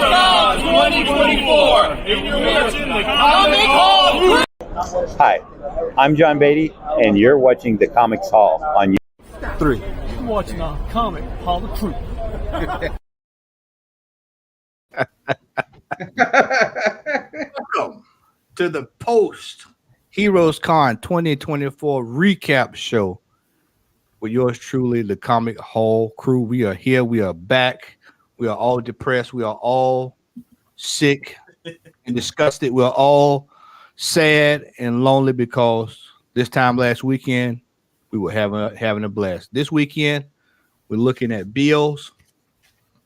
Con 2024. If you're watching the Comic Hall. Hi, I'm John Beatty, and you're watching the Comics Hall on YouTube. 3. You're watching the Comic Hall of Crew. Welcome to the Post Heroes Con 2024 recap show with yours truly, the Comic Hall crew. We are here. We are back. We are all depressed. We are all sick and disgusted. We are all sad and lonely because this time last weekend we were having a blast. This weekend we're looking at bills.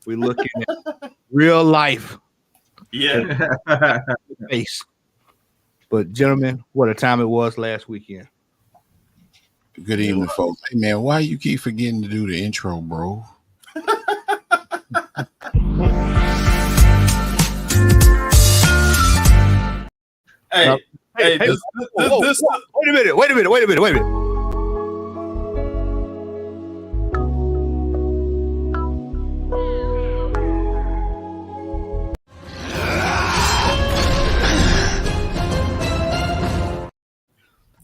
We're looking at real life. Yeah. Face. But gentlemen, what a time it was last weekend. Good evening, folks. Hey man, why you keep forgetting to do the intro, bro? Hey, this, wait a minute.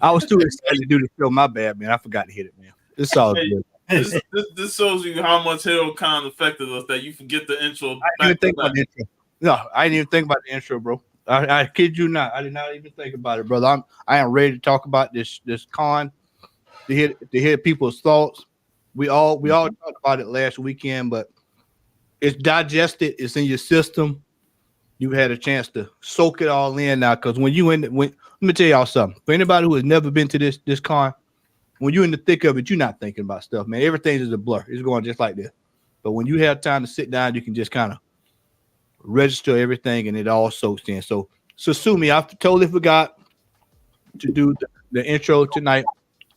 I was too excited to do the show. My bad, man. I forgot to hit it, man. It's all good. This shows you how much HeroCon affected us that you forget the intro. I didn't even think about the intro. No, I didn't even think about the intro, bro. I kid you not. I did not even think about it, brother. I am ready to talk about this con, to hear people's thoughts. We all talked about it last weekend, but it's digested. It's in your system. You had a chance to soak it all in now, because let me tell y'all something. For anybody who has never been to this con, when you're in the thick of it, you're not thinking about stuff, man. Everything is a blur. It's going just like this. But when you have time to sit down, you can just kind of register everything, and it all soaks in. So sue me. I totally forgot to do the intro tonight.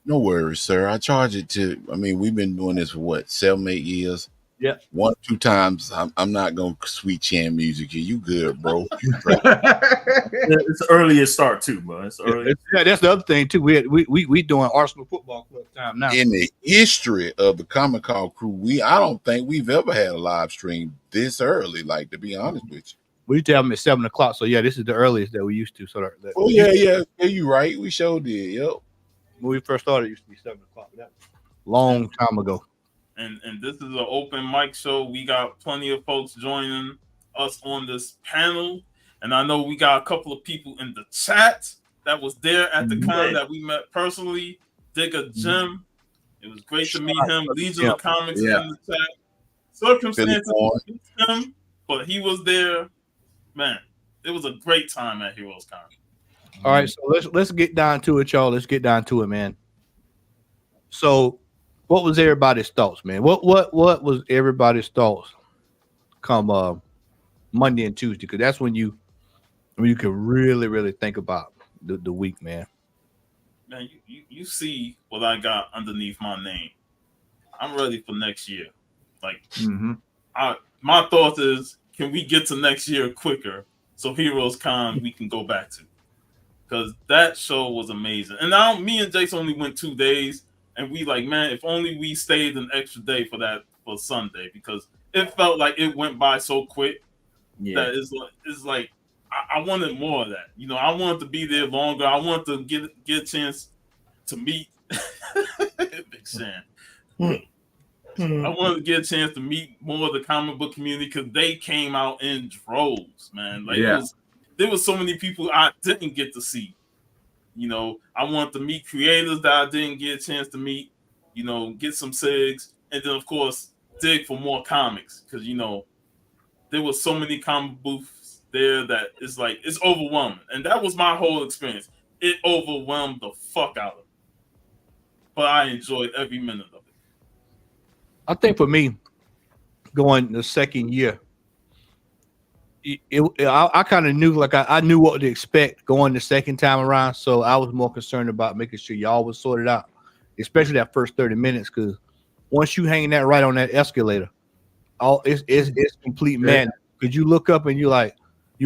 No worries, sir. I charge it to. I mean, we've been doing this for what, 7-8 years. Yeah. 1-2 times. I'm not gonna sweet chan music here. You good, bro? It's early to start too, bro. It's early. Yeah, that's the other thing too. We doing Arsenal Football Club time now. In the history of the Comic Con crew, I don't think we've ever had a live stream this early. Like, to be honest with you, We tell them at 7 o'clock. So yeah, this is the earliest that we used to. So yeah, you right. We sure did. Yep. When we first started, it used to be 7 o'clock. That was a long time ago. And this is an open mic show. We got plenty of folks joining us on this panel. And I know we got a couple of people in the chat that was there at the con that we met personally. Digger Jim. It was great to meet him. Legion of Comics is in the chat. Circumstances him, but he was there. Man, it was a great time at Heroes Con. All right, so let's get down to it, y'all. Let's get down to it, man. So, what was everybody's thoughts, man? What was everybody's thoughts come Monday and Tuesday? Because that's when you can really think about the week, man. Man, you see what I got underneath my name. I'm ready for next year. Like, my thought is, can we get to next year quicker so Heroes Con we can go back to? Because that show was amazing. And now me and Jace only went 2 days. And we like, man, if only we stayed an extra day for Sunday, because it felt like it went by so quick that it's like I wanted more of that. You know, I wanted to be there longer. I wanted to get a chance to meet Big Shan. I wanted to get a chance to meet more of the comic book community because they came out in droves, man. Like there was so many people I didn't get to see. You know, I want to meet creators that I didn't get a chance to meet, you know, get some SIGs, and then, of course, dig for more comics. Because, you know, there were so many comic booths there that it's like, it's overwhelming. And that was my whole experience. It overwhelmed the fuck out of me. But I enjoyed every minute of it. I think for me, going the second year, I kind of knew, like I knew what to expect going the second time around, so I was more concerned about making sure y'all was sorted out, especially that first 30 minutes, because once you hang that right on that escalator, it's complete madness. Because you look up and you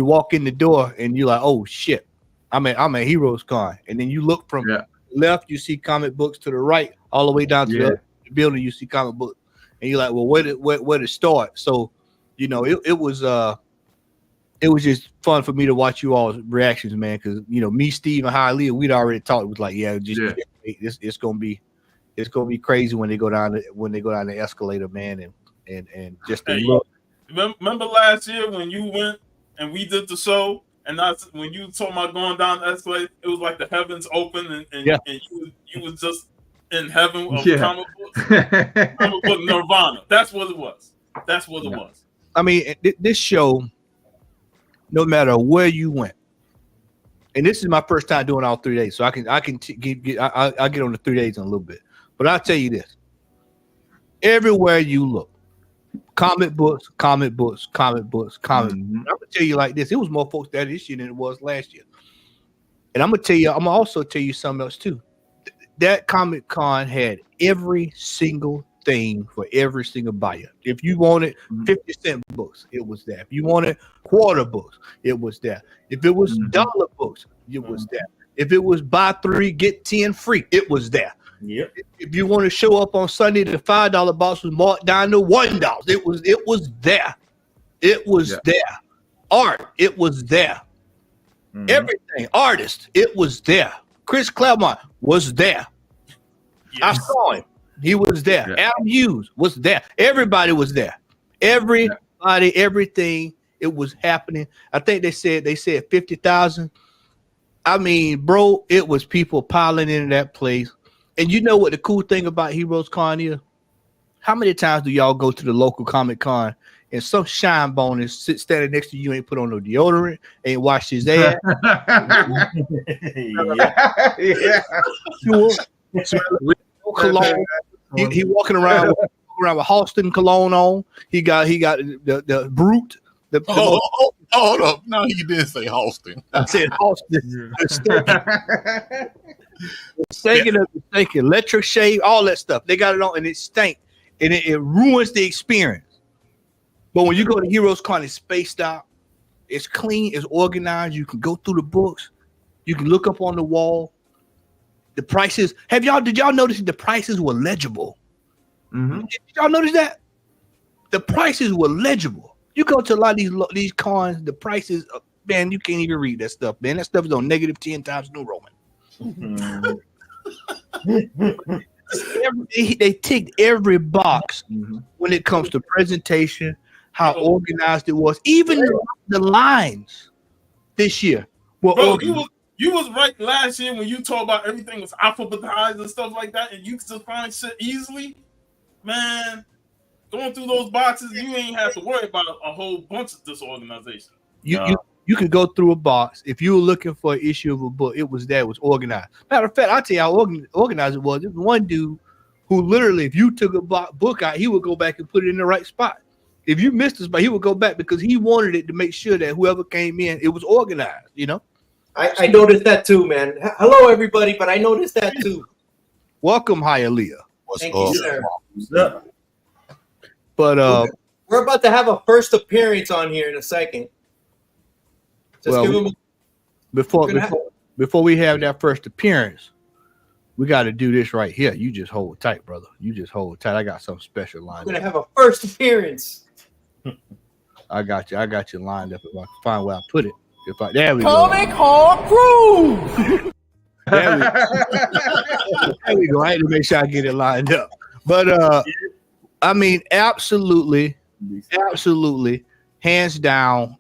walk in the door and you're like, oh shit, I'm at Heroes Con, and then you look from left, you see comic books, to the right, all the way down to the building, you see comic books, and you're like, well, where to start? So, you know, it was it was just fun for me to watch you all's reactions, man. Because me, Steve, and Hialeah, we'd already talked. It was like, it's gonna be crazy when they go down the escalator, man, and just the look. Remember last year when you went and we did the show, and that's when you told about going down the escalator, it was like the heavens open, and you was just in heaven of comic book nirvana. That's what it was. That's what it was. I mean, this show, no matter where you went, and this is my first time doing all 3 days, so I'll get on the 3 days in a little bit. But I'll tell you this: everywhere you look, comic books. I'm gonna tell you like this: it was more folks there this year than it was last year. And I'm gonna also tell you something else too. That Comic Con had every single thing for every single buyer. If you wanted 50-cent books, it was there. If you wanted quarter books, it was there. If it was dollar books, it was there. If it was buy 3 get 10 free, it was there. Yep. If you want to show up on Sunday, the $5 box was marked down to $1. It was there. It was there. Art, it was there. Everything, artist, it was there. Chris Claremont was there. I saw him. He was there. Adam Hughes was there. Everybody was there. Everybody, everything. It was happening. I think they said 50,000. I mean, bro, it was people piling into that place. And you know what the cool thing about Heroes Con is? How many times do y'all go to the local Comic Con and some shine bone is standing next to you, ain't put on no deodorant, ain't washed his ass? Cologne. He walking around with Halston cologne on. He got the Brute. Hold up. No, he did say Halston. I said Halston. Stinking electric shave, all that stuff. They got it on and it stank. And it ruins the experience. But when you go to Heroes Con, it's spaced out. It's clean. It's organized. You can go through the books. You can look up on the wall. The prices. Did y'all notice the prices were legible? Did y'all notice that? The prices were legible. You go to a lot of these cons, the prices, man, you can't even read that stuff, man. That stuff is on -10 times New Roman. They ticked every box when it comes to presentation, how organized it was. Even the lines this year were organized. You was right last year when you talked about everything was alphabetized and stuff like that, and you could just find shit easily. Man, going through those boxes, you ain't have to worry about a whole bunch of disorganization. You could go through a box. If you were looking for an issue of a book, it was there. It was organized. Matter of fact, I'll tell you how organized it was. There was one dude who literally, if you took a book out, he would go back and put it in the right spot. If you missed a spot, he would go back because he wanted it to make sure that whoever came in, it was organized, you know? I noticed that too, man. Hello, everybody, but I noticed that too. Welcome, Hialeah. Thank you, sir. What's up? But we're about to have a first appearance on here in a second. Before we have that first appearance, we got to do this right here. You just hold tight, brother. You just hold tight. I got something special lined up. We're gonna have a first appearance. I got you lined up. If I can find where I put it. There we go. Comic Hall Crew. There we go. I had to make sure I get it lined up. But I mean, absolutely, hands down.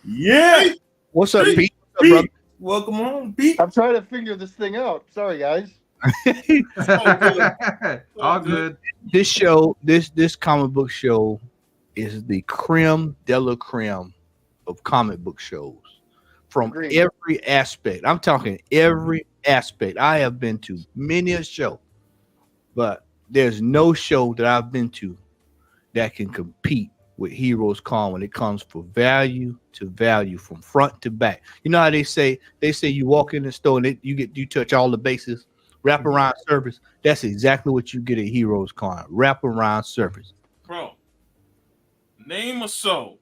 Yeah. What's up, Pete? What's up, brother? Welcome on, Pete. I'm trying to figure this thing out. Sorry, guys. All good. This show, this comic book show, is the creme de la creme of comic book shows from every aspect. I'm talking every aspect. I have been to many a show, but there's no show that I've been to that can compete with Heroes Con when it comes for value to value from front to back. You know how they say you walk in the store and you touch all the bases, wraparound service. That's exactly what you get at Heroes Con, wraparound service. Bro, name a show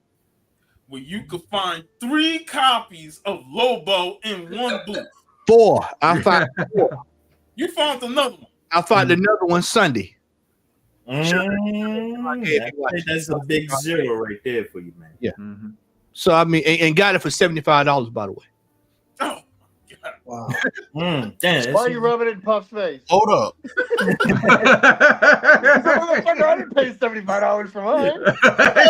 where you could find 3 copies of Lobo in one booth. 4. I found 4. You found another one. I found another one Sunday. That's a big 0 right there for you, man. Yeah. So I mean, and got it for $75, by the way. Oh, Wow. Why are you rubbing it in Puff's face? Hold up. Motherfucker, I didn't pay $75 for mine.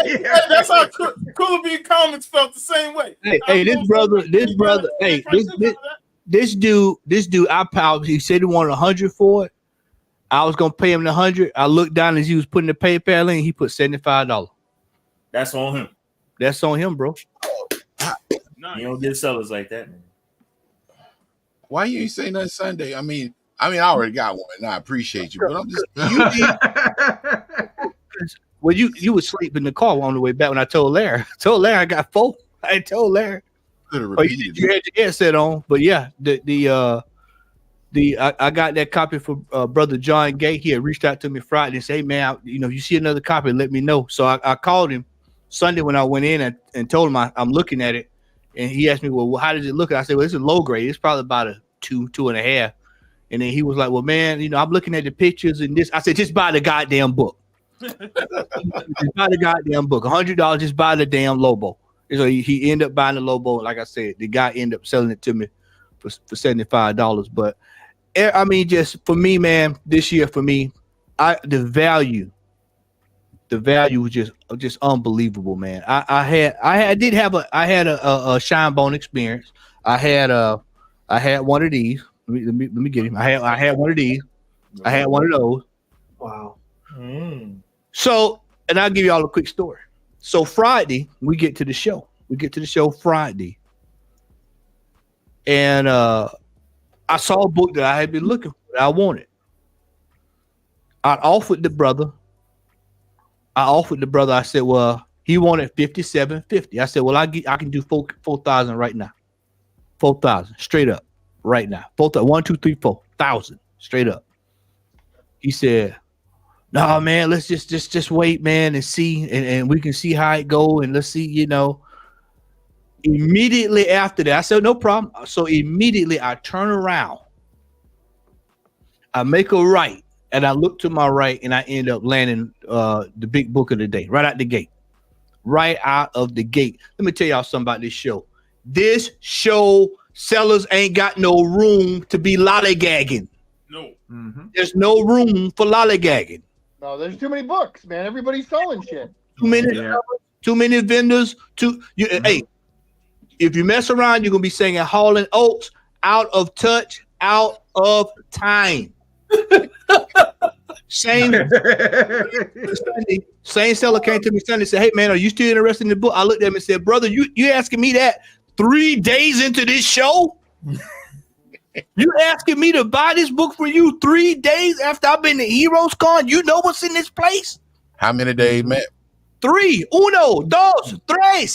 hey, that's how Cooler Bean Comics felt the same way. Hey, this brother, hey, this dude, I powered. He said he wanted 100 for it. I was gonna pay him the 100. I looked down as he was putting the PayPal in. He put $75. That's on him. That's on him, bro. Nice. You don't get sellers like that, man. Why you ain't say nothing Sunday? I mean, I already got one, and I appreciate you, but I'm just Well, you would sleep in the car on the way back when I told Larry. I got 4. I told Larry. could have You repeated it. had your headset on, but yeah, I got that copy for brother John Gay. He had reached out to me Friday and said, "Hey man, you see another copy, let me know." So I called him Sunday when I went in and told him I'm looking at it, and he asked me, "Well, how does it look?" I said, "Well, it's a low grade. It's probably about a 2.5." And then he was like, "Well, man, I'm looking at the pictures and this." I said, "Just buy the goddamn book. Just buy the goddamn book. $100. Just buy the damn Lobo." So he ended up buying the Lobo. Like I said, the guy ended up selling it to me for $75. But I mean, just for me, man, this year for me, the value was just unbelievable, man. I had a Shine Bone experience. I had one of these. Let me get him. I had one of these. I had one of those. Wow. So, and I'll give y'all a quick story. So Friday, we get to the show. Friday. And I saw a book that I had been looking for that I wanted. I offered the brother. I said, well, he wanted $57.50. I said, well, I can do 4,000 right now. 4,000 straight up right now. 4,000. 1, 2, 3, 4,000 straight up. He said, "No, man, let's just wait, man, and see, and we can see how it go, and let's see, Immediately after that, I said, "No problem." So immediately I turn around, I make a right, and I look to my right, and I end up landing the big book of the day right out the gate. Right out of the gate. Let me tell y'all something about this show. This show, sellers ain't got no room to be lollygagging. No. There's no room for lollygagging. No, there's too many books, man. Everybody's selling shit. Too many vendors. Hey, if you mess around, you're gonna be singing Hall & Oates, out of touch, out of time. Same seller came to me Sunday and said, "Hey man, are you still interested in the book?" I looked at him and said, "Brother, you asking me that 3 days into this show? You asking me to buy this book for you 3 days after I've been to Heroes Con? You know what's in this place?" How many days, man? 3, 1, 2, 3.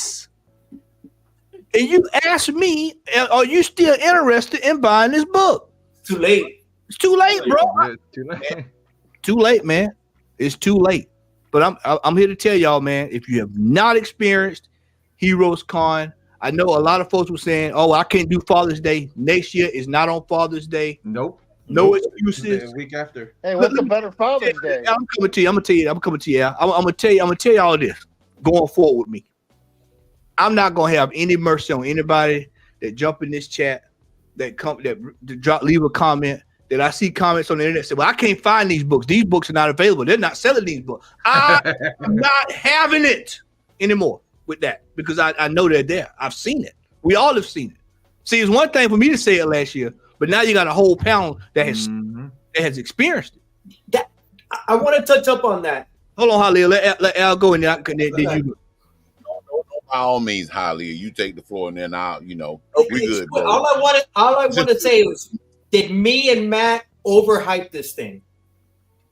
And you ask me, are you still interested in buying this book? Too late. It's too late, bro. Too late, man. It's too late. But I'm here to tell y'all, man, if you have not experienced Heroes Con, I know a lot of folks were saying, "Oh, I can't do Father's Day. Next year is not on Father's Day." Nope. No excuses. The week after. Hey, what's a better Father's Day? I'm coming to you. I'm gonna tell you. I'm gonna tell y'all this. Going forward with me, I'm not gonna have any mercy on anybody that jump in this chat, leave a comment. That I see comments on the internet say, "Well, I can't find these books. These books are not available. They're not selling these books." I'm not having it anymore with that because I know they're there. I've seen it. We all have seen it. See, it's one thing for me to say it last year, but now you got a whole pound that has experienced it. I want to touch up on that. Hold on, Holly. Let Al go and then you. By all means, Holly, you take the floor, and then I'll, we good, bro. All I want to say is, did me and Matt overhype this thing?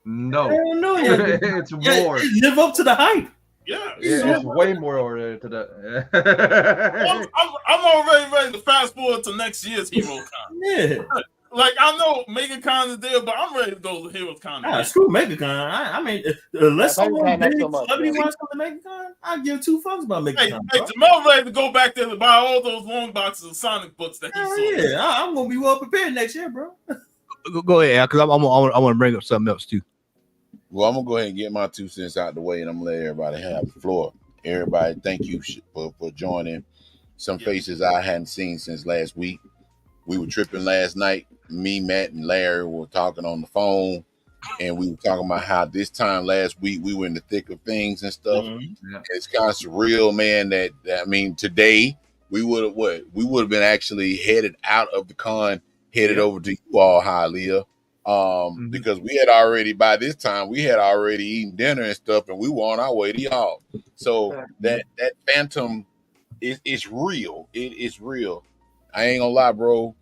No. No, It's more. Live up to the hype. Yeah. It's way more over to that. I'm already ready to fast forward to next year's Hero Con. Yeah. Like, I know MegaCon is there, but I'm ready to go to Heroes Con. Screw MegaCon. I mean, unless someone big celebrity yeah. wants to come to MegaCon, I give 2 fucks about MegaCon. Hey, Jamal ready to go back there to buy all those long boxes of Sonic books that he Hell sold. yeah, I'm gonna be well prepared next year, bro. Go ahead, Al, because I want to bring up something else too. Well, I'm gonna go ahead and get my 2 cents out the way, and I'm gonna let everybody have the floor. everybody. Thank you for joining. Some faces I hadn't seen since last week. We were tripping last night. Me, Matt, and Larry were talking on the phone, and we were talking about how this time last week we were in the thick of things and stuff. Yeah. It's kind of surreal, man. That I mean, today we would have been actually headed out of the con, headed over to you all, Hialeah, because we had already by this time we had already eaten dinner and stuff, and we were on our way to y'all. So that phantom is real. It is real. I ain't gonna lie, bro.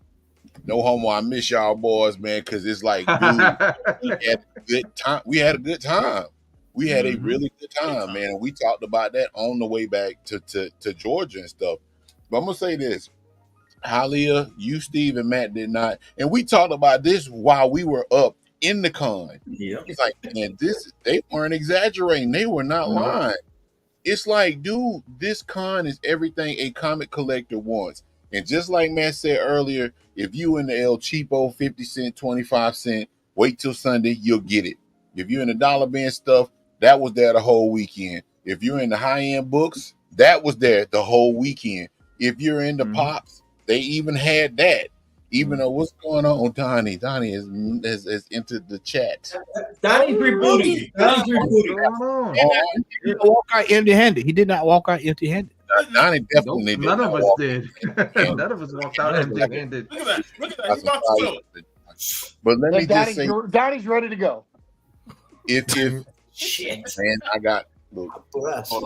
No homo. I miss y'all boys, man, because it's like, dude, we had a good time. We had a good time. We had a really good time, man. And we talked about that on the way back to Georgia and stuff. But I'm gonna say this. Hialeah, you, Steve, and Matt did not. And we talked about this while we were up in the con. Yeah. It's like, man, they weren't exaggerating. They were not lying. It's like, dude, this con is everything a comic collector wants. And just like Matt said earlier, if you in the El Cheapo, 50 cent, 25 cent, wait till Sunday, you'll get it. If you're in the dollar bin stuff, that was there the whole weekend. If you're in the high-end books, that was there the whole weekend. If you're in the pops, they even had that. Even though what's going on, Donnie has entered the chat. Donnie's rebooting. He didn't walk out empty-handed. He did not walk out empty-handed. Donnie definitely None of us did. None of us walked out empty-handed. Look at that. Look at that. He's about to tell it. But let me just say, Donnie's ready to go. if Shit. man, I got look. Hold on.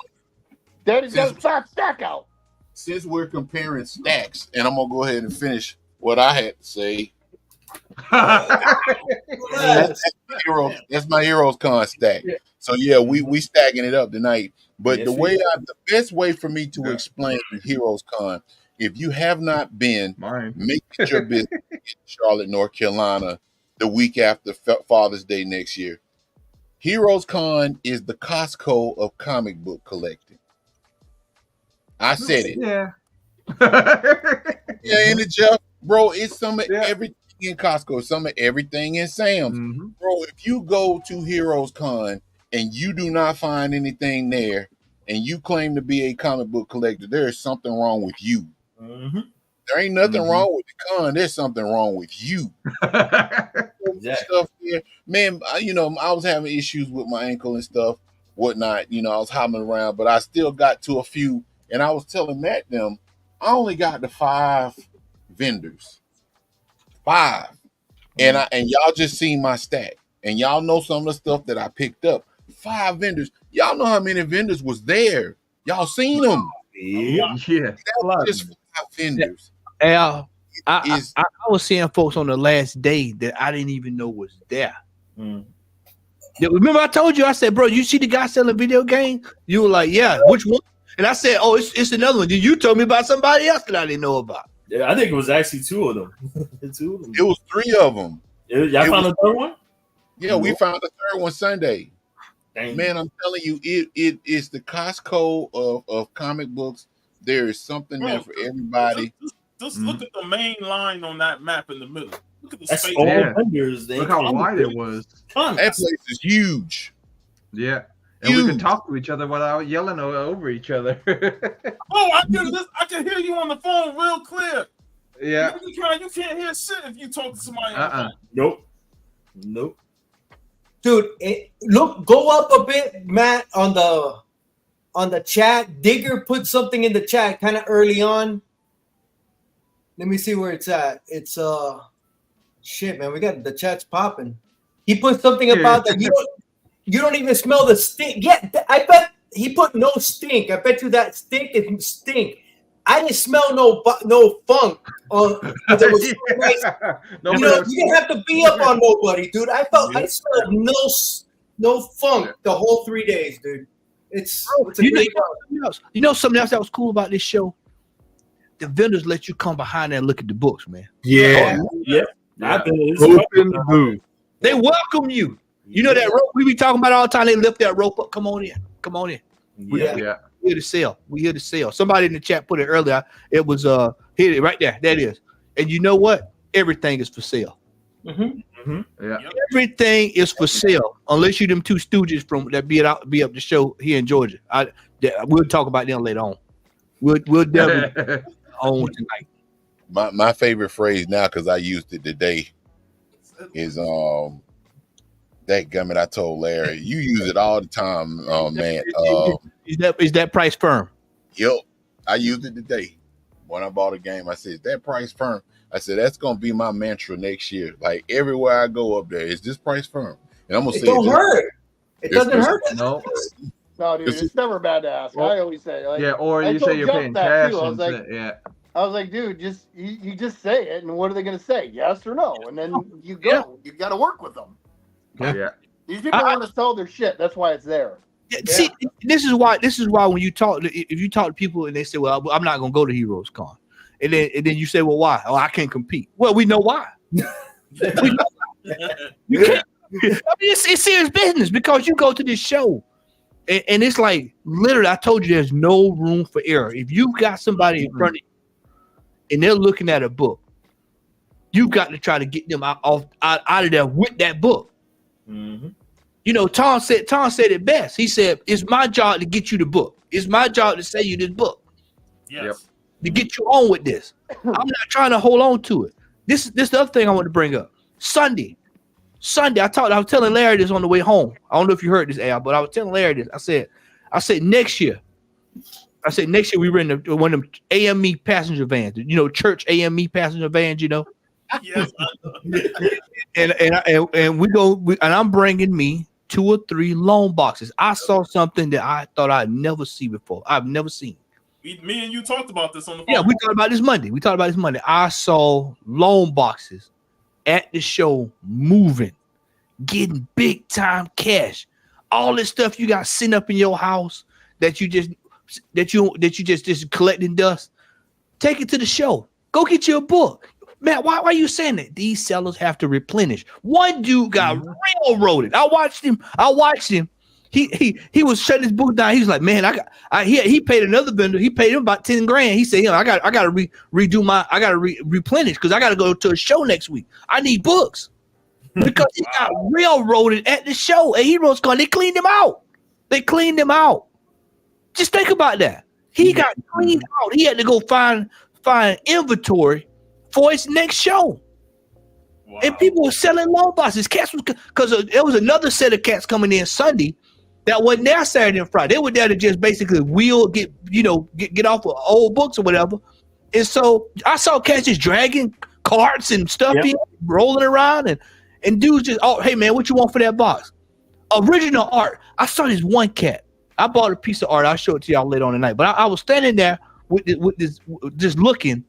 Daddy's got a stack out. Since we're comparing stacks, and I'm gonna go ahead and finish what I had to say. That's my Heroes Con stack. So yeah, we stacking it up tonight. But the best way for me to explain Heroes Con, if you have not been, make it your business in Charlotte, North Carolina, the week after Father's Day next year. Heroes Con is the Costco of comic book collecting. I said it. Yeah. Yeah, ain't it, Jeff? Bro, it's some of everything in Costco, some of everything in Sam's. Bro, if you go to Heroes Con and you do not find anything there and you claim to be a comic book collector, there is something wrong with you. There ain't nothing wrong with the con. There's something wrong with you. Stuff here. Man, I was having issues with my ankle and stuff, whatnot. I was hobbling around, but I still got to a few. And I was telling Matt them, I only got to 5 vendors. 5. And y'all just seen my stack. And y'all know some of the stuff that I picked up. 5 vendors. Y'all know how many vendors was there. Y'all seen them. Yeah. That was just 5 vendors. I was seeing folks on the last day that I didn't even know was there. Yeah, remember I told you, I said, bro, you see the guy selling video games? You were like, yeah, which one? And I said, oh, it's another one. You told me about somebody else that I didn't know about. Yeah, I think it was actually 2 of them. 2 of them. It was 3 of them. Y'all found a third one? Yeah, we found the third one Sunday. Dang. Man, I'm telling you, it is the Costco of comic books. There is something there for everybody. Just look at the main line on that map in the middle. Look at the That's space. all vendors. Look how wide it was. That place is huge. Yeah. And we can talk to each other without yelling over each other. Oh, I can hear you on the phone real clear. Yeah. You can't hear shit if you talk to somebody on the phone. Nope. Dude, go up a bit, Matt, on the chat. Digger put something in the chat kind of early on. Let me see where it's at. It's shit, man. We got the chat's popping. He put something about that you don't even smell the stink. Yeah, I bet he put no stink. I bet you that stink is stink. I didn't smell no funk. There was so nice. You didn't have to be up on nobody, dude. I smelled no funk the whole 3 days, dude. It's you know something else that was cool about this show? The vendors let you come behind there and look at the books, man. Yeah. Open the booth. They welcome you. You know that rope we be talking about all the time. They lift that rope up. Come on in. We're here to sell. We're here to sell. Somebody in the chat put it earlier. It was here right there. That is. And you know what? Everything is for sale. Yeah. Everything is for sale unless you them two stooges from that be up the show here in Georgia. We'll talk about them later on. We'll definitely on tonight. My favorite phrase now, because I used it today, is that gummit. I told Larry, you use it all the time, man. Is that price firm? Yep, I used it today when I bought a game. I said, that price firm. I said, that's gonna be my mantra next year. Like everywhere I go up there, is this price firm? And I'm gonna say, don't hurt. It doesn't hurt. No. No, dude, it's never bad to ask. I always say, like, Yeah, or I you told say you're Jeff paying that cash. too. I was like, I was like, dude, you just say it, and what are they gonna say? Yes or no? And then you go. Yeah. You got to work with them. Yeah. These people want to sell their shit. That's why it's there. Yeah. See, this is why when you talk, if you talk to people and they say, "Well, I'm not gonna go to Heroes Con," and then you say, "Well, why? Oh, I can't compete." Well, we know why. You can't. I mean, it's serious business because you go to this show. And it's like literally, I told you there's no room for error. If you got somebody in front of you and they're looking at a book, you got to try to get them out of there with that book. Mm-hmm. You know, Tom said it best. He said, "It's my job to get you the book. It's my job to sell you this book. Yes. To get you on with this. I'm not trying to hold on to it." This the other thing I want to bring up. Sunday, I was telling Larry this on the way home. I don't know if you heard this, Al, but I was telling Larry this. I said next year we were in one of them AME passenger vans, you know, church AME passenger vans, you know. Yes. and I'm bringing me 2 or 3 loan boxes. I saw something that I thought I'd never see before. I've never seen. Me and you talked about this on the phone. Yeah, we talked about this Monday. I saw loan boxes at the show moving, getting big time cash. All this stuff you got sitting up in your house that you just collecting dust. Take it to the show. Go get you a book. Man, why are you saying that? These sellers have to replenish. One dude got railroaded. I watched him. He was shutting his book down. He was like, man, he paid another vendor. He paid him about 10 grand. He said, I got to replenish because I got to go to a show next week. I need books because he got railroaded at the show at Heroes Con. They cleaned him out. Just think about that. He got cleaned out. He had to go find inventory for his next show. Wow. And people were selling loan boxes. Cats was because there was another set of cats coming in Sunday that wasn't there Saturday and Friday. They were there to just basically get off of old books or whatever. And so I saw cats just dragging carts and stuff in, rolling around, and dudes just, oh, hey man, what you want for that box? Original art. I saw this one cat. I bought a piece of art. I'll show it to y'all later on tonight. But I was standing there with this, just looking,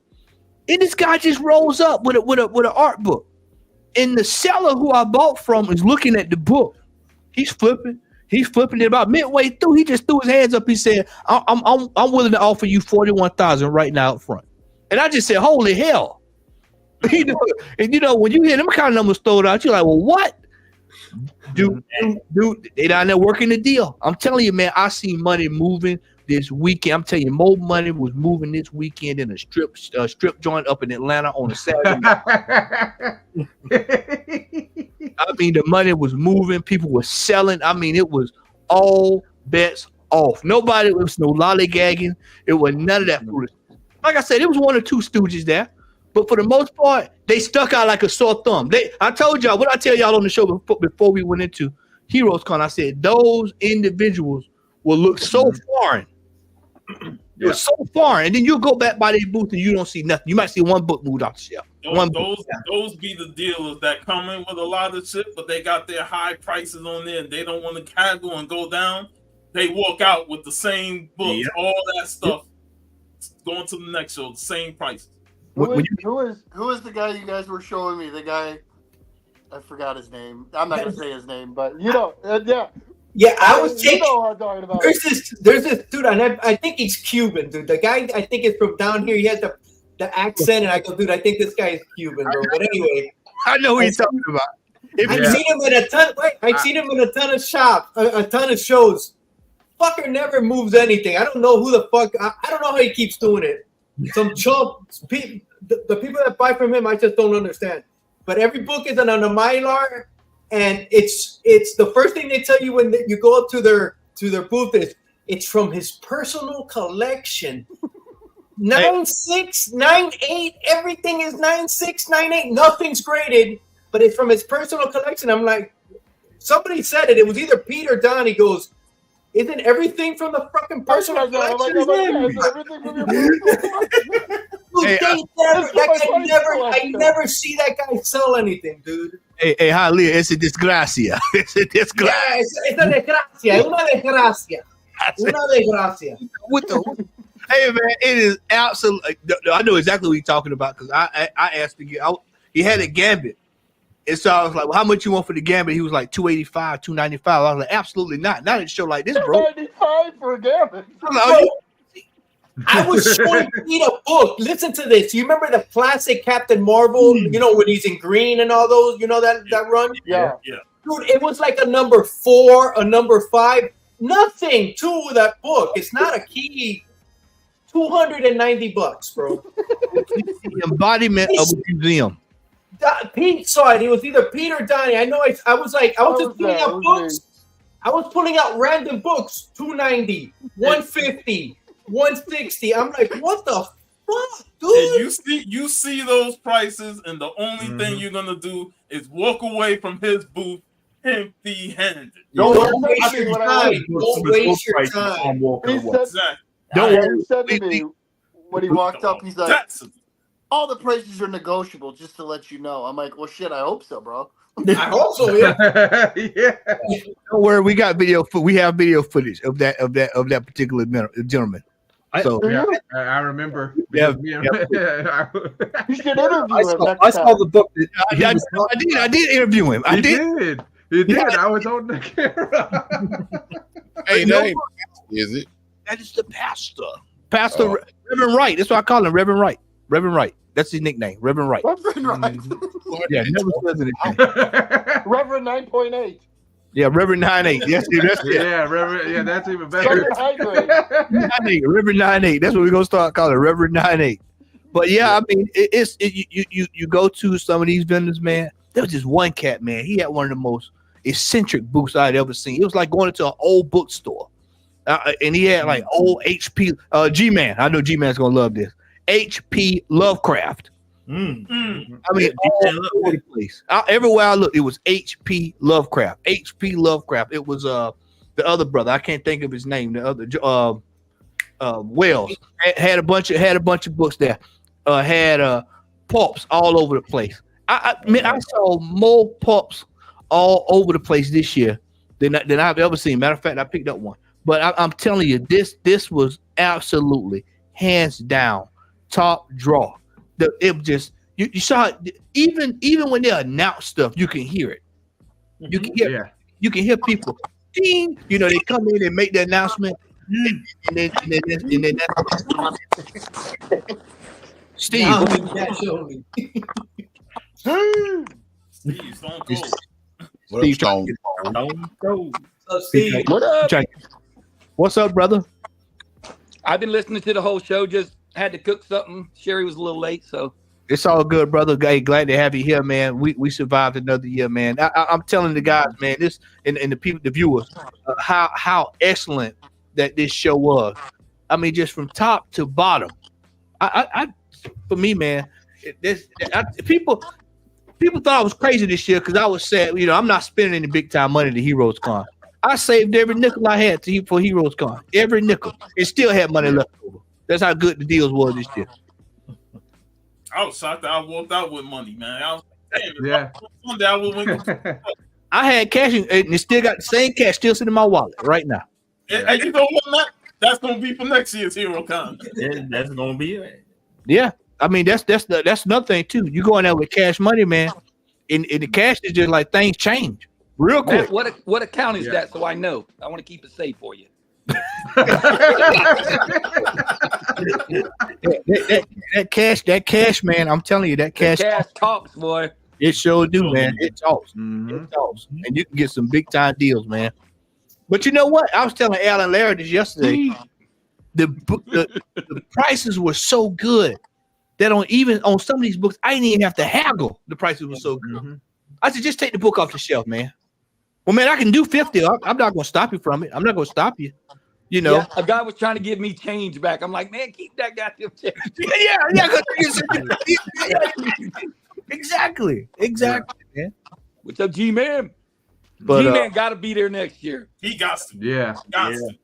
and this guy just rolls up with an art book. And the seller who I bought from is looking at the book. He's flipping it about midway through. He just threw his hands up. He said, "I'm willing to offer you $41,000 right now up front." And I just said, "Holy hell!" And when you hear them kind of numbers thrown out, you're like, "Well, what?" Dude, they down there working the deal. I'm telling you, man, I see money moving this weekend. I'm telling you, more money was moving this weekend in a strip joint up in Atlanta on a Saturday. I mean, the money was moving. People were selling. I mean, it was all bets off. Nobody was no lollygagging. It was none of that foolishness. Like I said, it was 1 or 2 stooges there, but for the most part, they stuck out like a sore thumb. I told y'all, what I tell y'all on the show before we went into Heroes Con, I said those individuals will look so foreign. You're so foreign, and then you go back by their booth and you don't see nothing. You might see one book moved off the shelf. Those be the dealers that come in with a lot of shit, but they got their high prices on there, and they don't want to haggle and go down. They walk out with the same books, all that stuff, going to the next show, the same prices. Who is the guy you guys were showing me? The guy, I forgot his name. I'm not gonna say his name, but yeah. Yeah, I was taking. You know what I'm talking about. There's this dude, and I think he's Cuban, dude. The guy I think is from down here. He has the accent, and I go, dude, I think this guy is Cuban, bro. But anyway, I know who he's talking about. I've seen him in a ton. I've seen him in a ton of shops, a ton of shows. Fucker never moves anything. I don't know who the fuck. I don't know how he keeps doing it. Some chump. The people that buy from him, I just don't understand. but every book is on a Mylar, and it's the first thing they tell you when you go up to their booth is it's from his personal collection. 9.6, 9.8, everything is 9.6, 9.8. Nothing's graded, but it's from his personal collection. I'm like, somebody said it. It was either Pete or Don. He goes, "Isn't everything from the fucking personal collection?" I never see that guy sell anything, dude. Hey, Hialeah, it's a desgracia. It's a desgracia. Yeah, it's a desgracia. Una desgracia. Una desgracia. What the? Hey, man, it is absolutely. I know exactly what you're talking about because I asked to get out. He had a Gambit. And so I was like, well, how much you want for the Gambit? He was like $285, $295. I was like, absolutely not. Not a show like this, bro. $295 for a Gambit. I was showing Pete a book. Listen to this. You remember the classic Captain Marvel, you know, when he's in green and all those, you know, that run? Yeah. Dude, it was like a number 4, a number 5. Nothing to that book. It's not a key. $290, bro. The embodiment of a museum. Pete saw it. It was either Pete or Donnie. I know. I was just pulling out books. I was pulling out random books. $290, $150, $160. I'm like, what the fuck, dude? And you see those prices, and the only thing you're gonna do is walk away from his booth empty-handed. Don't waste your time. Don't waste your time. He said to me when he walked up, he's like, all the prices are negotiable, just to let you know. I'm like, well, shit, I hope so, bro. I hope so, yeah. Yeah. Don't worry, we got video. We have video footage of that particular gentleman. I remember. Yeah, you should interview him. I saw the book. I did interview him. I did. You did. I was on the camera. Hey, that ain't is it? That is the pastor. Reverend Wright. That's what I call him, Reverend Wright. Reverend Wright. That's his nickname, Reverend Wright. Reverend Wright. Yeah, never says anything. Reverend 9.8. Yeah, Reverend 9.8. Yes, that's it. Yeah, Reverend. Yeah, that's even better. Reverend 9.8. That's what we're gonna start calling Reverend 9.8. But yeah, I mean, you go to some of these vendors, man. There was just one cat, man. He had one of the most eccentric booths I'd ever seen. It was like going into an old bookstore, and he had like old HP G-Man. I know G-Man's gonna love this. HP Lovecraft. I mean, all over the place. Everywhere I looked, it was HP Lovecraft. HP Lovecraft. It was the other brother. I can't think of his name. The other Wells had a bunch of books there. Had pulps all over the place. I saw more pulps all over the place this year than I've ever seen. Matter of fact, I picked up one. But I'm telling you, this was absolutely hands down top draw. It just you saw it, even when they announce stuff, you can hear it. You can hear you can hear people ding. You know, they come in and make the announcement, and then Steve. Steve, Stone Cold. Steve, Stone Cold. Steve. What up? What's up, brother? I've been listening to the whole show. Just had to cook something. Sherry was a little late, so it's all good, brother. Hey, glad to have you here, man. We survived another year, man. I'm telling the guys, man, this and the people, the viewers, how excellent that this show was. I mean, just from top to bottom. For me, man, people thought I was crazy this year because I was sad. You know, I'm not spending any big time money to Heroes Con. I saved every nickel I had for Heroes Con, every nickel, and still had money left over. That's how good the deals was this year. I was shocked that I walked out with money, man. I was like, damn, I had cash and still got the same cash still sitting in my wallet right now. And you know what? That's gonna be for next year's Hero Con. That's gonna be it. Yeah, I mean that's another thing too. You go in there with cash money, man, and the cash is just like things change real quick. Matt, what account is that? So I know. I want to keep it safe for you. that cash, man. I'm telling you, that cash talks, boy. It sure do, man. It talks. It talks, and you can get some big time deals, man. But you know what? I was telling Al and Larry this yesterday. The prices were so good that on even on some of these books, I didn't even have to haggle. The prices were so good. Mm-hmm. I said, just take the book off the shelf, man. Well, man, I can do 50. I'm not going to stop you from it. I'm not going to stop you. You know, Yeah, a guy was trying to give me change back. I'm like, man, keep that goddamn change. Exactly, man. What's up, G-Man? But, G-Man got to be there next year. He got to. Yeah.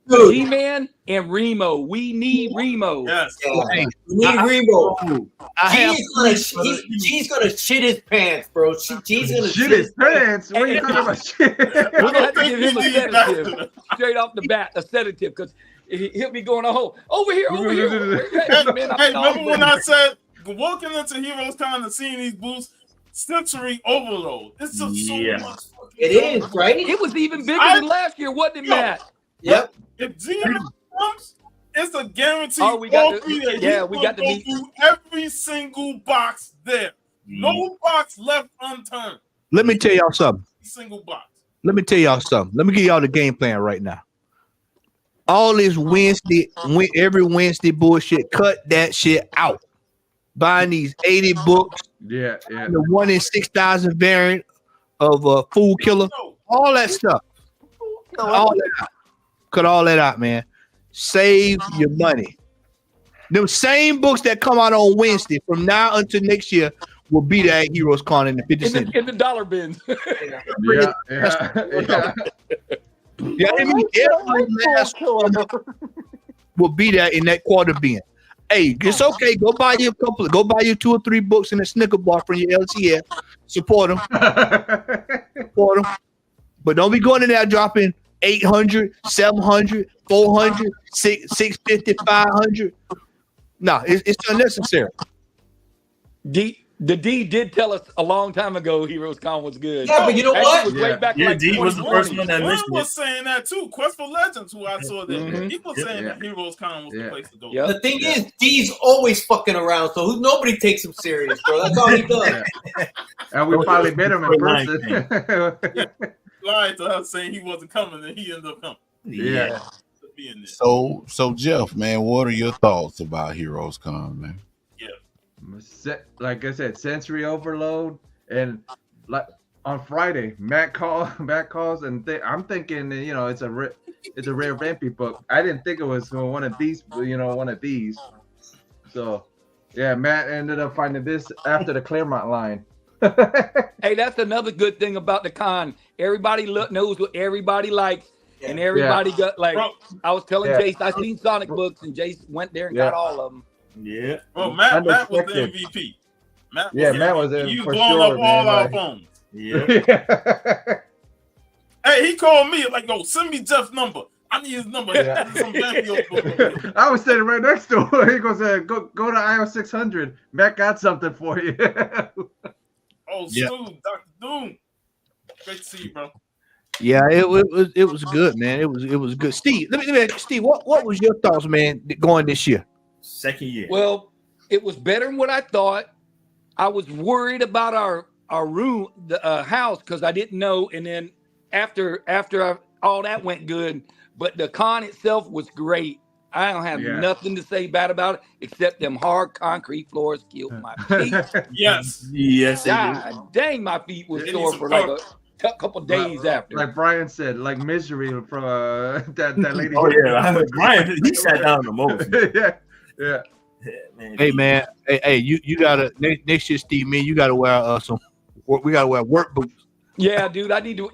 G-Man and Remo. We need Remo. Yes. We need Remo. G's gonna shit his pants, bro. G's gonna Shit his pants. What are you talking about? Shit. We're gonna have to give him a sedative straight off the bat, a sedative, because he'll be going over here. Hey, remember when I said walking into Heroes Con and seeing these booths, sensory overload. It's just so much. It is, right? It was even bigger than last year, wasn't it, Matt? Yep. If Gino comes, it's a guarantee. Oh, we got to meet through every single box there. No box left unturned. Let me tell y'all something. Single box. Let me tell y'all something. Let me give y'all the game plan right now. All this every Wednesday bullshit, cut that shit out. Buying these 80 books. Yeah. The 1 in 6,000 variant of Fool Killer. All that stuff. All that out. Cut all that out, man. Save your money. Them same books that come out on Wednesday from now until next year will be there at Heroes Con in the 50 cents. In the dollar bins. Yeah. Every last one will be there in that quarter bin. Hey, it's okay. Go buy you go buy you 2 or 3 books in a Snicker bar from your LCF. Support them. But don't be going in there dropping 800, 700, 400, 650, 500. No, it's unnecessary. The D did tell us a long time ago Heroes Con was good. Yeah, but you know what? Was way back like D was the first one that missed was saying that too. Quest for Legends, who I saw there, he was saying that Heroes Con was the place to go. The thing is, D's always fucking around, so nobody takes him serious, bro. That's all he does. And we finally met him in person. Lied to us saying he wasn't coming, and he ended up coming. Yeah. So Jeff, man, what are your thoughts about Heroes Con, man? Like I said, sensory overload, and like on Friday, Matt calls, and I'm thinking, it's a rare Vampy book. I didn't think it was one of these, one of these. So, yeah, Matt ended up finding this after the Claremont line. Hey, that's another good thing about the con. Everybody knows what everybody likes, and everybody got like. I was telling Jace, I seen Sonic books, and Jace went there and got all of them. Yeah. Well, Matt was the MVP. Matt was in. You for blowing sure, up all our like, phones. Yeah. Hey, he called me like, "Yo, send me Jeff's number. I need his number." I was sitting right next to him. He goes, "Go to IO 600. Matt got something for you." Stu, Dr. Doom. Great to see you, bro. Yeah, it was good, man. It was good. Steve, let me ask you, Steve, what was your thoughts, man, going this year? Second year. Well, it was better than what I thought. I was worried about our room, the house, because I didn't know. And then after all that went good, but the con itself was great. I don't have nothing to say bad about it except them hard concrete floors killed my feet. Yes. God dang, my feet were sore for like a couple days after. Like Brian said, like misery from that lady. Oh yeah, Brian, he sat down the most. Yeah. Man, Hey man, hey, you gotta next year, Steve, man, you gotta wear we gotta wear work boots. Yeah, dude, I need to.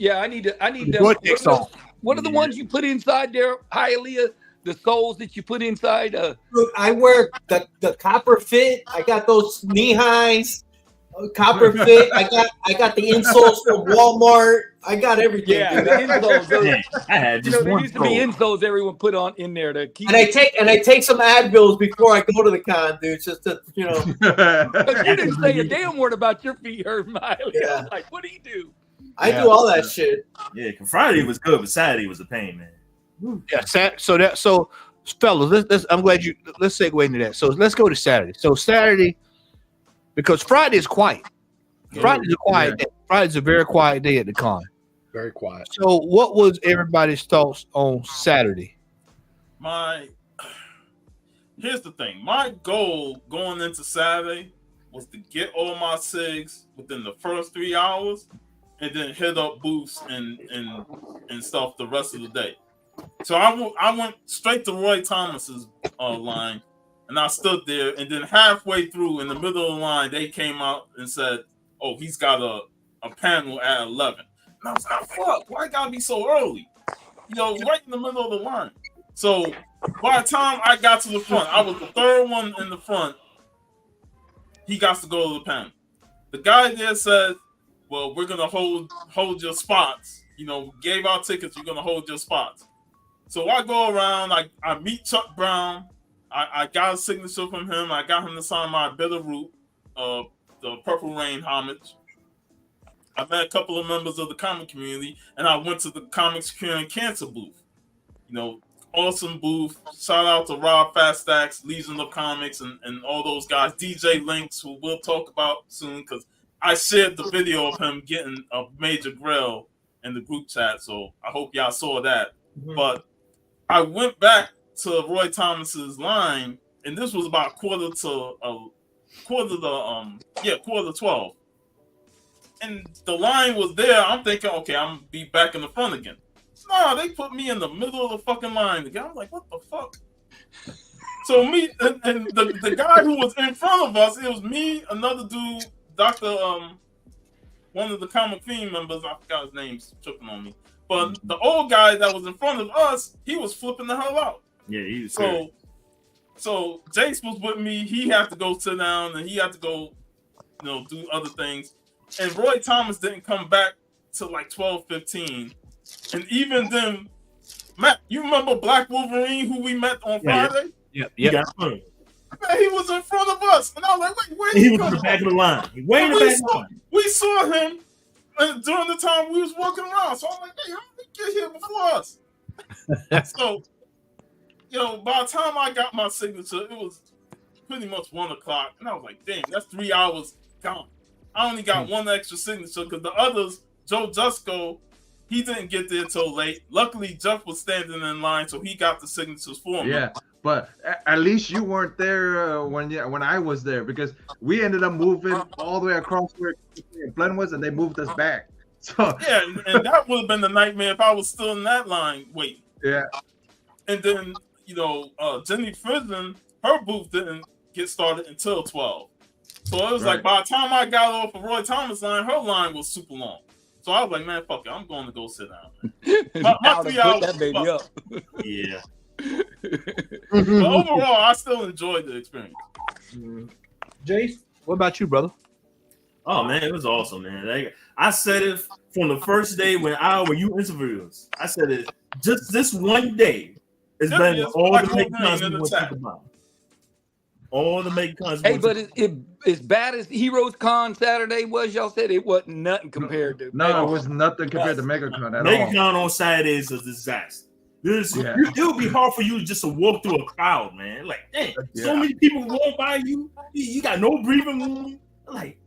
Vortex on. What are the ones you put inside there, Hialeah? The soles that you put inside. Dude, I wear the copper fit. I got those knee highs. Copper fit. I got the insoles from Walmart. I got everything. Yeah, the insoles. I had just there one. used to be insoles everyone put on in there to keep. And I take some Advils before I go to the con, dude. Just to But you didn't say a damn word about your feet hurt, Miley. Yeah. Like, what do you do? I do all that shit. Yeah, Friday was good, but Saturday was a pain, man. Yeah, so fellas, let's I'm glad let's segue into that. So let's go to Saturday. So Saturday, because Friday is quiet. Friday's a quiet day. Friday's a very quiet day at the con. Very quiet. So what was everybody's thoughts on Saturday? here's the thing. My goal going into Saturday was to get all my SIGs within the first 3 hours, and then hit up booths and stuff the rest of the day. So I went straight to Roy Thomas's line, and I stood there, and then halfway through, in the middle of the line, they came out and said, "Oh, he's got a panel at 11." And I was like, "Fuck, why gotta be so early?" You know, right in the middle of the line. So by the time I got to the front, I was the third one in the front. He got to go to the panel. The guy there said, "Well, we're gonna hold your spots. You know, gave out tickets. You're gonna hold your spots." So I go around. I meet Chuck Brown. I got a signature from him. I got him to sign my Bitterroot, the Purple Rain homage. I met a couple of members of the comic community, and I went to the Comics Curing Cancer booth. You know, awesome booth. Shout out to Rob Faststacks, Legion of Comics, and all those guys. DJ Links, who we'll talk about soon, because I shared the video of him getting a major grill in the group chat, so I hope y'all saw that. Mm-hmm. But I went back to Roy Thomas's line, and this was about quarter to 12. And the line was there. I'm thinking, okay, I'm gonna be back in the front again. No, they put me in the middle of the fucking line again. I'm like, what the fuck? So me and the guy who was in front of us, it was me, another dude, Dr. One of the Comic Fiend members, I forgot his name's tripping on me. But the old guy that was in front of us, he was flipping the hell out. Yeah, he was so Jace was with me. He had to go sit down, and he had to go, you know, do other things. And Roy Thomas didn't come back till like 12:15. And even then, Matt, you remember Black Wolverine, who we met on Friday? Yeah. Man, he was in front of us, and I was like, "Wait, where he was in the back of the line. Way in the back of the line. We saw him during the time we was walking around. So I'm like, "Hey, how did he get here before us?" So, you know, by the time I got my signature, it was pretty much 1 o'clock, and I was like, "Damn, that's 3 hours gone." I only got one extra signature because the others, Joe Jusko, he didn't get there till late. Luckily, Jeff was standing in line, so he got the signatures for me. Yeah, but at least you weren't there when I was there, because we ended up moving all the way across where Glenn was, and they moved us back. So yeah, and that would have been the nightmare if I was still in that line waiting. Yeah. And then, you know, Jenny Frizen, her booth didn't get started until 12. So it was like by the time I got off of Roy Thomas line, her line was super long. So I was like, man, fuck it, I'm going to go sit down. My 3 hours. That baby up. Yeah. But overall, I still enjoyed the experience. Jace, what about you, brother? Oh man, it was awesome, man. Like, I said it from the first day when you interviewed us. I said it just this one day. It's better than all the Make Cons we want to talk about. All the Make Cons. Hey, but as bad as Heroes Con Saturday was, y'all said it wasn't nothing compared to. No, it was nothing compared to MegaCon at all. MegaCon on Saturday is a disaster. It would be hard for you just to walk through a crowd, man. Like, dang, so many people walk by you. You got no breathing room. Like,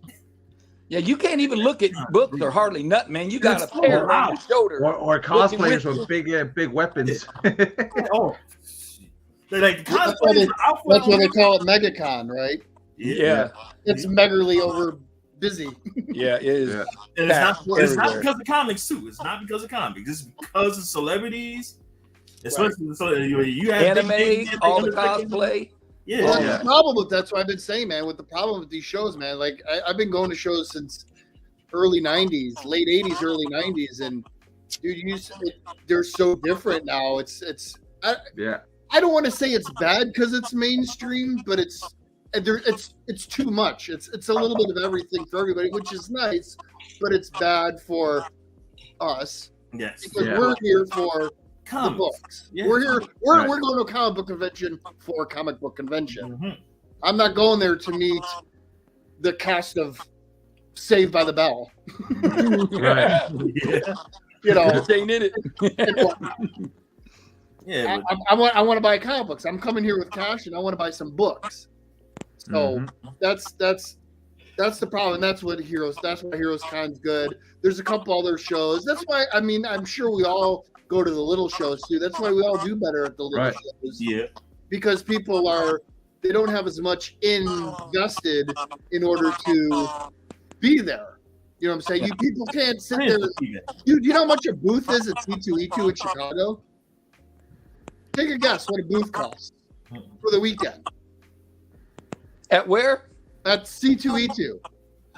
yeah, you can't even look at books or hardly nothing, man. You got a pair around your shoulder. Or cosplayers with big weapons. Oh. Like that's why they call it MegaCon, right? Yeah. It's megarly over busy. Yeah, it is. Yeah. And it's not because of comics too. It's not because of comics. It's because of celebrities. Especially so you have anime, all the cosplay. Yeah, well, that's the problem with that's what I've been saying, man. With the problem with these shows, man. Like I've been going to shows since early '90s, late '80s, early '90s, and dude, they're so different now. I don't want to say it's bad because it's mainstream, but it's too much. It's a little bit of everything for everybody, which is nice, but it's bad for us. Yes, because we're here for the books. Yeah. We're here. We're going to a comic book convention for a comic book convention. Mm-hmm. I'm not going there to meet the cast of Saved by the Bell. Right. Yeah. You know, ain't in it. Yeah, I want to buy comic books. I'm coming here with cash, and I want to buy some books. So that's the problem. That's what Heroes. That's why Heroes Con's good. There's a couple other shows. That's why I'm sure we all go to the little shows too. That's why we all do better at the little shows. Yeah. because they don't have as much invested in order to be there. You know what I'm saying? People can't sit there. Dude, you know how much a booth is at C2E2 in Chicago? Take a guess what a booth costs for the weekend. At where? At C2E2.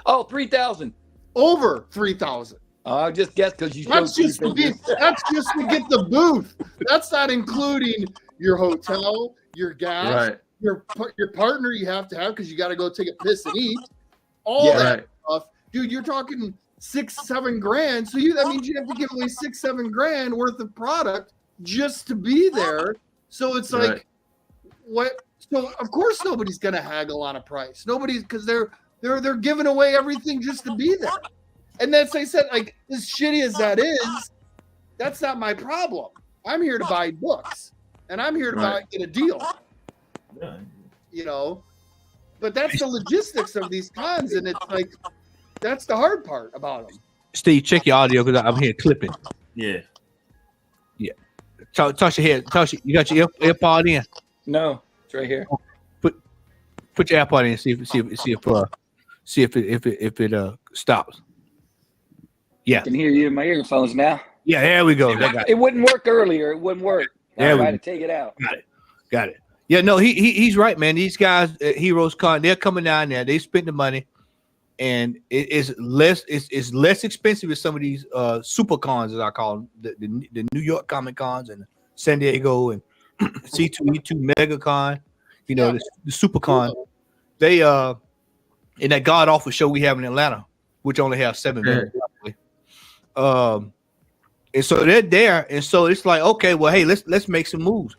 Oh, 3,000. Over 3,000. I just guessed because you. That's just to get the booth. That's not including your hotel, your gas, your partner you have to have because you got to go take a piss and eat. All that stuff, dude. You're talking $6-7 grand. So that means you have to give away $6-7 grand worth of product just to be there. So it's like, what? So of course nobody's gonna haggle on a price. Nobody's because they're giving away everything just to be there. And that's, I said, like, as shitty as that is, that's not my problem. I'm here to buy books, and I'm here to get a deal. You know, but that's the logistics of these cons, and it's like that's the hard part about them. Steve, check your audio because I'm here clipping. Yeah. Toss your head. You got your AirPod in? No, it's right here. Put your AirPod in. See if it stops. Yeah. I can hear you in my earphones now. Yeah, there we go. It wouldn't work earlier. It wouldn't work. I tried to take it out. Got it. Yeah, no, he's right, man. These guys at Heroes Con, they're coming down there. They spend the money, and it's less expensive as some of these super cons, as I call them, the New York Comic Cons and San Diego and C2E2 Mega Con. You know, the super con. They in that god awful show we have in Atlanta, which only have 7 minutes. And so they're there, and so it's like, okay, well, hey, let's make some moves.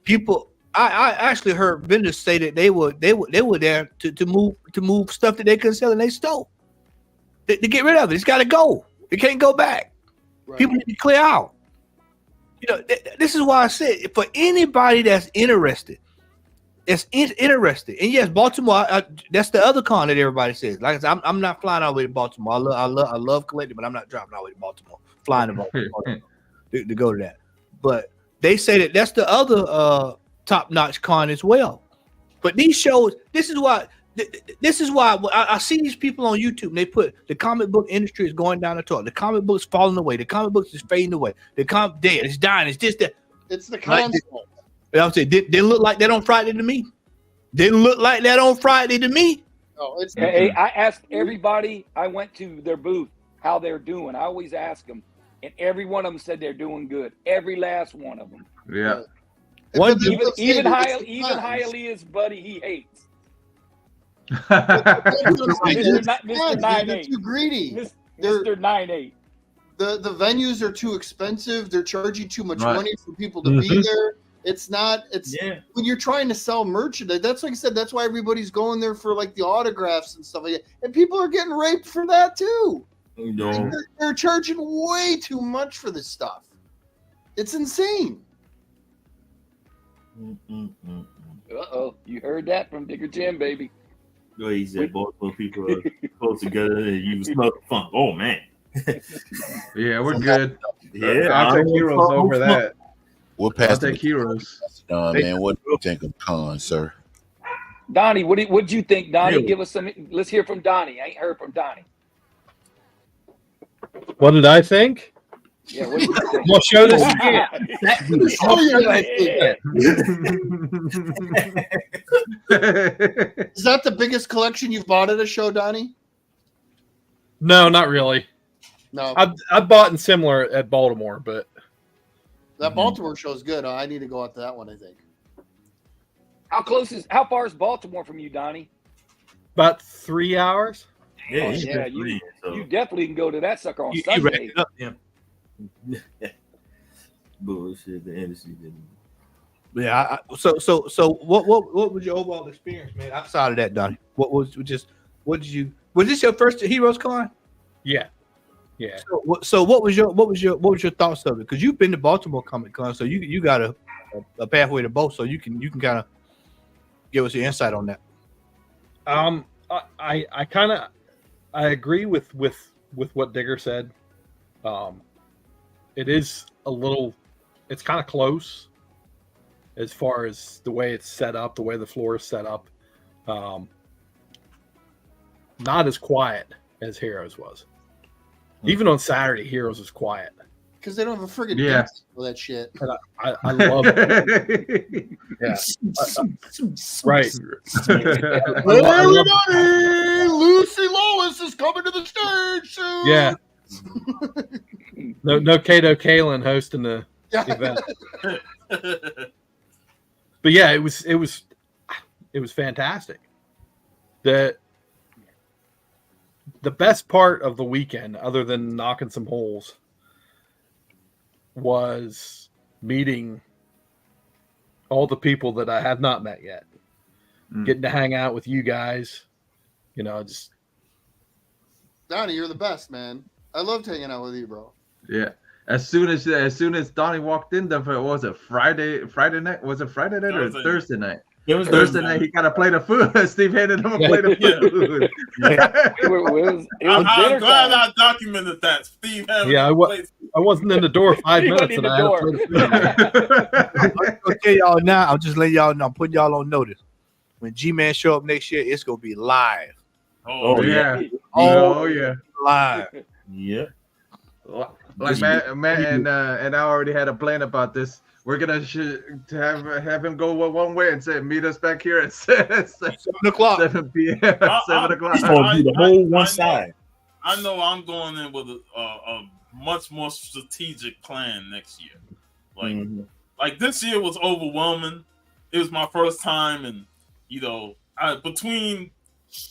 People, I actually heard vendors say that they were there to move stuff that they couldn't sell in their store. To get rid of it, it's got to go. It can't go back. Right. People need to clear out. You know, this is why I said for anybody that's interested. And yes, Baltimore. That's the other con that everybody says. Like I said, I'm not flying all the way to Baltimore. I love collecting, but I'm not driving all the way to Baltimore, flying to Baltimore to go to that. But they say that that's the other top-notch con as well. But these shows, this is why I see these people on YouTube. And they put the comic book industry is going down the toilet. The comic books falling away. The comic books is fading away. The comic dead. It's dying. It's this that. It's the console. I'm saying didn't look like that on Friday to me. Didn't look like that on Friday to me. No, it's. Hey, I asked everybody I went to their booth how they're doing. I always ask them, and every one of them said they're doing good. Every last one of them. Yeah. Even Hialeah's buddy he hates. Mr. 9-8. They're too greedy. Mr. 9-8. The venues are too expensive. They're charging too much money for people to be there. It's not. When you're trying to sell merchandise. That's like I said. That's why everybody's going there for like the autographs and stuff like that. And people are getting raped for that too. No. They're charging way too much for this stuff. It's insane. Uh-oh, you heard that from Digger Jim, baby. Go he said both people are close together and you smell the funk. Oh man. Yeah, we're good. Yeah, I'll take Heroes over that. We'll pass. I'll take Heroes. Man, what do you think of con, sir? Donnie, what'd you think, Donnie? Give us some. Let's hear from Donnie. I ain't heard from Donnie. What did I think? Yeah, what did you think? We'll show this again. Is that the biggest collection you've bought at a show, Donnie? No, not really. No, I've bought in similar at Baltimore, but that Baltimore show is good. I need to go out to that one. I think. How far is Baltimore from you, Donnie? about 3 hours. Yeah, you definitely can go to that sucker on Sunday. Bullshit. The industry didn't. Yeah. So what was your overall experience, man? Outside of that, Donnie, was this your first Heroes Con? Yeah. So what was your thoughts of it? Because you've been to Baltimore Comic Con, so you got a pathway to both, so you can kind of give us your insight on that. I agree with what Digger said. It is a little, it's kind of close. as far as the way it's set up, the way the floor is set up. Not as quiet as Heroes was. Even on Saturday, Heroes was quiet. Because they don't have a friggin' dance for that shit. And I love it. Yeah. Right. Everybody, Lucy Lawless is coming to the stage soon. Yeah. No Kato Kalin hosting the event. But yeah, it was fantastic. The best part of the weekend, other than knocking some holes, was meeting all the people that I have not met yet. Getting to hang out with you guys, just Donnie, you're the best, man. I loved hanging out with you, bro. Yeah. As soon as Donnie walked in, what was it, Friday night? Was it Friday night or Thursday night? It was Thursday night. He got a plate of food. Steve handed him a plate of food. I'm glad I documented that. Steve had I wasn't in the door 5 minutes and I had a plate of food. I'll tell y'all now. I'm just letting y'all know. I'm putting y'all on notice. When G-Man show up next year, it's gonna be live. Oh yeah. Live. Yeah. Like Matt and I already had a plan about this. We're gonna have him go one way and say, meet us back here at 7 o'clock. 7 p.m. 7 o'clock. He's gonna do the whole one side. I know I'm going in with a much more strategic plan next year. Like this year was overwhelming. It was my first time, and between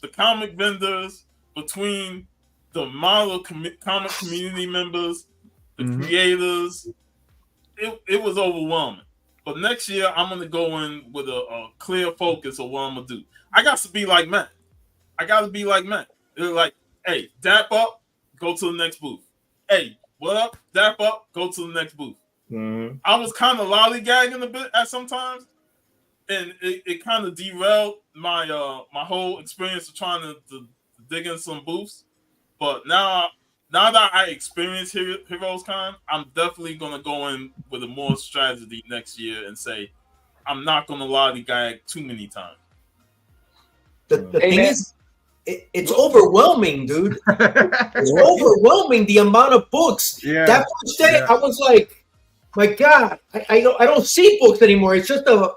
the comic vendors, between the model comic community members, the creators, it was overwhelming. But next year, I'm going to go in with a clear focus of what I'm going to do. I got to be like Matt. They're like, hey, dap up, go to the next booth. Hey, what up? Dap up, go to the next booth. I was kind of lollygagging a bit at sometimes, and it kind of derailed my my whole experience of trying to dig in some booths. But now that I experienced Heroes Con, I'm definitely going to go in with a more strategy next year and say, I'm not going to lollygag too many times. The thing is, it's overwhelming, dude. It's overwhelming, the amount of books. Yeah. That first day, I was like, my God, I don't see books anymore. It's just a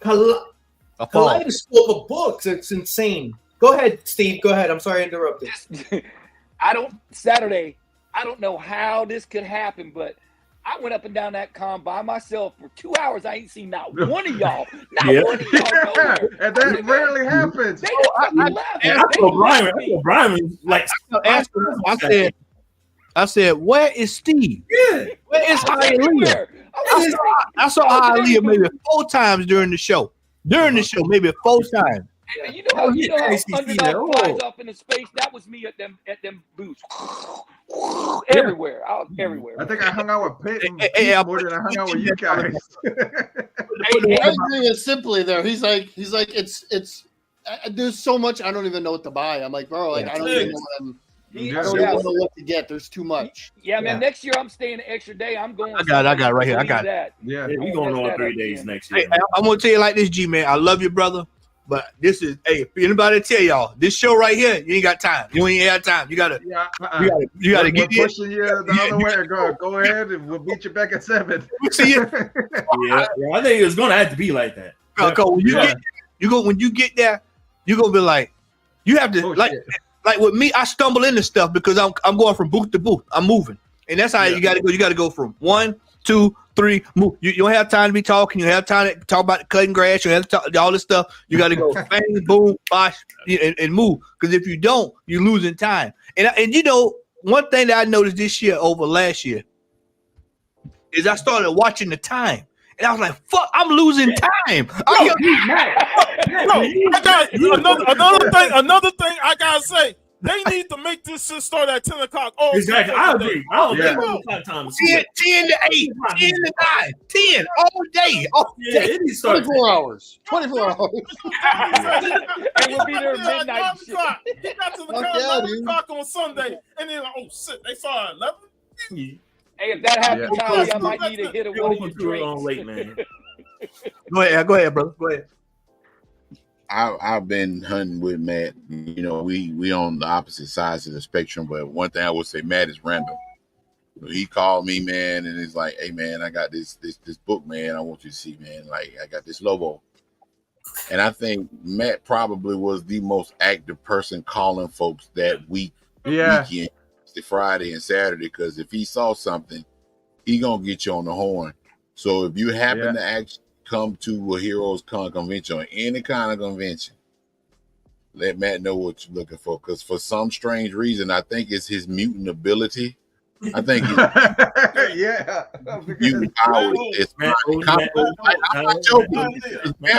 kaleidoscope of books. It's insane. Go ahead, Steve. Go ahead. I'm sorry I interrupted. Saturday, I don't know how this could happen, but I went up and down that con by myself for 2 hours. I ain't seen not one of y'all. Not one of y'all nowhere. And that rarely happens. They just fucking left. I told Brian, like, I said, where is Steve? Yeah. Where is Hialeah? I saw Hialeah maybe 4 times during the show. Maybe 4 times. You know how Underdog flies up into space? That was me at them booths. Everywhere. I was everywhere. I think I hung out with Peyton more than I hung out with you guys. Everything is simply there. He's like, it's. There's so much I don't even know what to buy. I'm like, bro, like I don't even know what to get. There's too much. Yeah, man. Next year I'm staying an extra day. I'm going. I got it right here. I got it. Yeah, we going on 3 days next year. Hey, I'm gonna tell you like this, G-Man. I love you, brother. But this is, if anybody tell y'all, this show right here, you ain't got time. You ain't have time. You gotta get pushing you the other way. Go ahead, and we'll beat you back at 7. See you. I think it's gonna have to be like that. When you get there, you're gonna be like, you have to like with me. I stumble into stuff because I'm going from booth to booth. I'm moving, and that's how you gotta go. You gotta go from 1, 2, 3, move. You don't have time to be talking. You have time to talk about cutting grass. You have to talk all this stuff. You got to go bang, boom, bosh, and move. Because if you don't, you're losing time. And one thing that I noticed this year over last year is I started watching the time. And I was like, fuck, I'm losing time. Another thing I got to say. They need to make this shit start at 10 o'clock. Exactly. I agree. I don't think time 10 to 8, 10 to 9, 10 all day. It needs to 24 hours. 24 hours. And we'll be there at midnight. He got to the car 11 o'clock on Sunday, and then like, oh shit, they saw it 11. Hey, if that happens, Tommy, I might need a hit of one of your drinks. Late, man. Go ahead, brother. Go ahead. I've been hunting with Matt. You know, we on the opposite sides of the spectrum, but one thing I would say, Matt is random. He called me, man, and it's like, hey, man, I got this book, man. I want you to see, man. Like, I got this Lobo. And I think Matt probably was the most active person calling folks that weekend, Friday and Saturday, because if he saw something, he gonna get you on the horn. So if you happen to actually come to a Heroes Con convention or any kind of convention, let Matt know what you're looking for. Because for some strange reason, I think it's his mutant ability. I think mutant power is Matt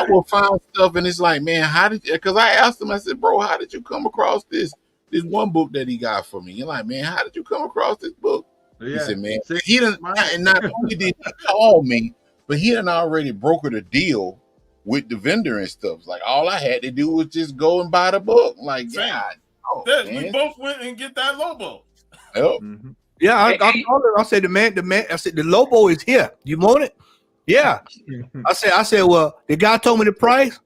will find stuff, and it's like, man, how did? Because I asked him, I said, bro, how did you come across this one book that he got for me? You're like, man, how did you come across this book? He said, man, he didn't. And not only did he call me, but he done already brokered a deal with the vendor and stuff. It's like all I had to do was just go and buy the book. Like, God, we both went and get that Lobo. Yep. Mm-hmm. Yeah, I called her. I said, the man. I said, the Lobo is here. You want it? Yeah. I said, well, the guy told me the price.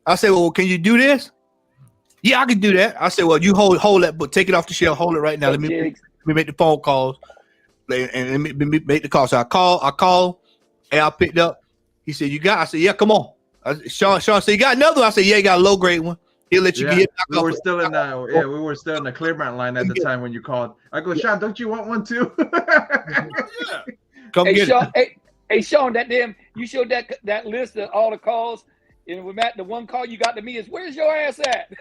I said, well, can you do this? Yeah, I can do that. I said, well, you hold that book, take it off the shelf, hold it right now. Let me make the phone calls and let me make the call. So I called, and I picked up. He said, you got? I said, yeah, come on. Sean said, you got another one? I said, yeah, you got a low grade one. He'll let you get it. We were still in the Clearmount line at the time when you called. I go, Sean, don't you want one too? Come get Sean, it. Hey, Sean, you showed that list of all the calls, and with Matt, the one call you got to me is, where's your ass at?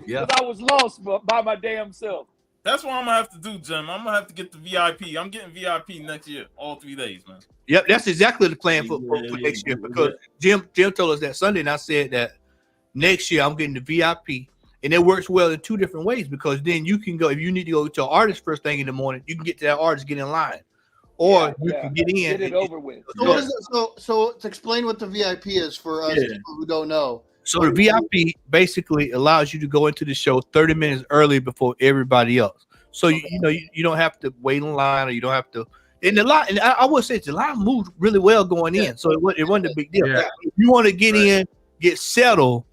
Yeah. I was lost by my damn self. That's what I'm gonna have to do, Jim. I'm gonna have to get the VIP. I'm getting VIP next year, all 3 days, man. Yep, that's exactly the plan for next year, because Jim told us that Sunday, and I said that next year I'm getting the VIP, and it works well in 2 different ways, because then you can go, if you need to go to an artist first thing in the morning, you can get to that artist, get in line, or you can get in. Get it over with. So what is it? So to explain what the VIP is for us people who don't know. So the VIP basically allows you to go into the show 30 minutes early before everybody else. So you don't have to wait in line, or you don't have to. And the line, and I would say the line moved really well going in, so it wasn't a big deal. Yeah. If you want to get in, get settled,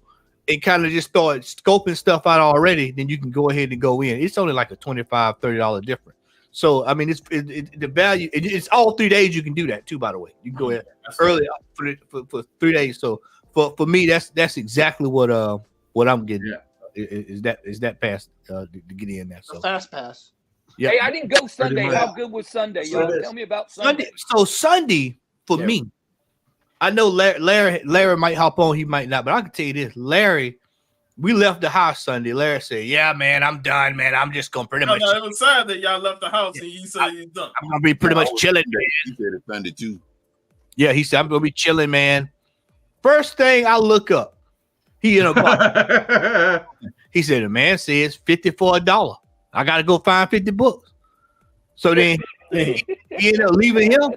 and kind of just start scoping stuff out already, then you can go ahead and go in. It's only like a $25-$30 difference. So I mean, it's the value. It's all 3 days you can do that too. By the way, you can go ahead early for 3 days. So for me, that's exactly what I'm getting. Yeah. Is that pass to get in there? So Fast pass. Yeah. Hey, I didn't go Sunday. How good was Sunday, y'all? Tell me about Sunday. So Sunday for me, I know Larry might hop on, he might not, but I can tell you this: Larry, we left the house Sunday. Larry said, "Yeah, man, I'm done, man. I'm just gonna pretty much." No, it was sad that y'all left the house and you said you're done. I'm gonna be pretty much chilling, man. He said it's Sunday too. Yeah, he said I'm gonna be chilling, man. First thing I look up, he in a car. He said, "The man says 50 for $1. I gotta go find 50 books." So then he ended up leaving him.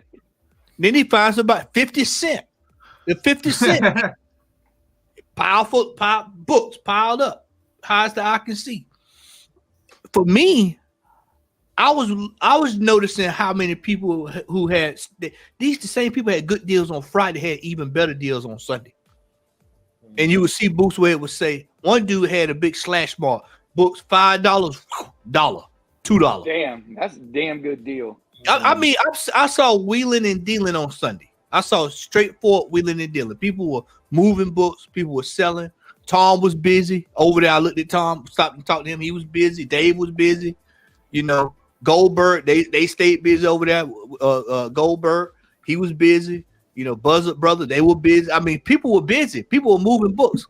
Then he finds about 50 cents. The 50 cent books piled up, high as the eye can see. For me, I was noticing how many people who had the same people had good deals on Friday had even better deals on Sunday. And you would see books where it would say one dude had a big slash mark, books $5, $2. Damn, that's a damn good deal. I mean, I saw wheeling and dealing on Sunday. I saw straightforward wheeling and dealing. People were moving books. People were selling. Tom was busy over there. I looked at Tom, stopped and talked to him. He was busy. Dave was busy. You know, Goldberg, they stayed busy over there. Goldberg, he was busy. You know, Buzzard Brother, they were busy. I mean, people were busy. People were moving books.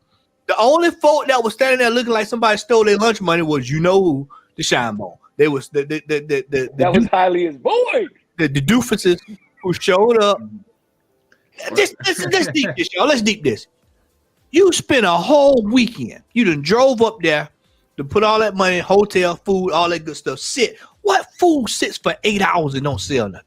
The only folk that was standing there looking like somebody stole their lunch money was, you know who, the Shine Ball. They was that was highly his boy. The doofuses who showed up. Let's deep this, y'all. Let's deep this. You spent a whole weekend. You done drove up there to put all that money, hotel, food, all that good stuff. Sit. What food sits for 8 hours and don't sell nothing?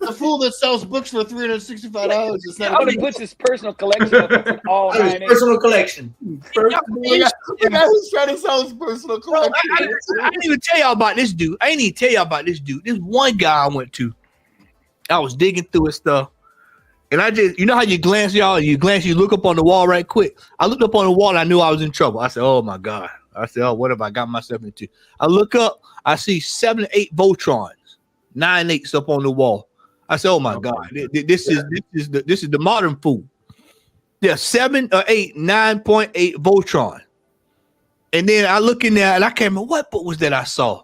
the fool that sells books for $365 is not. Only puts his personal collection up all His 9 personal collection. The guy who's trying to sell his personal collection. I didn't even tell y'all about this dude. I ain't even tell y'all about this dude. This one guy I went to. I was digging through his stuff. And I just, you know how you glance, y'all? You look up on the wall right quick. I looked up on the wall and I knew I was in trouble. I said, oh my God. I said, oh, what have I got myself into? I look up, I see 7 or 8 Voltrons, 9 8s up on the wall. I said, oh my God, this is the modern fool. There's 7 or 8, 9.8 Voltron. And then I look in there and I can't remember what book was that I saw.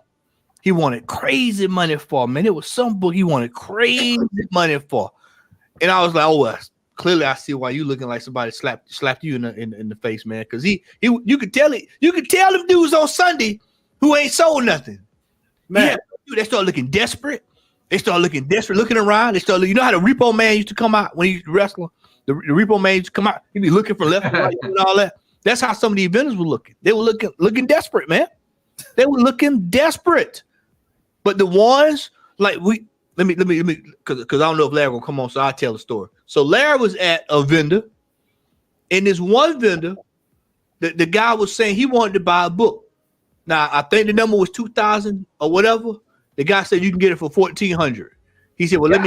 He wanted crazy money for, man. It was some book he wanted crazy money for. And I was like, oh, well, clearly I see why you looking like somebody slapped you in the face, man. Because you could tell it. You could tell them dudes on Sunday who ain't sold nothing. Man, they start looking desperate. They start looking desperate, looking around. They start looking, you know how the repo man used to come out when he was wrestling? The repo man used to come out. He'd be looking for left and right and all that. That's how some of the vendors were looking. They were looking desperate, man. They were looking desperate. But the ones like let me because I don't know if Larry will come on, so I'll tell the story. So Larry was at a vendor, and this one vendor, the guy was saying he wanted to buy a book. Now I think the number was 2,000 or whatever. The guy said you can get it for 1,400. He said, "Well, let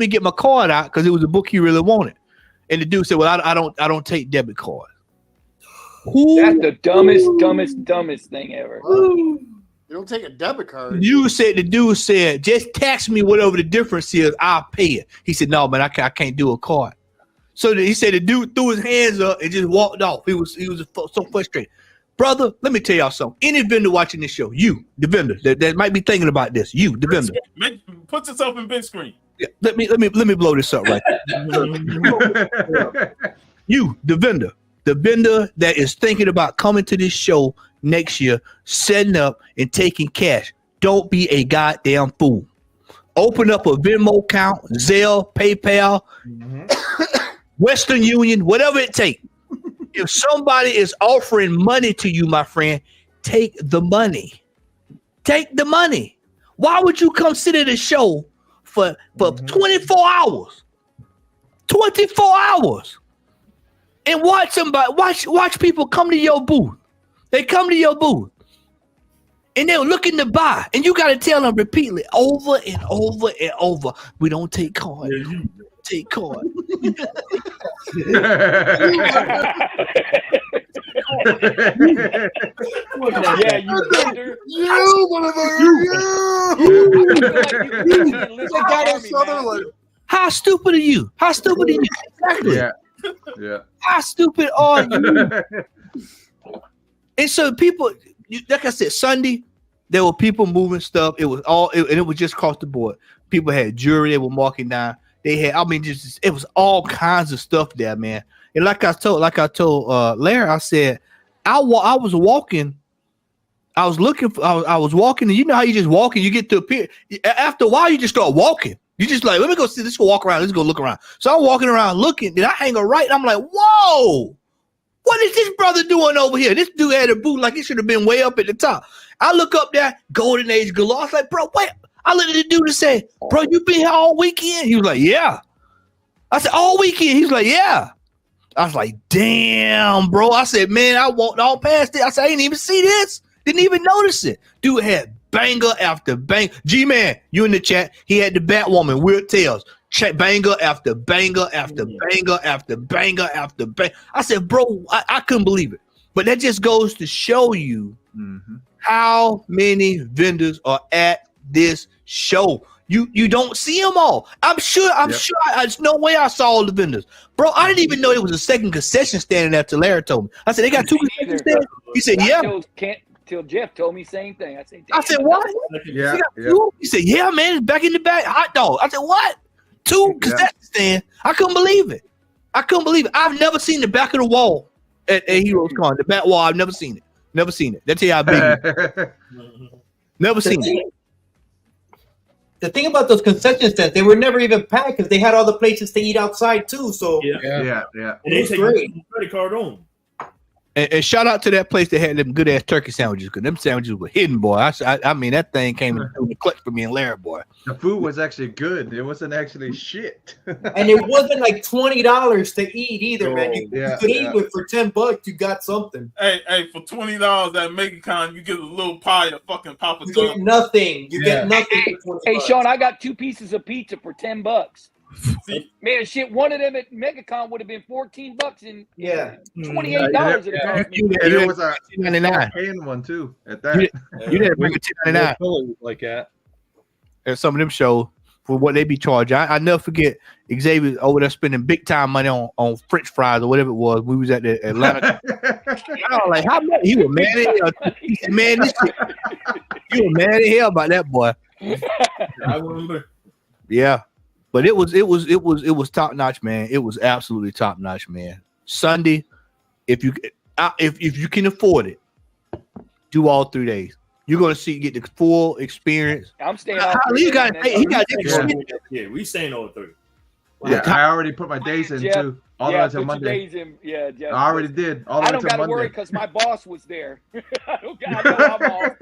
me get my card out because it was a book he really wanted." And the dude said, "Well, I don't take debit cards." That's the dumbest thing ever. You don't take a debit card. The dude said, "Just tax me whatever the difference is. I'll pay it." He said, "No, man, I can't do a card." So he said the dude threw his hands up and just walked off. He was so frustrated. Brother, let me tell y'all something. Any vendor watching this show, you, the vendor, that might be thinking about this, you, the vendor. Put yourself in big screen. Yeah, let me blow this up right there. You, the vendor that is thinking about coming to this show next year, setting up and taking cash. Don't be a goddamn fool. Open up a Venmo account, Zelle, PayPal, Western Union, whatever it takes. If somebody is offering money to you, my friend, take the money. Take the money. Why would you come sit at a show for 24 hours? 24 hours. And watch somebody, watch people come to your booth. They come to your booth. And they're looking to buy. And you got to tell them repeatedly, over and over and over, we don't take cards. Take cards. Yeah, you vendor. How stupid are you? How stupid are you? Exactly. Yeah. How stupid are you? And so people, like I said, Sunday, there were people moving stuff. It was and it was just across the board. People had jewelry they were marking down. They had, it was all kinds of stuff there, man. And like I told Larry, I said, I was walking. I was walking, and you know how you just walk and you get to a pier. After a while, you just start walking. You just like, let me go see. Let's go walk around. Let's go look around. So I'm walking around looking. Then I hang a right. And I'm like, whoa, what is this brother doing over here? This dude had a boot like it should have been way up at the top. I look up there, Golden Age galore. I was like, bro, wait. I looked at the dude and said, bro, you been here all weekend? He was like, yeah. I said, all weekend? He's like, yeah. I was like, damn, bro. I said, man, I walked all past it. I said, I didn't even see this. Didn't even notice it. Dude had banger after bang. G-Man, you in the chat. He had the Batwoman, Weird Tales. Check banger after banger after banger after banger after banger. I said, bro, I couldn't believe it. But that just goes to show you how many vendors are at this show. You don't see them all. I'm sure. There's no way I saw all the vendors, bro. I didn't even know there was a second concession stand after Larry told me. I said they got 2 concession stands. He said, yeah. Till Jeff told me same thing. I said, what? Yeah. He said, yeah, man, it's back in the back. Hot dog. I said, what? 2 concession stands. I couldn't believe it. I've never seen the back of the wall at Heroes Con. The back wall. I've never seen it. That's how big it is. Never seen it. The thing about those concession stands, they were never even packed because they had all the places to eat outside too. So yeah. And they take your credit card on. And shout out to that place that had them good ass turkey sandwiches. Cause them sandwiches were hidden, boy. I mean, that thing came in the clutch for me and Larry, boy. The food was actually good. It wasn't actually shit. And it wasn't like $20 to eat either, man. You could eat with for $10. You got something. Hey, for $20 at MegaCon, you get a little pie of fucking Papa You John's. get nothing. You get nothing for $20. Hey, Sean, I got 2 pieces of pizza for $10. Man, shit, one of them at MegaCon would have been $14 and $28 at There was a $10.99 one too. At that, you didn't bring a $10.99 like that. At some of them shows for what they be charging. I never forget Xavier over there spending big time money on French fries or whatever it was. We was at the Atlanta. I was like, how much? He was mad at hell. He said, man, this shit. You were mad at hell about that, boy. I remember. Yeah. But it was top notch, man. It was absolutely top notch, man. Sunday, if you can afford it, do all 3 days. You're gonna get the full experience. I'm staying. He got we staying all 3. Yeah, I already put my days in too. All the way until Monday. Days in, Jeff. I already did. All the way I don't until gotta Monday. worry because my boss was there. I know I'm off.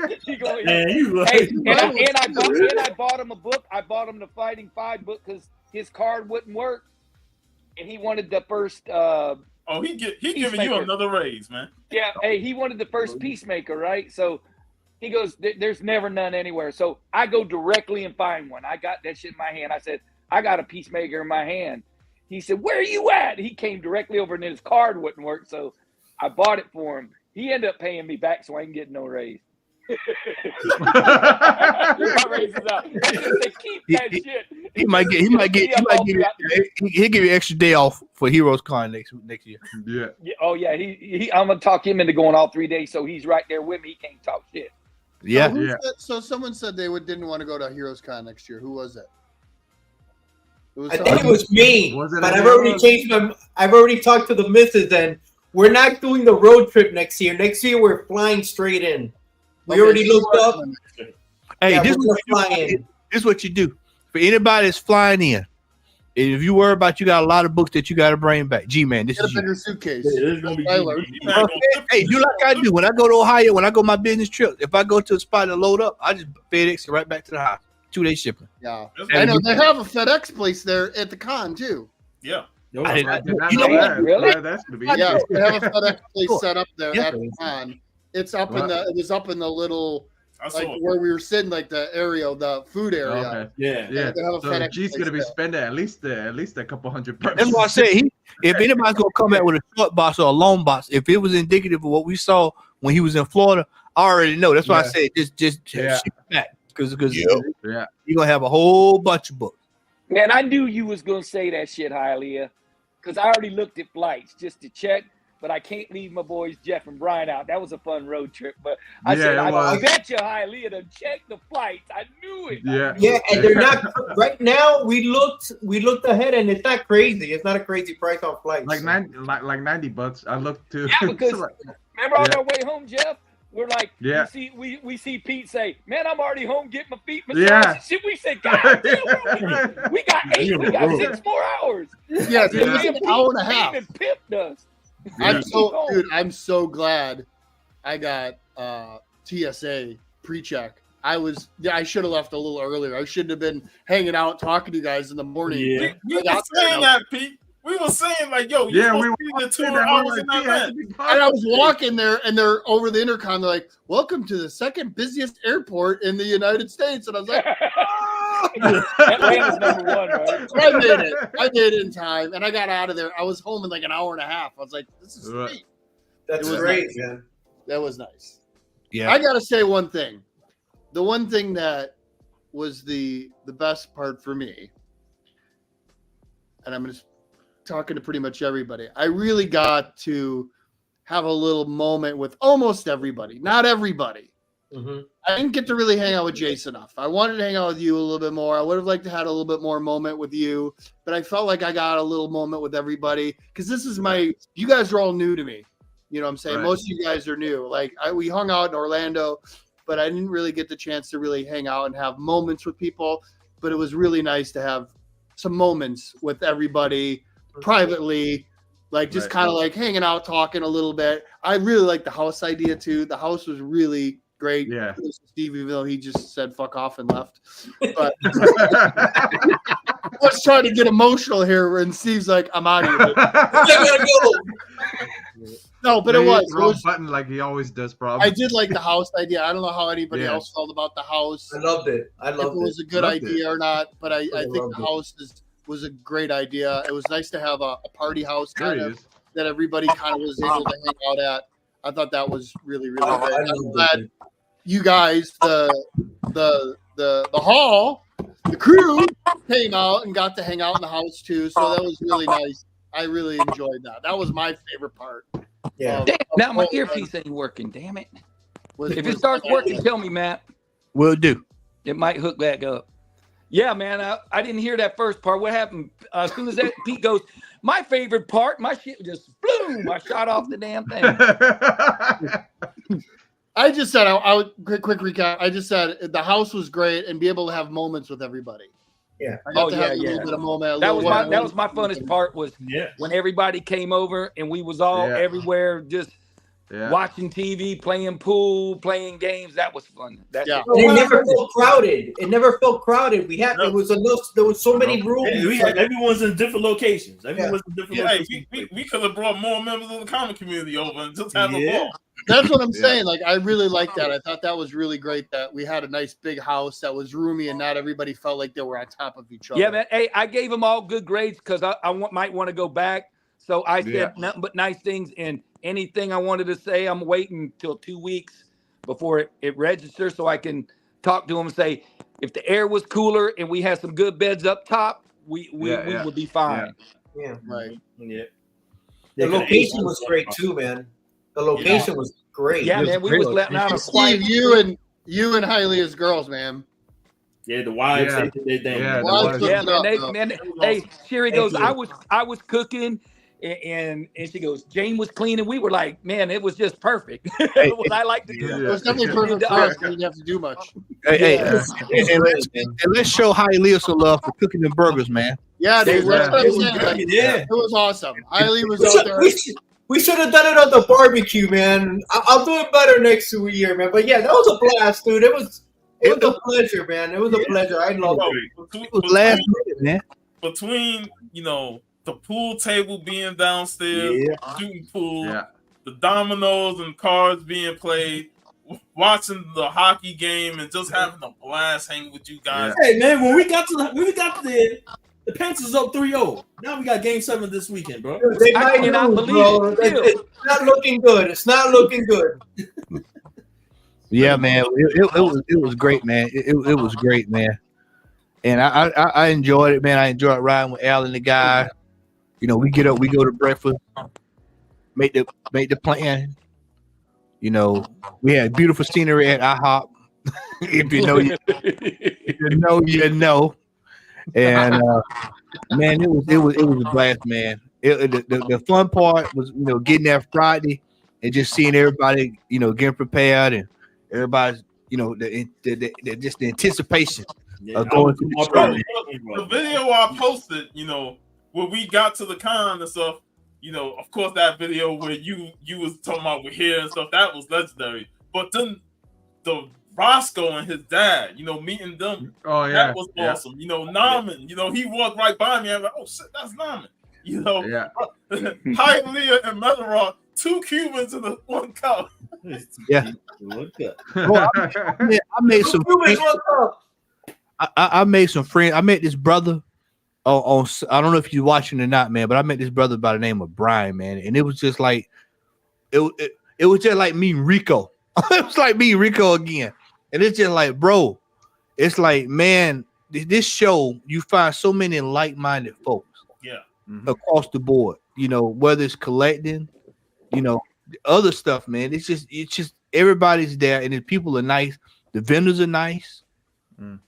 I bought him a book. I bought him the Fighting 5 book because his card wouldn't work, and he wanted the first. He giving you another raise, man. Yeah, hey, he wanted the first Peacemaker, right? So he goes, "There's never none anywhere." So I go directly and find one. I got that shit in my hand. I said, "I got a Peacemaker in my hand." He said, "Where are you at?" He came directly over and his card wouldn't work. So I bought it for him. He ended up paying me back so I can get no raise. My raise is out. I just say, keep that shit. He'll give you an extra day off for Heroes Con next year. Yeah. Oh yeah. I'm gonna talk him into going all 3 days so he's right there with me. He can't talk shit. Yeah. So someone said they didn't want to go to Heroes Con next year. Who was it? I think it was me, but I've already changed my. I've already talked to the missus, and we're not doing the road trip next year. Next year, we're flying straight in. We already looked up. Hey, this is what you do for anybody that's flying in. If you worry about, you got a lot of books that you got to bring back. G-Man, this is your suitcase. Hey, do like I do when I go to Ohio. When I go my business trip, if I go to a spot and load up, I just FedEx it right back to the house. 2-day shipping. Yeah, I know they have a FedEx place there at the con too. Yeah. I did not know that. Really? That's gonna be Yeah, they have a FedEx place set up there at the con. It's up in the. It was up in the little. Like where we were sitting, like the area, the food area. Okay. Yeah. So G's gonna be spending at least a couple $100. That's why I said if anybody's gonna come back with a short box or a long box, if it was indicative of what we saw when he was in Florida, I already know. That's why I said just ship it back because you're gonna have a whole bunch of books. Man, I knew you was gonna say that shit, Hialeah, because I already looked at flights just to check. But I can't leave my boys Jeff and Brian out. That was a fun road trip. But I said, I bet you, Hialeah, to check the flights. I knew it. Yeah, and they're not right now. We looked ahead, and it's not crazy. It's not a crazy price on flights. Like $90. I looked too. Yeah, because remember on our way home, Jeff, we're like, we see Pete say, "Man, I'm already home getting my feet massaged." Yeah. Shit, we said, "God damn, we got 6 more hours." Yeah, it was an hour and a half. Even pipped us. I'm so glad I got TSA pre-check. I should have left a little earlier. I shouldn't have been hanging out talking to you guys in the morning. Yeah. We were saying that, Pete. We were saying like, yo, we were 2 hours in that. And I was walking there, and they're over the intercom. They're like, "Welcome to the second busiest airport in the United States." And I was like, Atlanta's number 1, right? I made it in time, and I got out of there. I was home in like an hour and a half. I was like, "This is sweet." That's great, man. That was nice. Yeah, I gotta say one thing. The one thing that was the best part for me, and I'm just talking to pretty much everybody. I really got to have a little moment with almost everybody. Not everybody. Mm-hmm. I didn't get to really hang out with Jason enough. I wanted to hang out with you a little bit more. I would have liked to have a little bit more moment with you, but I felt like I got a little moment with everybody because this is you guys are all new to me. You know what I'm saying? Right. Most of you guys are new. Like we hung out in Orlando, but I didn't really get the chance to really hang out and have moments with people, but it was really nice to have some moments with everybody privately like just Right. kind of like hanging out, talking a little bit. I really like the house idea too. The house was really great. Yeah. Steve, even though he just said fuck off and left. But I was trying to get emotional here, and Steve's like, I'm out of here. No, but it was. Wrong button like he always does. Probably. I did like the house idea. I don't know how anybody else felt about the house. I loved it. I loved if it was a good Loved idea or not, but I think the loved it. house was a great idea. It was nice to have a party house There kind he of is. that everybody kind of was able to hang out at. I thought that was really, really Oh, great. I I'm loved glad it. you guys, the hall, the crew came out and got to hang out in the house too. So that was really nice. I really enjoyed that. That was my favorite part. Yeah. Damn, now my earpiece ain't working. Damn it! If it starts working, tell me, Matt. Will do. It might hook back up. Yeah, man. I didn't hear that first part. What happened? As soon as that Pete goes, my favorite part, my shit just boom. I shot off the damn thing. I just said I would quick recap. I just said the house was great and be able to have moments with everybody. Yeah. I got to have a little bit of moment. That was my funnest part was when everybody came over and we was all everywhere just watching TV, playing pool, playing games. That was fun. That's it. And it never felt crowded. It never felt crowded. We had there was enough. There was so many rooms. Everyone's in different locations. Everyone's in different locations. We could have brought more members of the comic community over and just have a ball. That's what I'm saying. Like, I really like that. I thought that was really great that we had a nice big house that was roomy and not everybody felt like they were on top of each other. Yeah, man. Hey, I gave them all good grades because might want to go back. So I said nothing but nice things, and anything I wanted to say, I'm waiting till 2 weeks before it registers so I can talk to them and say, if the air was cooler and we had some good beds up top, we would be fine. Yeah. Right. Yeah. The location was great too, man. The location was great. Yeah, man. We was letting out a quiet. Steve, you and Hailey as girls, man. Yeah, the wives, they did their thing. Yeah, man. Hey, Sherry goes, I was cooking. And she goes, Jane was cleaning. We were like, man, it was just perfect. What I like to do. It was definitely perfect for us. We didn't have to do much. And let's show Hailey some love for cooking them burgers, man. Yeah, dude. It was awesome. Hailey was out there. We should have done it on the barbecue, man. I'll do it better next year, man. But yeah, that was a blast, dude. It was a pleasure, man. It was a pleasure. I loved it. It was last minute, man. Between the pool table being downstairs, shooting pool, the dominoes and cards being played, watching the hockey game, and just having a blast hanging with you guys. Hey man, when we got the Panthers up 3-0. Now we got Game 7 this weekend, bro. They might lose, bro. It's not looking good. It's not looking good. Yeah, man. It was great, man. It was great, man. And I enjoyed it, man. I enjoyed riding with Al and the guy. We get up, we go to breakfast, make the plan. We had beautiful scenery at IHOP. If you know, you know. And man, it was a blast, man. The fun part was getting there Friday and just seeing everybody getting prepared and everybody's just the anticipation of going to the show. The video I posted, when we got to the con and stuff, of course that video where you was talking about we're here and stuff, that was legendary. But then the Roscoe and his dad, meeting them, that was awesome. Naaman, he walked right by me. I'm like, oh shit, that's Naaman. Hyde, Leah, and Metalrock, 2 Cubans in the one cup. Yeah. Well, I made some friends. I made some friends. I met this brother on I don't know if you're watching or not, man, but I met this brother by the name of Brian, man, and it was just like it was just like meeting Rico. It was like meeting Rico again. And it's just like, bro, it's like, man, this show, you find so many like-minded folks across the board, whether it's collecting, other stuff, man. It's just everybody's there, and the people are nice. The vendors are nice. The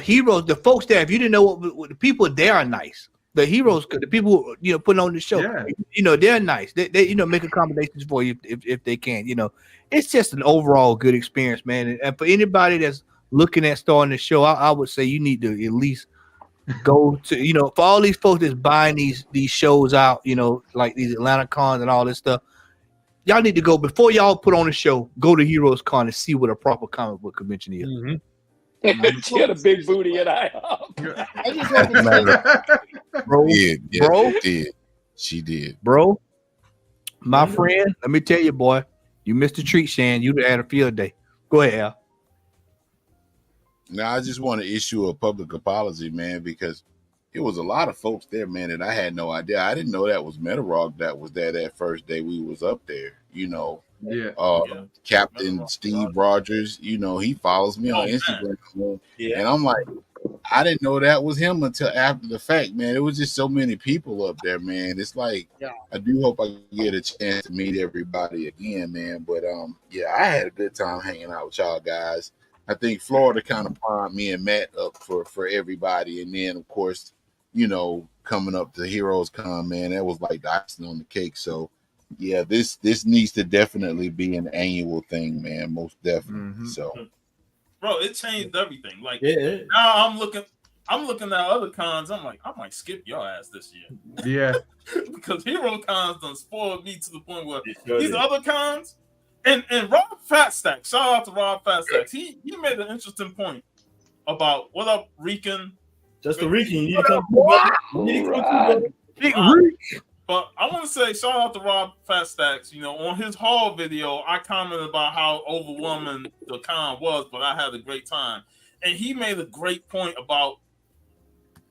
heroes, the folks there, if you didn't know what the people there are nice. The heroes, the people putting on the show, they're nice. They make accommodations for you if they can. It's just an overall good experience, man. And for anybody that's looking at starting the show, I would say you need to at least go to, for all these folks that's buying these shows out, like these Atlanta cons and all this stuff. Y'all need to go before y'all put on a show. Go to Heroes Con and see what a proper comic book convention is. Mm-hmm. She had a big booty and I just have to say, bro, She did, bro. My friend, let me tell you, boy, you missed the treat, Shan. You had a field day. Go ahead, Al. Now I just want to issue a public apology, man, because it was a lot of folks there, man, and I had no idea. I didn't know that was Metarog that was there that first day we was up there. Captain Steve Rogers, he follows me on Instagram, and I'm like, I didn't know that was him until after the fact, man. It was just so many people up there, man. It's like, I do hope I get a chance to meet everybody again, man. But I had a good time hanging out with y'all guys. I think Florida kind of primed me and Matt up for everybody, and then of course, coming up to Heroes Con, man, that was like the icing on the cake. So yeah, this needs to definitely be an annual thing, man. Most definitely. Mm-hmm. So, bro, it changed everything. Like now, I'm looking at other cons. I'm like, I might skip your ass this year. Yeah, because Hero Cons done spoiled me to the point where these other cons and Rob Fatstack. Shout out to Rob Fatstack. He made an interesting point about what up, Rican. Just the Rican. You need to come through. But I want to say shout out to Rob Fatstacks. On his haul video, I commented about how overwhelming the con was, but I had a great time. And he made a great point about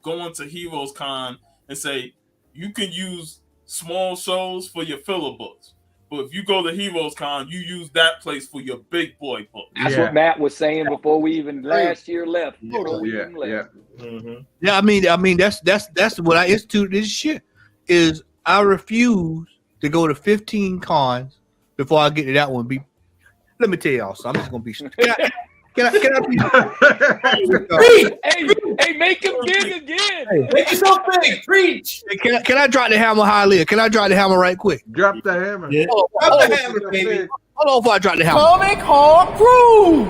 going to Heroes Con and say you can use small shows for your filler books, but if you go to Heroes Con, you use that place for your big boy book. That's what Matt was saying before we even last year left. Mm-hmm. Yeah, I mean that's what I instituted this shit is. I refuse to go to 15 cons before I get to that one. Let me tell y'all something. I'm just gonna be. Can I hey, make him big again. Hey. Make yourself big. Preach. Can I drop the hammer high, Leah? Can I drop the hammer right quick? Drop the hammer. Yeah. Drop the hammer, baby. Hold on before I drop the hammer. Comic Hall Crew.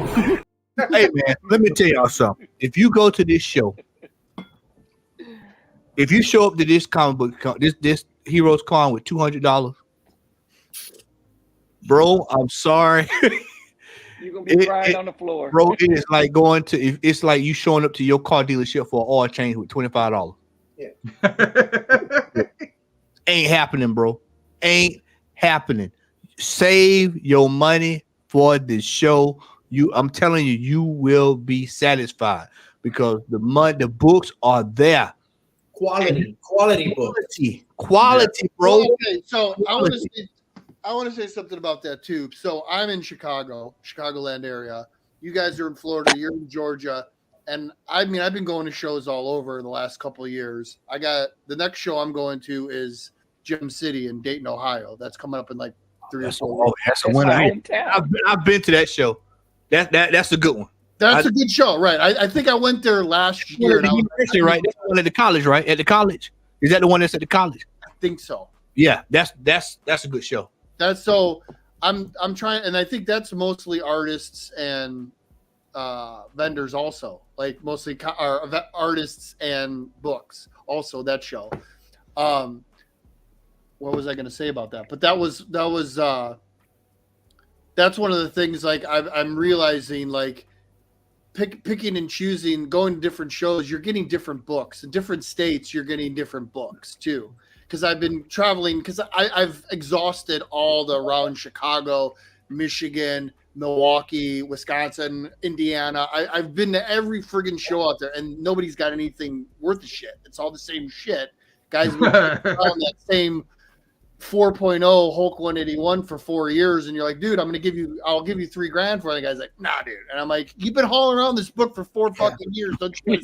Hey man, let me tell y'all something. If you go to this show, if you show up to this comic book, this Heroes Con with $200, bro, I'm sorry. You're gonna be crying on the floor, bro. It is like it's like you showing up to your car dealership for an oil change with $25. Yeah, ain't happening, bro. Ain't happening. Save your money for this show. I'm telling you, you will be satisfied because the books are there. Quality book. Quality, bro. Well, okay, so I want to say something about that too. So I'm in Chicagoland area. You guys are in Florida. You're in Georgia, and I've been going to shows all over the last couple of years. I got the next show I'm going to is Gem City in Dayton, Ohio. That's coming up in like 3 or 4 weeks. That's a winner. I've been to that show. That's a good one. That's a good show, right? I think I went there last year. Right, that's the one at the college, right? At the college, is that the one that's at the college? I think so. Yeah, that's a good show. That's so. I'm trying, and I think that's mostly artists and vendors also, like mostly artists and books. Also, that show. What was I going to say about that? But that was that's one of the things. Like I'm realizing, like. Picking and choosing, going to different shows, you're getting different books. In different states, you're getting different books too. Because I've been traveling, because I've exhausted all the around Chicago, Michigan, Milwaukee, Wisconsin, Indiana. I've been to every friggin' show out there, and nobody's got anything worth a shit. It's all the same shit. Guys, we found that same 4.0 Hulk 181 for 4 years, and you're like, dude, I'll give you $3,000 for it. The guy's like, nah, dude. And I'm like, you've been hauling around this book for 4 fucking years. Don't you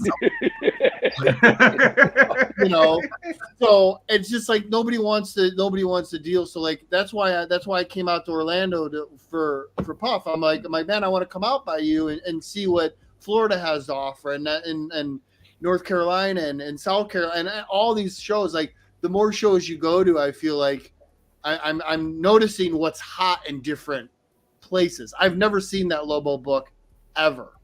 so it's just like nobody wants to deal. So like that's why I came out to Orlando for Puff. I'm like, man, I want to come out by you and see what Florida has to offer, and North Carolina and South Carolina and all these shows. Like, the more shows you go to, I feel like I'm noticing what's hot in different places. I've never seen that Lobo book ever.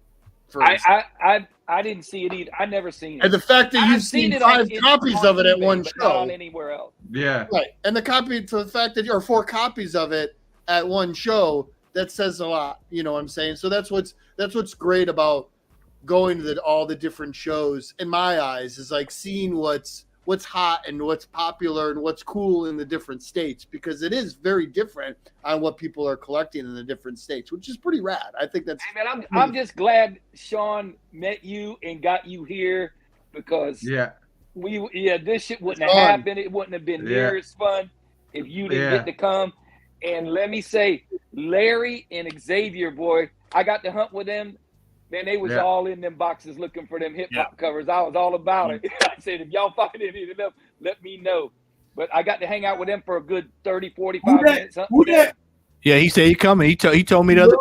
I didn't see it either. I never seen it. And the fact that I've you've seen it 5 on copies of it at eBay, one but not on show. anywhere else. Yeah. Right. And the copy to the fact that there are 4 copies of it at one show, that says a lot. You know what I'm saying? So that's what's great about going to all the different shows, in my eyes, is like seeing what's hot and what's popular and what's cool in the different states, because it is very different on what people are collecting in the different states, which is pretty rad. I think that's. Hey man, I'm just glad Sean met you and got you here, because this shit wouldn't have happened. It wouldn't have been near as fun if you didn't get to come. And let me say, Larry and Xavier, boy, I got to hunt with them. Man, they was all in them boxes looking for them hip-hop covers. I was all about it. I said, if y'all find any of them, let me know. But I got to hang out with them for a good 30, 45 minutes. Yeah, he said he coming. He told me the other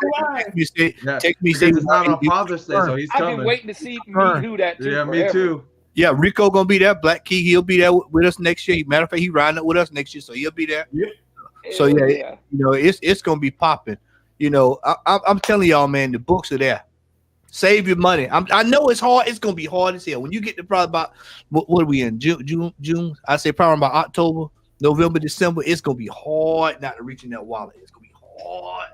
day. Text me. It's not on Father's Day, so he's coming. I've been waiting to see who that too. Yeah, forever. me too. Yeah, Rico gonna be there. Black Key, he'll be there with us next year. Matter of fact, he riding up with us next year, so he'll be there. Yep. So you know, it's gonna be popping. You know, I'm telling y'all, man, the books are there. Save your money. I know it's hard. It's gonna be hard as hell when you get to probably about what are we in June? I say probably about October, November, December. It's gonna be hard not to reach in that wallet. It's gonna be hard.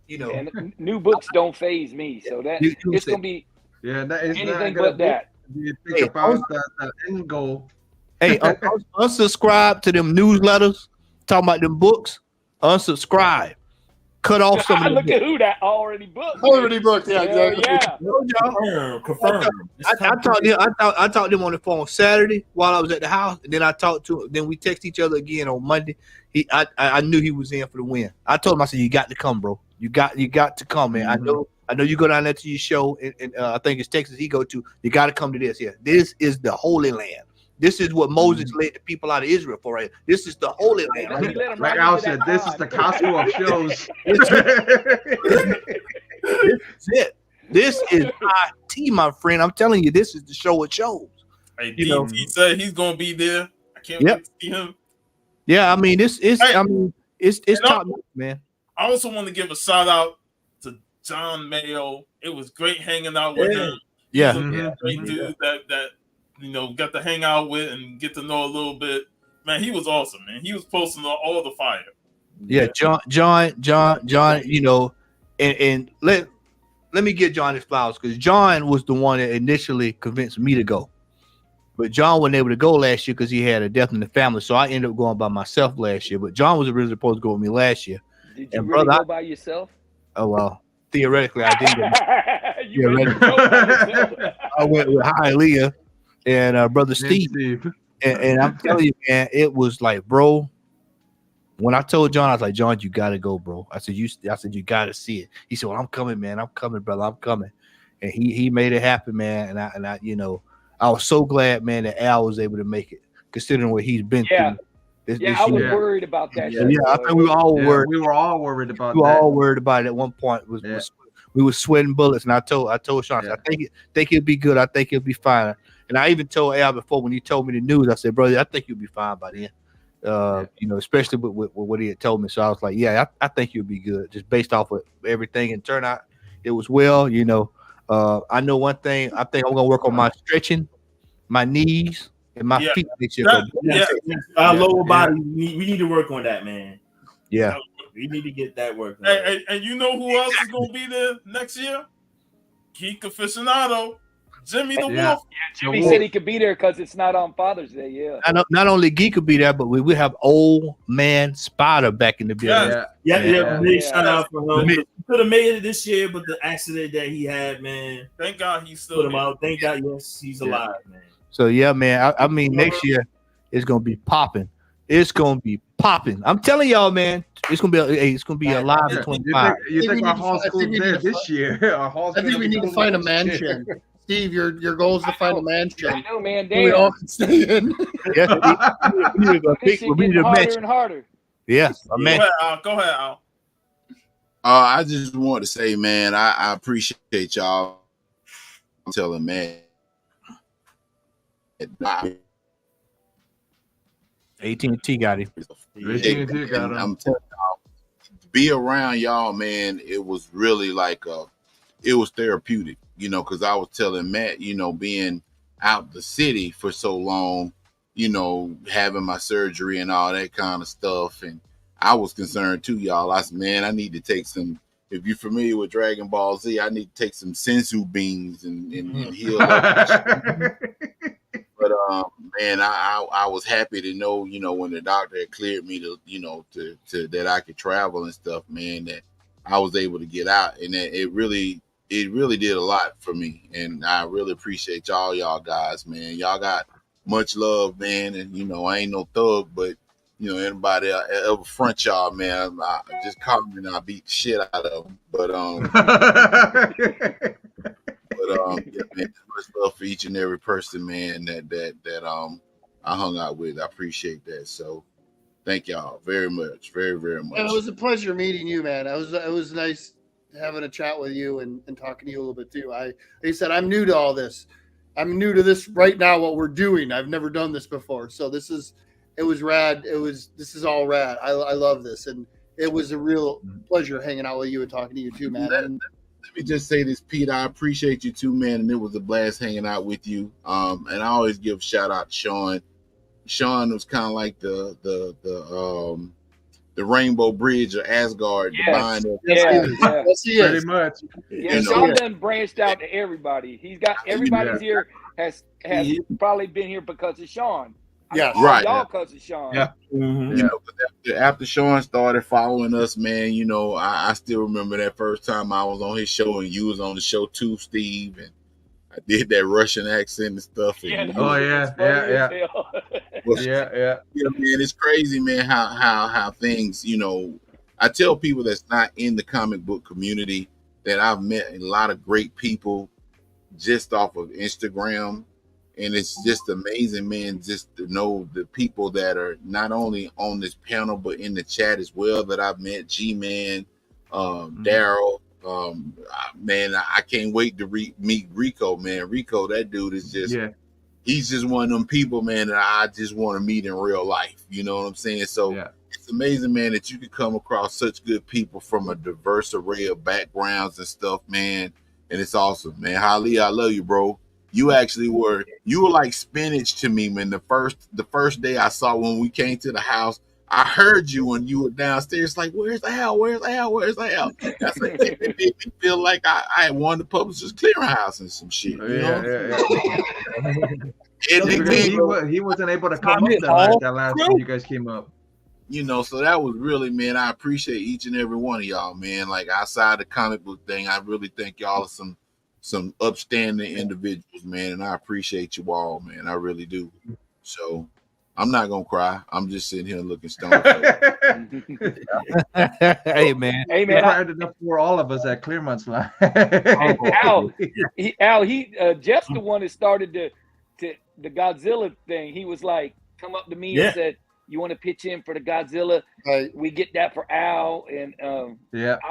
You know, and new books don't phase me, so that it's gonna be anything but that. You think about that end goal. Hey, unsubscribe to them newsletters talking about them books. Unsubscribe. Cut off some of them. Look at who that already booked. Yeah, exactly. Yeah. Confirm. I talked to them on the phone Saturday while I was at the house, and then I talked to him. Then we text each other again on Monday. I knew he was in for the win. I told him, I said, you got to come, bro. You got to come, man. Mm-hmm. I know you go down there to your show, and I think it's Texas he go to. You got to come to this here. This is the Holy Land. This is what Moses led the people out of Israel for. Right? This is the Holy Land. Like Al said, this is the Costco of shows. This is it. This is IT, my friend. I'm telling you, this is the show of shows. Hey, he said he's gonna be there. I can't wait to see him. Yeah, I mean, it's top notch, man. I also want to give a shout out to John Mayo. It was great hanging out with him. Yeah, He's a great dude that got to hang out with and get to know a little bit. Man, he was awesome, man. He was posting all the fire. Yeah, John. You know, and let me give John his flowers, because John was the one that initially convinced me to go, but John wasn't able to go last year because he had a death in the family. So I ended up going by myself last year. But John was originally supposed to go with me last year. Did you really go by yourself? Oh well, theoretically I did. I went with Hialeah and brother Steve. And I'm telling you, man, it was like, bro. When I told John, I was like, John, you gotta go, bro. I said, you gotta see it. He said, well, I'm coming, man. I'm coming, brother. I'm coming. And he made it happen, man. And I, you know, I was so glad, man, that Al was able to make it, considering what he's been through. I was worried about that. Yeah, I think we were all worried. We were all worried about that. We were all worried about it at one point. We were sweating bullets, and I told Sean, I think it'll be good. I think it'll be fine. And I even told Al before, when he told me the news, I said, brother, I think you'll be fine by then. You know, especially with what he had told me. So I was like, yeah, I think you'll be good, just based off of everything and turnout. It was well, you know. I know one thing. I think I'm gonna work on my stretching, my knees, and my feet next year. Our lower body, we need to work on that, man. Yeah, we need to get that work. And you know who else is gonna be there next year? Geek aficionado, Jimmy the Wolf. Yeah, Jimmy said he could be there because it's not on Father's Day. Yeah. Not only Geek could be there, but we have Old Man Spider back in the building. Big shout out for him. He could have made it this year, but the accident that he had, man. Thank God he's still put him out. Thank God, yes, he's alive, man. So yeah, man. I mean, next year it's gonna be popping. It's gonna be popping. I'm telling y'all, man. It's gonna be a live in 25. You think our hall school's there this year? I think we need to find a mansion. Steve, your goal is to find a mansion. I know, man. We all can stay in. We need a harder and harder. Yeah, a mansion. Go ahead, Al. I just want to say, man, I appreciate y'all. I'm telling, man. AT&T got him. AT&T got him. I'm telling y'all, to be around y'all, man, it was really like it was therapeutic, you know, because I was telling Matt, you know, being out the city for so long, you know, having my surgery and all that kind of stuff. And I was concerned too, y'all. I said, man, I need to take some, if you're familiar with Dragon Ball Z, I need to take some sensu beans and heal up. But man, I was happy to know, you know, when the doctor had cleared me to, you know, to that I could travel and stuff, man, that I was able to get out, and that it really did a lot for me. And I really appreciate y'all guys, man. Y'all got much love, man. And you know, I ain't no thug, but you know, anybody ever front y'all, man, I just call me and I'll beat the shit out of them. But yeah, man, much love for each and every person, man, that I hung out with. I appreciate that. So thank y'all very much. Very, very much. And it was a pleasure meeting you, man. It was nice having a chat with you and talking to you a little bit too. Like I said, I'm new to all this. I'm new to this right now, what we're doing. I've never done this before. So it was rad. This is all rad. I love this. And it was a real pleasure hanging out with you and talking to you too, man. Let me just say this, Pete. I appreciate you too, man. And it was a blast hanging out with you. And I always give a shout out to Sean. Sean was kind of like the Rainbow Bridge of Asgard. Yes, Pretty much. Yeah, Sean done branched out to everybody. He's got everybody here has probably been here because of Sean. Yeah, right. Y'all because of Sean. Yeah. Mm-hmm. You know, after Sean started following us, man, you know, I still remember that first time I was on his show and you was on the show too, Steve, and I did that Russian accent and stuff. And, Yeah, yeah, man, it's crazy, man, how things, you know, I tell people that's not in the comic book community that I've met a lot of great people just off of Instagram. And it's just amazing, man, just to know the people that are not only on this panel, but in the chat as well that I've met. G-Man, Daryl, man, I can't wait to meet Rico, man. Rico, that dude is just, he's just one of them people, man, that I just want to meet in real life. You know what I'm saying? So it's amazing, man, that you can come across such good people from a diverse array of backgrounds and stuff, man. And it's awesome, man. Holly, I love you, bro. You were like spinach to me, man. The first day I saw when we came to the house, I heard you when you were downstairs, like, where's Al? Where's Al? Where's Al? That's like, it made me feel like I had won the Publishers Clearinghouse and some shit. He wasn't able to come up that last time you guys came up. You know, so that was really, man, I appreciate each and every one of y'all, man. Like, outside the comic book thing, I really think y'all are some upstanding individuals, man, and I appreciate you all, man. I really do. So I'm not gonna cry. I'm just sitting here looking stoned. Hey man, cried enough for all of us at Clearmont's line. Al, Jeff's the one that started the Godzilla thing. He was like, come up to me and said, you want to pitch in for the Godzilla? We get that for Al, and I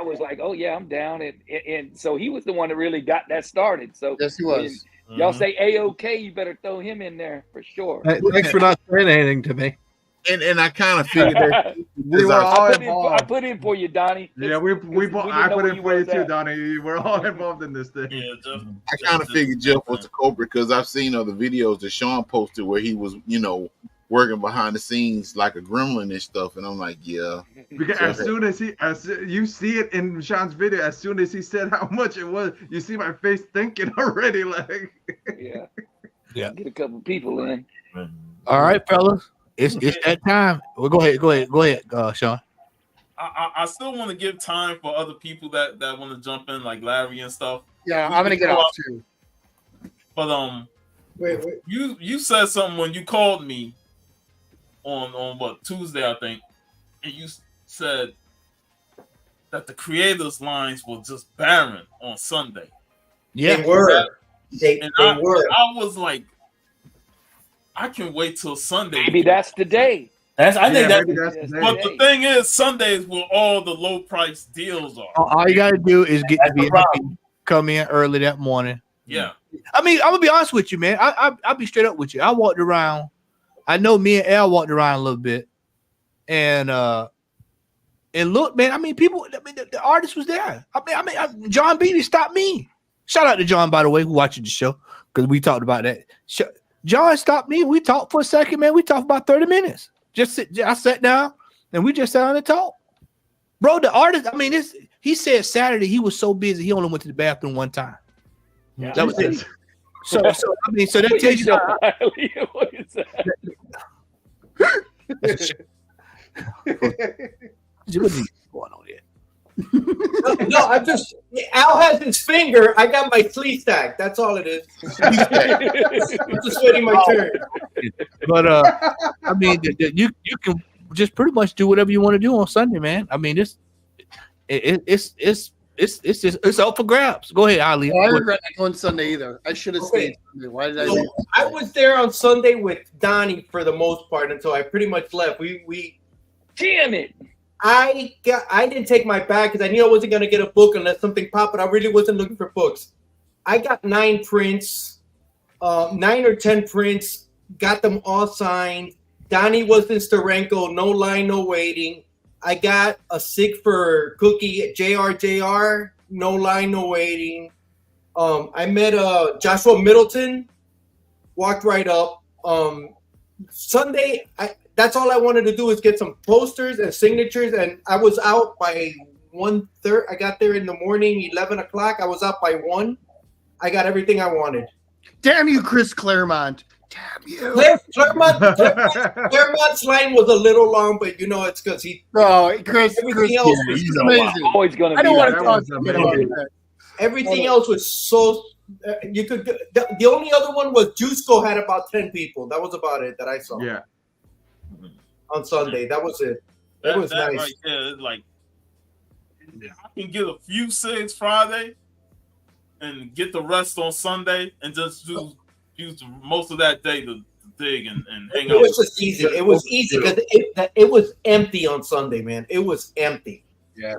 was like, oh yeah, I'm down, and so he was the one that really got that started. So yes, he was. Y'all say A-OK, you better throw him in there for sure. Hey, thanks for not saying anything to me. And I kind of figured that we were all involved. I put in for you, Donnie. Yeah, I put in for you too, Donnie. We're all involved in this thing. Yeah, I kind of figured Jeff was the culprit because I've seen other videos that Sean posted where he was, you know, working behind the scenes like a gremlin and stuff, and I'm like, yeah. Because as soon as you see it in Sean's video, as soon as he said how much it was, you see my face thinking already, like. Yeah. Get a couple people in. All right, fellas, it's that time. Well, go ahead, Sean. I still want to give time for other people that want to jump in, like Larry and stuff. Yeah, I'm gonna get off too. But wait. You said something when you called me on what, Tuesday, I think, and you said that the creators lines were just barren on Sunday. Yeah, they were. They were. I was like, I can wait till Sunday. Maybe that's the day. That's the day. But the thing is, Sundays where all the low price deals are. All you gotta do is get to be come in early that morning. Yeah. I mean, I'm gonna be honest with you, man. I'll be straight up with you. I walked around. I know me and Al walked around a little bit, and And look, man, I mean, people, I mean, the artist was there. I mean, John Beatty stopped me. Shout out to John, by the way, who watches the show, because we talked about that. John stopped me. We talked for a second, man. We talked about 30 minutes. I sat down and we just sat down and talked. Bro, the artist, I mean, he said Saturday he was so busy he only went to the bathroom one time. Yeah, that was it. So I mean, so that tells you What is that? What's going on here? No, I'm just Al has his finger. I got my sleeve stack. That's all it is. I'm just waiting my turn. But I mean, you can just pretty much do whatever you want to do on Sunday, man. I mean, it's up for grabs. Go ahead, Ali. I regret not going Sunday either. I should have stayed Sunday. Why did I? So I was there on Sunday with Donnie for the most part until I pretty much left. We damn it. I didn't take my bag because I knew I wasn't gonna get a book unless something popped, but I really wasn't looking for books. I got 9 prints, 9 or 10 prints, got them all signed. Donnie was in Steranko, no line, no waiting. I got a SIG for Cookie at JR, no line, no waiting. I met Joshua Middleton, walked right up. Sunday, that's all I wanted to do is get some posters and signatures, and I was out by 1:30. I got there in the morning, 11 o'clock. I was out by 1. I got everything I wanted. Damn you, Chris Claremont. Damn you. Claremont's line was a little long, but you know it's because he. No, Chris, everything else was amazing. Always gonna. I don't want to talk about that. Everything else was so. You could. The only other one was Juiceco had about 10 people. That was about it that I saw. Yeah. On Sunday, that was it. It was nice. Right there, like I can get a few SIGs Friday, and get the rest on Sunday, and just use most of that day to dig and hang out. It was just easy. It was easy because it was empty on Sunday, man. It was empty. Yeah.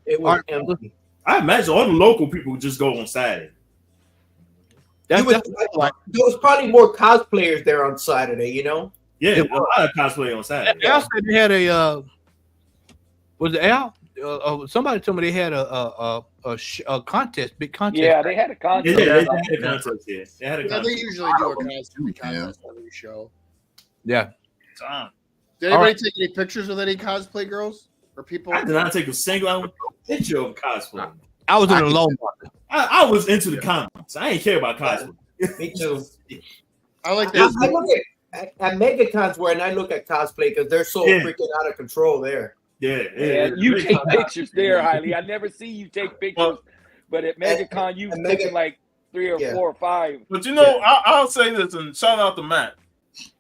It was empty. I imagine all the local people would just go on Saturday. There was probably more cosplayers there on Saturday, you know? Yeah, a lot of cosplay on Saturday. Al said they had a was it Al? Somebody told me they had a contest, big contest. Yeah, they had a contest. Yeah, they had a contest. Yeah, they had a contest. They usually do a costume contest every show. Yeah. Did anybody take any pictures with any cosplay girls or people? I did not take a single picture of cosplay. I was in a loan market. I was into the comics. I ain't care about cosplay. Me too. I like that. I look at MegaCons when I look at cosplay because they're so freaking out of control there. Yeah. You take pictures there, Hailey. I never see you take pictures, but at MegaCon you've taken like 3 or 4 or 5. But you know, I'll say this and shout out to Matt.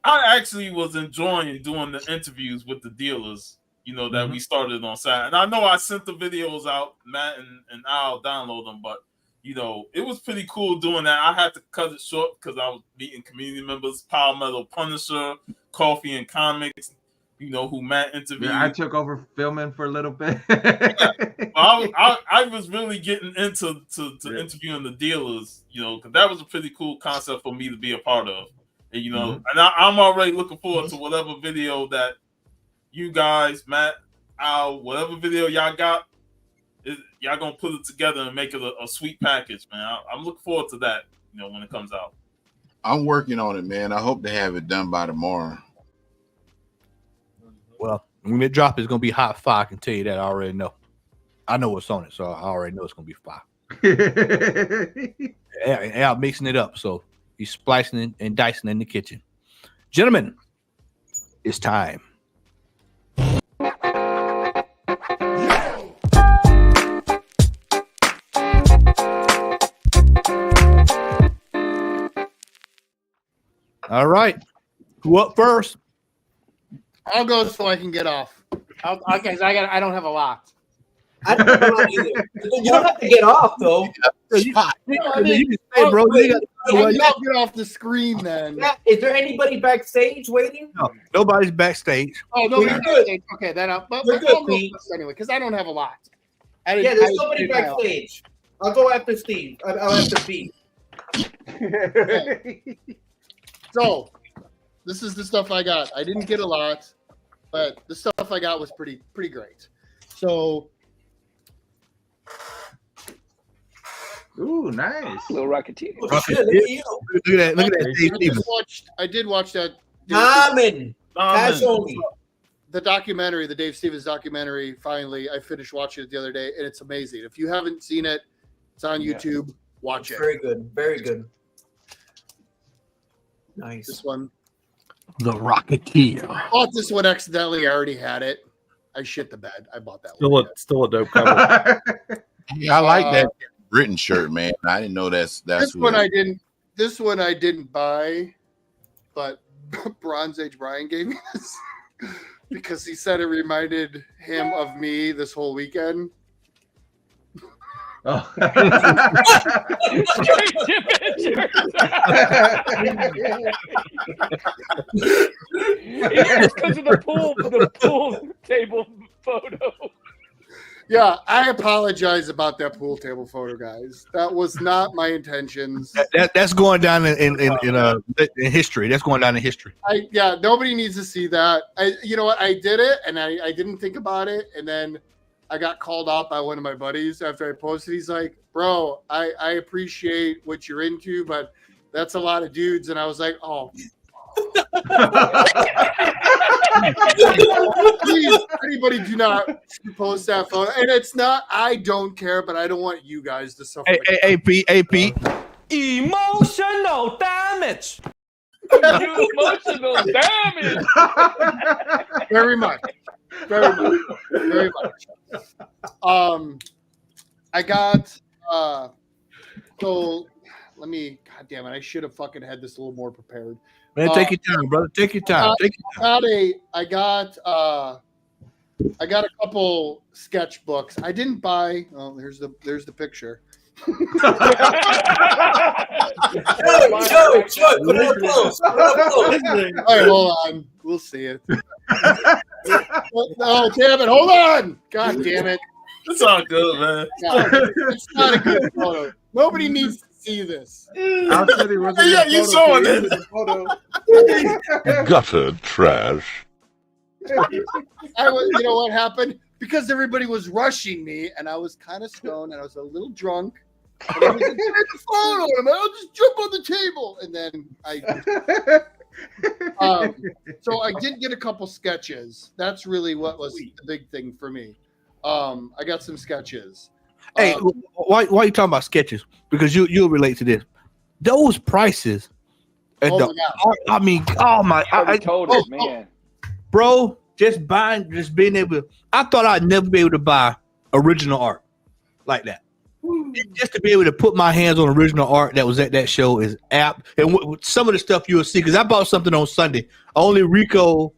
I actually was enjoying doing the interviews with the dealers, you know, that we started on Saturday. And I know I sent the videos out, Matt and I'll download them, but you know, it was pretty cool doing that. I had to cut it short because I was meeting community members, Power Metal Punisher, Coffee and Comics, you know, who Matt interviewed. Yeah, I took over filming for a little bit. I was really getting into interviewing the dealers, you know, because that was a pretty cool concept for me to be a part of. And, you know, and I'm already looking forward to whatever video that you guys, Matt, Al, whatever video y'all got, y'all gonna put it together and make it a sweet package, man. I'm looking forward to that, you know, when it comes out. I'm working on it, man. I hope to have it done by tomorrow. Well, when it drops, it's gonna be hot fire. I can tell you that. I already know. I know what's on it, so I already know it's gonna be fire. Al mixing it up, so he's splicing it and dicing in the kitchen. Gentlemen, it's time. All right. Who up first? I'll go so I can get off. Okay, so I don't have a lot. I don't know either. You don't have to get off though. Y'all get off the screen then. Yeah, is there anybody backstage waiting? No, nobody's backstage. Oh, no, we're good. Okay, then I'll go first anyway because I don't have a lot. Yeah, there's somebody backstage. I'll go after Steve. I'll have to Steve. Okay. So, this is the stuff I got. I didn't get a lot. but the stuff I got was pretty great. So, ooh, nice. Little Rocketeer. Look at that. I did watch that. Cash only. The documentary, the Dave Stevens documentary. Finally, I finished watching it the other day, and it's amazing. If you haven't seen it, it's on YouTube. Watch it. Very good. Very good. Nice. This one. The Rocketeer. I bought this one accidentally. I already had it. I shit the bed. I bought that Still one. a dope cover. Yeah, I like that Britain shirt, man. I didn't know that's This one I didn't buy, but Bronze Age Brian gave me this because he said it reminded him of me this whole weekend. Oh. Because of the pool table photo. Yeah, I apologize about that pool table photo, guys. That was not my intentions. That's going down in history. That's going down in history. Nobody needs to see that. You know what? I did it, and I didn't think about it, and then I got called out by one of my buddies after I posted. He's like, "Bro, I appreciate what you're into, but that's a lot of dudes." And I was like, "Oh." Please, anybody do not post that photo. And it's not, I don't care, but I don't want you guys to suffer. AP. Emotional damage. Emotional damage. Very much. I got so let me, god damn it, I should have fucking had this a little more prepared. Man, take your time, brother. Take your time. I got a couple sketchbooks. I didn't buy. Oh, there's the picture. Show it. Put it up close. All right, hold on. We'll see it. Oh, damn it. Hold on. God damn it. It's all good, man. No, it's not a good photo. Nobody needs to see this. I said he was Yeah, you saw it. Gutter trash. You know what happened? Because everybody was rushing me, and I was kind of stoned, and I was a little drunk. And I was like, "Get the phone on him, I'll just jump on the table." And then so I did get a couple sketches. That's really what was the big thing for me. I got some sketches. Hey, why are you talking about sketches? Because you'll relate to this. Those prices. I told it, man. Bro, just being able. I thought I'd never be able to buy original art like that. Just to be able to put my hands on original art that was at that show is apt. And some of the stuff you'll see, because I bought something on Sunday. Only Rico,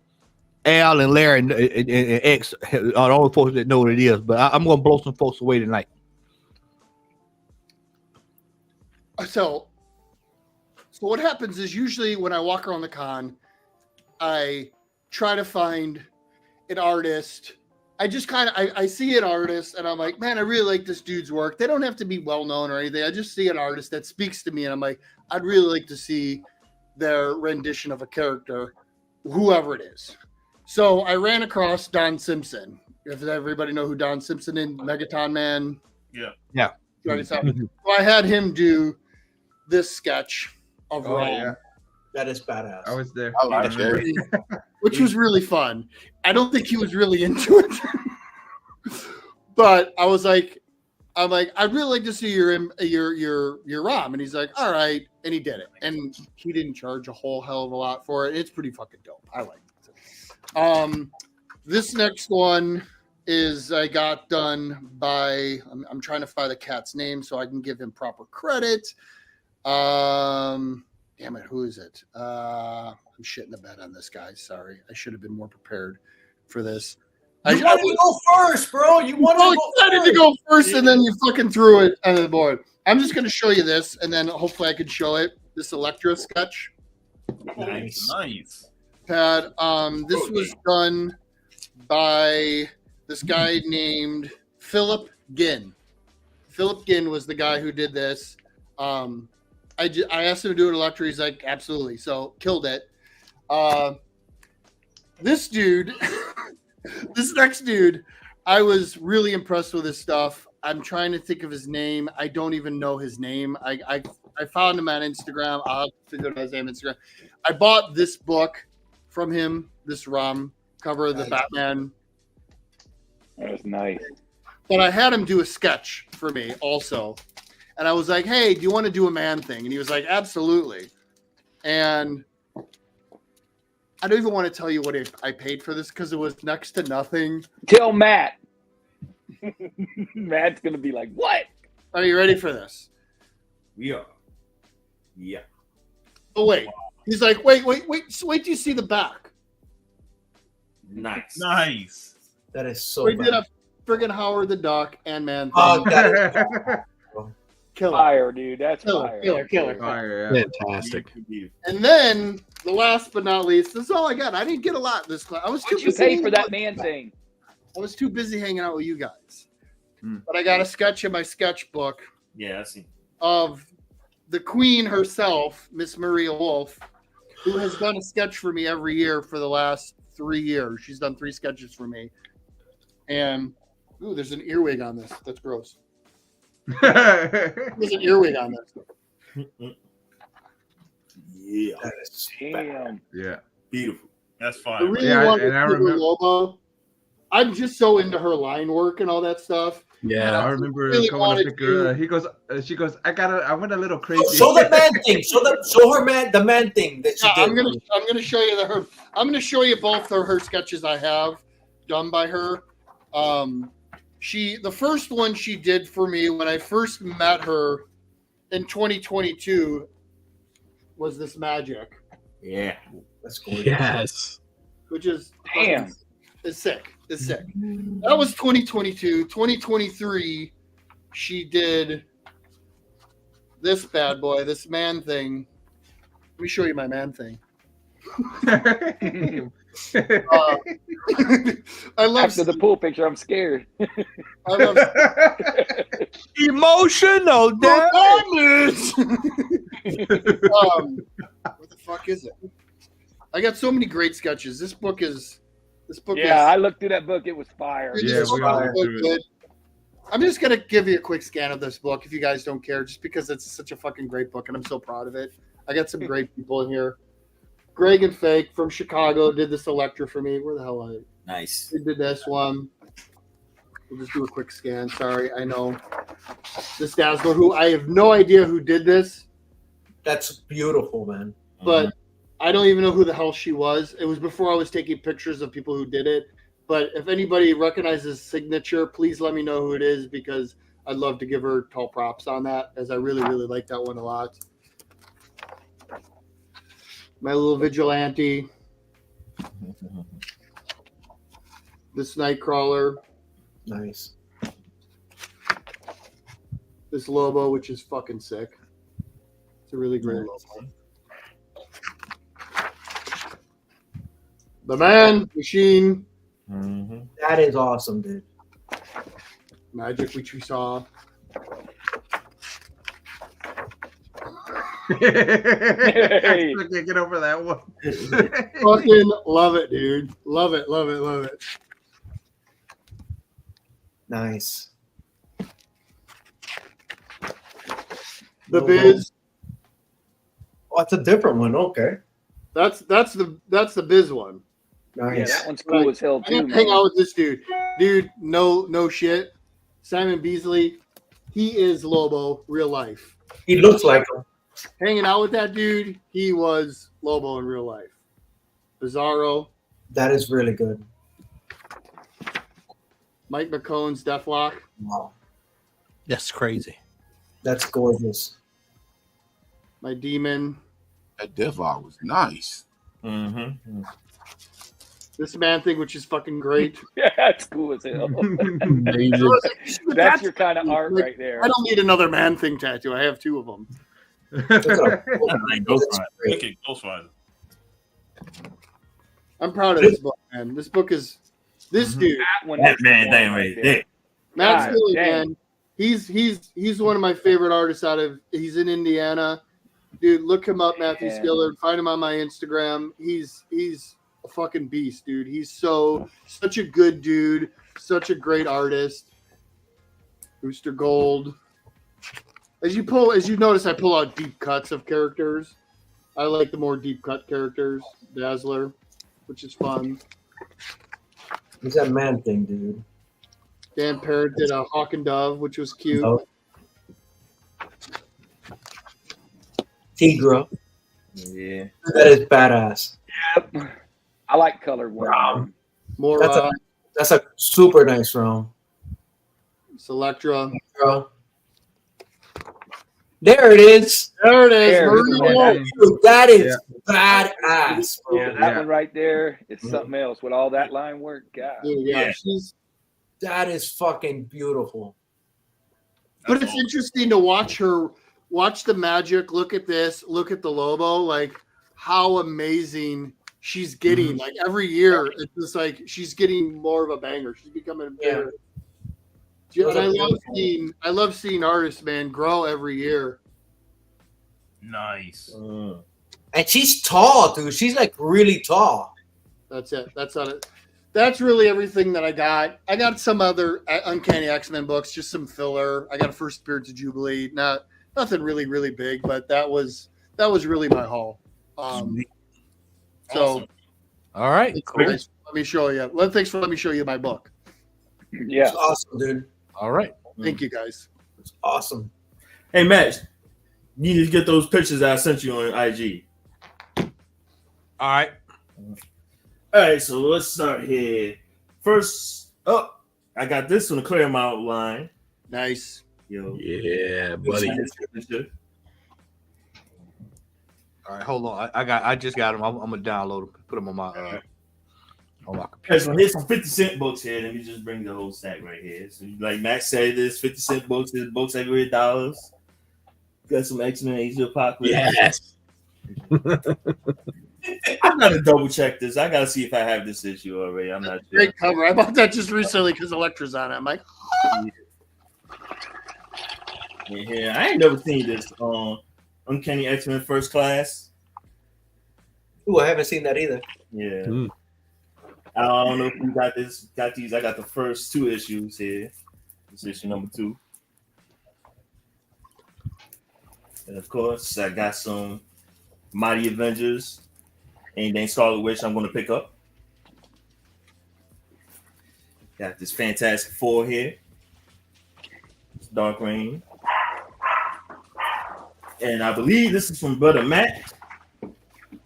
Al, and Larry and X are the only folks that know what it is. But I'm going to blow some folks away tonight. So what happens is usually when I walk around the con, I try to find an artist. I just kind of I see an artist and I'm like, man, I really like this dude's work. They don't have to be well known or anything. I just see an artist that speaks to me and I'm like, I'd really like to see their rendition of a character, whoever it is. So I ran across Don Simpson. If everybody know who Don Simpson is, Megaton Man. Yeah. So I had him do this sketch of Rome. Yeah. That is badass. I was there. I like that. Which was really fun. I don't think he was really into it. But I was like, I'd really like to see your ROM. And he's like, all right. And he did it. And he didn't charge a whole hell of a lot for it. It's pretty fucking dope. I like it. This next one is I got done by, I'm trying to find the cat's name so I can give him proper credit. Damn it, who is it? I'm shitting the bed on this guy. Sorry, I should have been more prepared for this. You wanted to go first, bro. You wanted to go first, and then you fucking threw it on the board. I'm just going to show you this, and then hopefully I can show it. This Electra sketch. Nice. Pat, this was done by this guy named Philip Ginn. Philip Ginn was the guy who did this. I asked him to do it Electra. He's like, absolutely. So killed it. This dude This next dude, I was really impressed with his stuff. I'm trying to think of his name. I don't even know his name. I found him on Instagram. I'll have to figure out his name on Instagram. I bought this book from him, this rum cover of the Batman. That's nice. But I had him do a sketch for me also. And I was like, hey, do you want to do a man thing? And he was like, absolutely. And I don't even want to tell you what I paid for this because it was next to nothing. Tell Matt. Matt's going to be like, what? Are you ready for this? We are. Yeah. Oh, wait. He's like, wait till you see the back. Nice. Nice. That is so We bad. did a friggin' Howard the Duck and Man thing. Oh, that is Killer. Fire, dude. That's Killer. fire. Fire, yeah. Fantastic. And then, the last but not least, this is all I got. I didn't get a lot this class. I was too What'd you busy pay for that man thing? I was too busy hanging out with you guys. Hmm. But I got a sketch in my sketchbook Yeah, I see. of the queen herself, Miss Maria Wolf, who has done a sketch for me every year for the last 3 years. She's done 3 sketches for me. And, ooh, there's an earwig on this. That's gross. There's an earwig on this. Yeah. That is Damn. Yeah. Beautiful. That's I fine. really Yeah, want to and I see her remember- Lobo. I'm just so into her line work and all that stuff. Yeah. I remember really coming wanted to pick her. to- She goes, I went a little crazy. Show the man thing. Show her the man thing that she Yeah, did. I'm gonna show you I'm gonna show you both of her sketches I have done by her. The first one she did for me when I first met her in 2022 was this magic, Yeah. That's gorgeous. Yes. which is Damn. It's sick. It's sick. That was 2022. 2023, she did this bad boy, this man thing. Let me show you my man thing. I love After the pool picture, I'm scared. I love Emotional damage. What the fuck is it? I got so many great sketches. This book is. Yeah, I looked through that book. It was fire. This Yeah, book we all is went so through it. good. I'm just gonna give you a quick scan of this book if you guys don't care, just because it's such a fucking great book and I'm so proud of it. I got some great people in here. Greg and Fake from Chicago did this Electra for me. Where the hell are they? Nice. They did this one. We'll just do a quick scan. Sorry, I know. This Dazzler, who I have no idea who did this, That's beautiful, man. but I don't even know who the hell she was. It was before I was taking pictures of people who did it. But if anybody recognizes signature, please let me know who it is because I'd love to give her tall props on that, as I really, really like that one a lot. My little vigilante. This Nightcrawler. Nice. This Lobo, which is fucking sick. It's a really great Lobo. The Man Machine. That is awesome, dude. Magic, which we saw. I still can't get over that one. Fucking love it, dude. Love it, love it, love it. Nice. The Biz. Oh, that's a different one. Okay. That's the Biz one. Nice. Yeah, that one's cool as hell I too. got to hang man. out with this dude. Dude, no shit. Simon Beasley, he is Lobo real life. He looks like him. Hanging out with that dude, he was Lobo in real life. Bizarro, That is really good. Mike McCone's Deathlock. Wow. That's crazy. That's gorgeous. My Demon. That Deathlock was nice. Mm-hmm. This Man Thing, which is fucking great. Yeah, that's cool as hell. Amazing. That's your kind of art right there. I don't need another Man Thing tattoo. I have 2 of them. Ghost Rider. Look at Ghost Rider. I'm proud of this book, man. This book is this dude. That one That is the man, one they right right there. there. Matt God Stilley, dang. man. He's one of my favorite artists he's in Indiana. Dude, look him up, Matthew Yeah. Skillard. Find him on my Instagram. a fucking beast, dude. He's such a good dude, such a great artist. Booster Gold. As you notice, I pull out deep cuts of characters. I like the more deep cut characters. Dazzler, which is fun. Who's that man thing, dude? Dan Parrott did a Hawk and Dove, which was cute. Oh. Tigra. Yeah. That is badass. Yep. I like colored ones. More that's a super nice round. Selectra. There it is. There it is. Dude, that is badass, bro. Yeah, that one right there is something else with all that line work. God. Yeah. That is fucking beautiful. But it's interesting to watch the magic. Look at this. Look at the Lobo. Like how amazing she's getting. Like every year, it's just like she's getting more of a banger. She's becoming better. Yeah. And I love seeing artists, man, grow every year. Nice. And she's tall, dude. She's like really tall. That's it. That's not it. That's really everything that I got. I got some other Uncanny X-Men books, just some filler. I got a First Spirits of Jubilee. Nothing really, really big, but that was really my haul. So, all right, cool. Let me show you. Thanks for letting me show you my book. Yeah, it's awesome, dude. All right, thank you guys. It's awesome. Hey, Matt, you need to get those pictures that I sent you on IG. All right. All right, so let's start here. First up, I got this one, the Claremont line. Nice. Yo. Yeah, buddy. All right, hold on. I just got them. I'm gonna download them, put them on my computer. Okay, so here's some 50-cent books here. Let me just bring the whole stack right here. So, like Max said, there's 50-cent books. There's books every $8. Got some X-Men Age of Apocalypse. Yes. I gotta double check this. I gotta see if I have this issue already. I'm not sure. Great cover. I bought that just recently because Electra's on it. I'm like, yeah, I ain't never seen this. Uncanny X-Men First Class. Ooh, I haven't seen that either. Yeah. I don't know if you got these. I got the first 2 issues here. This issue number 2. And of course, I got some Mighty Avengers. Anything Scarlet Witch I'm going to pick up. Got this Fantastic Four here. Dark Reign. And I believe this is from Brother Matt.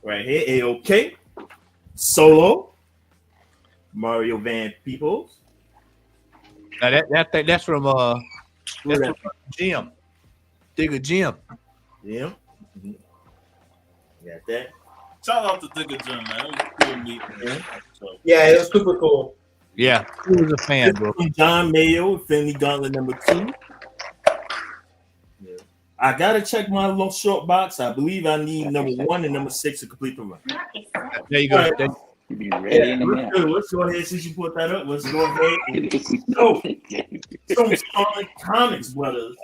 Right here, AOK. Solo. Mario Van Peebles. Now that's from Jim. Digger Jim. Yeah. Mm-hmm. Got that. Shout out to Digger Jim, man. It was cool meeting. Yeah, it was super cool. Yeah, he was a fan, bro. John Mayo, Infinity Gauntlet number 2. Yeah. I gotta check my little short box. I believe I need number 1 and number 6 to complete the run. There you go. Right. Be ready in a minute. Let's go ahead since you put that up. Let's go ahead and some Sonic Comics, brothers.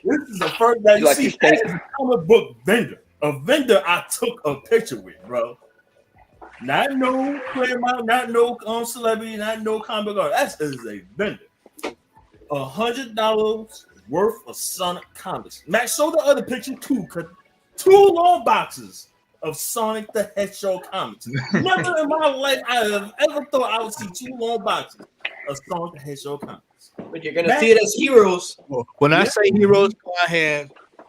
This is the first that you see as a comic book vendor. A vendor I took a picture with, bro. Not no Claremont, not no celebrity, not no comic art. That is a vendor. $100 worth of Sonic comics. Max, show the other picture too, cause 2 long boxes of Sonic the Hedgehog comics. Never in my life I have ever thought I would see 2 long boxes of Sonic the Hedgehog comics. But you're gonna see it as Heroes. When I say Heroes,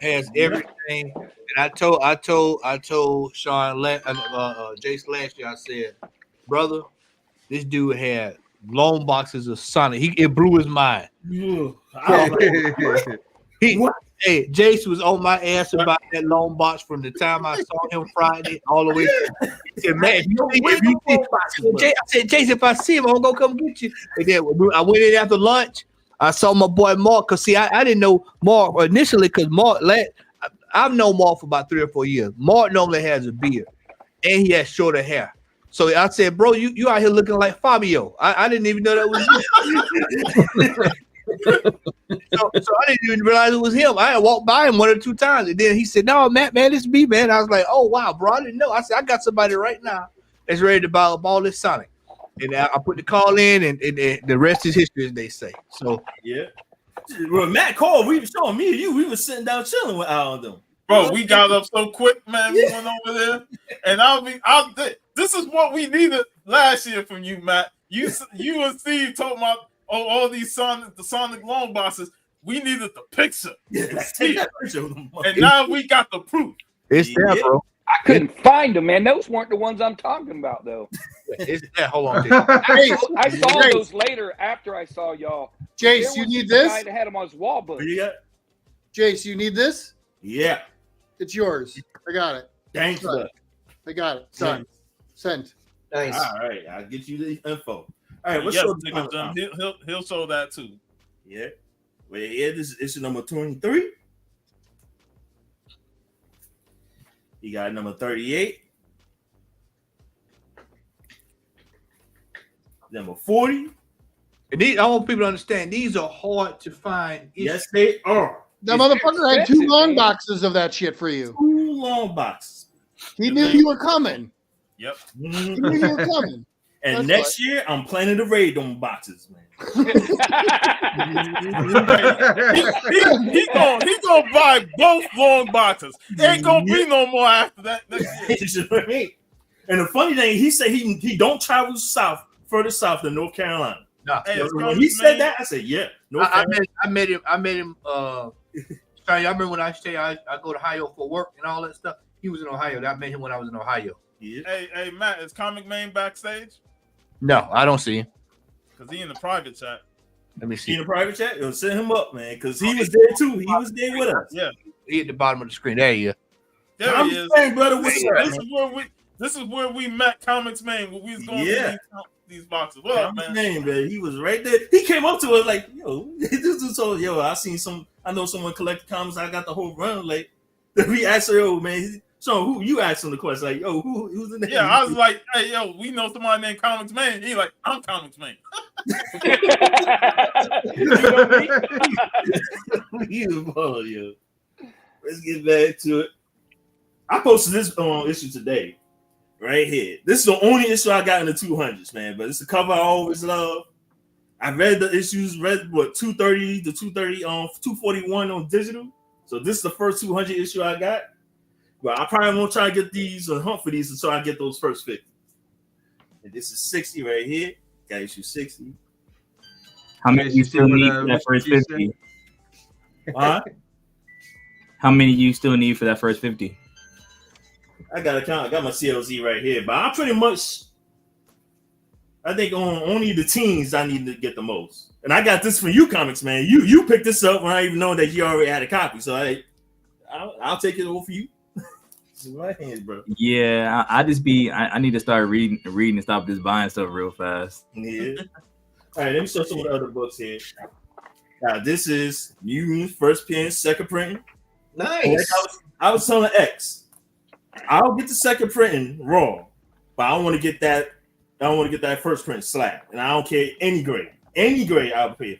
has everything. And I told Sean, Jason last year, I said, brother, this dude had long boxes of Sonic. It blew his mind. Hey, Jason was on my ass about that long box from the time I saw him Friday all the way. He said, man, I said, Jason, if I see him, I'm gonna come get you. And then I went in after lunch. I saw my boy Mark, because see, I didn't know Mark initially, because Mark, I've known Mark for about 3 or 4 years. Mark normally has a beard and he has shorter hair. So I said, bro, you out here looking like Fabio. I didn't even know that was you. so I didn't even realize it was him. I had walked by him 1 or 2 times. And then he said, no, Matt, man, it's me, man. I was like, oh, wow, bro, I didn't know. I said, I got somebody right now that's ready to buy up all this Sonic. And I put the call in, and the rest is history, as they say. So yeah. Well, Matt called. We were showing me and you. We were sitting down chilling with Al and them. Bro, we got up so quick, man. We went over there, and this is what we needed last year from you, Matt. You and Steve talking about all these the Sonic long boxes. We needed the picture. Yeah, take that picture of them. And now we got the proof. It's there, bro. I couldn't find them, man. Those weren't the ones I'm talking about, though. It's there. Hold on. I saw those later after I saw y'all. Jace, you need this? The guy that had them on his wall book. Yeah. Jace, you need this? Yeah. It's yours. I got it. Thanks, bud. I got it. Done. Sent. Nice. All right, I'll get you the info. All right, what's Yes, your he'll show that too. Yeah. Well, yeah, this is issue number 23. You got number 38. Number 40. And I want people to understand these are hard to find. Yes, they are. That motherfucker had 2 long boxes of that shit for you. 2 long boxes. He knew you were coming. Yep. He knew you were coming. And That's next year, I'm planning to raid them boxes, man. he gonna buy both long boxes. Ain't gonna be no more after that next year. You know what I mean? And the funny thing, he said he don't travel further south than North Carolina. No. Hey, When he said that, I said, yeah. I met him. I remember when I go to Ohio for work and all that stuff. He was in Ohio. I met him when I was in Ohio. Yeah. Hey, Matt, is Comic Man backstage? No, I don't see him. Because he in the private chat. Let me see. He in the private chat? It'll send him up, man, because he was there too. He was there with us. Yeah. He at the bottom of the screen. There he is. There I'm he is. saying, brother, what's up, This is where we met Comics Man when we was going through these boxes. What up, man? Man, he was right there. He came up to us like, yo, this is so, I know someone collected comics. I got the whole run. Like, we asked her, yo, man, so who you asked him the question? Like, yo, who's the name? Yeah, I was like, hey, yo, we know somebody named Comics Man. He like, I'm Comics Man. Yo. Let's get back to it. I posted this issue today, right here. This is the only issue I got in the 200s, man. But it's the cover I always love. I read the issues, 230 to 241 on digital. So this is the first 200 issue I got. But I probably won't try to get these or hunt for these until I get those first 50. And this is 60 right here. Got issue 60. How many you still need for that first 50? Huh? How many you still need for that first 50? I got to count. I got my CLZ right here, but I pretty much, I think on only the teens I need to get the most. And I got this from you, Comics Man. You picked this up when I even know that you already had a copy. So I'll take it over for you. It's in my hands, bro. Yeah, I need to start reading and stop just buying stuff real fast. Yeah. All right, let me show some of the other books here. Now, this is Mutants first print, second printing. Nice. I was telling X, I'll get the second printing wrong, but I don't want to get that. I don't want to get that first print slapped, and I don't care any grade I'll pay.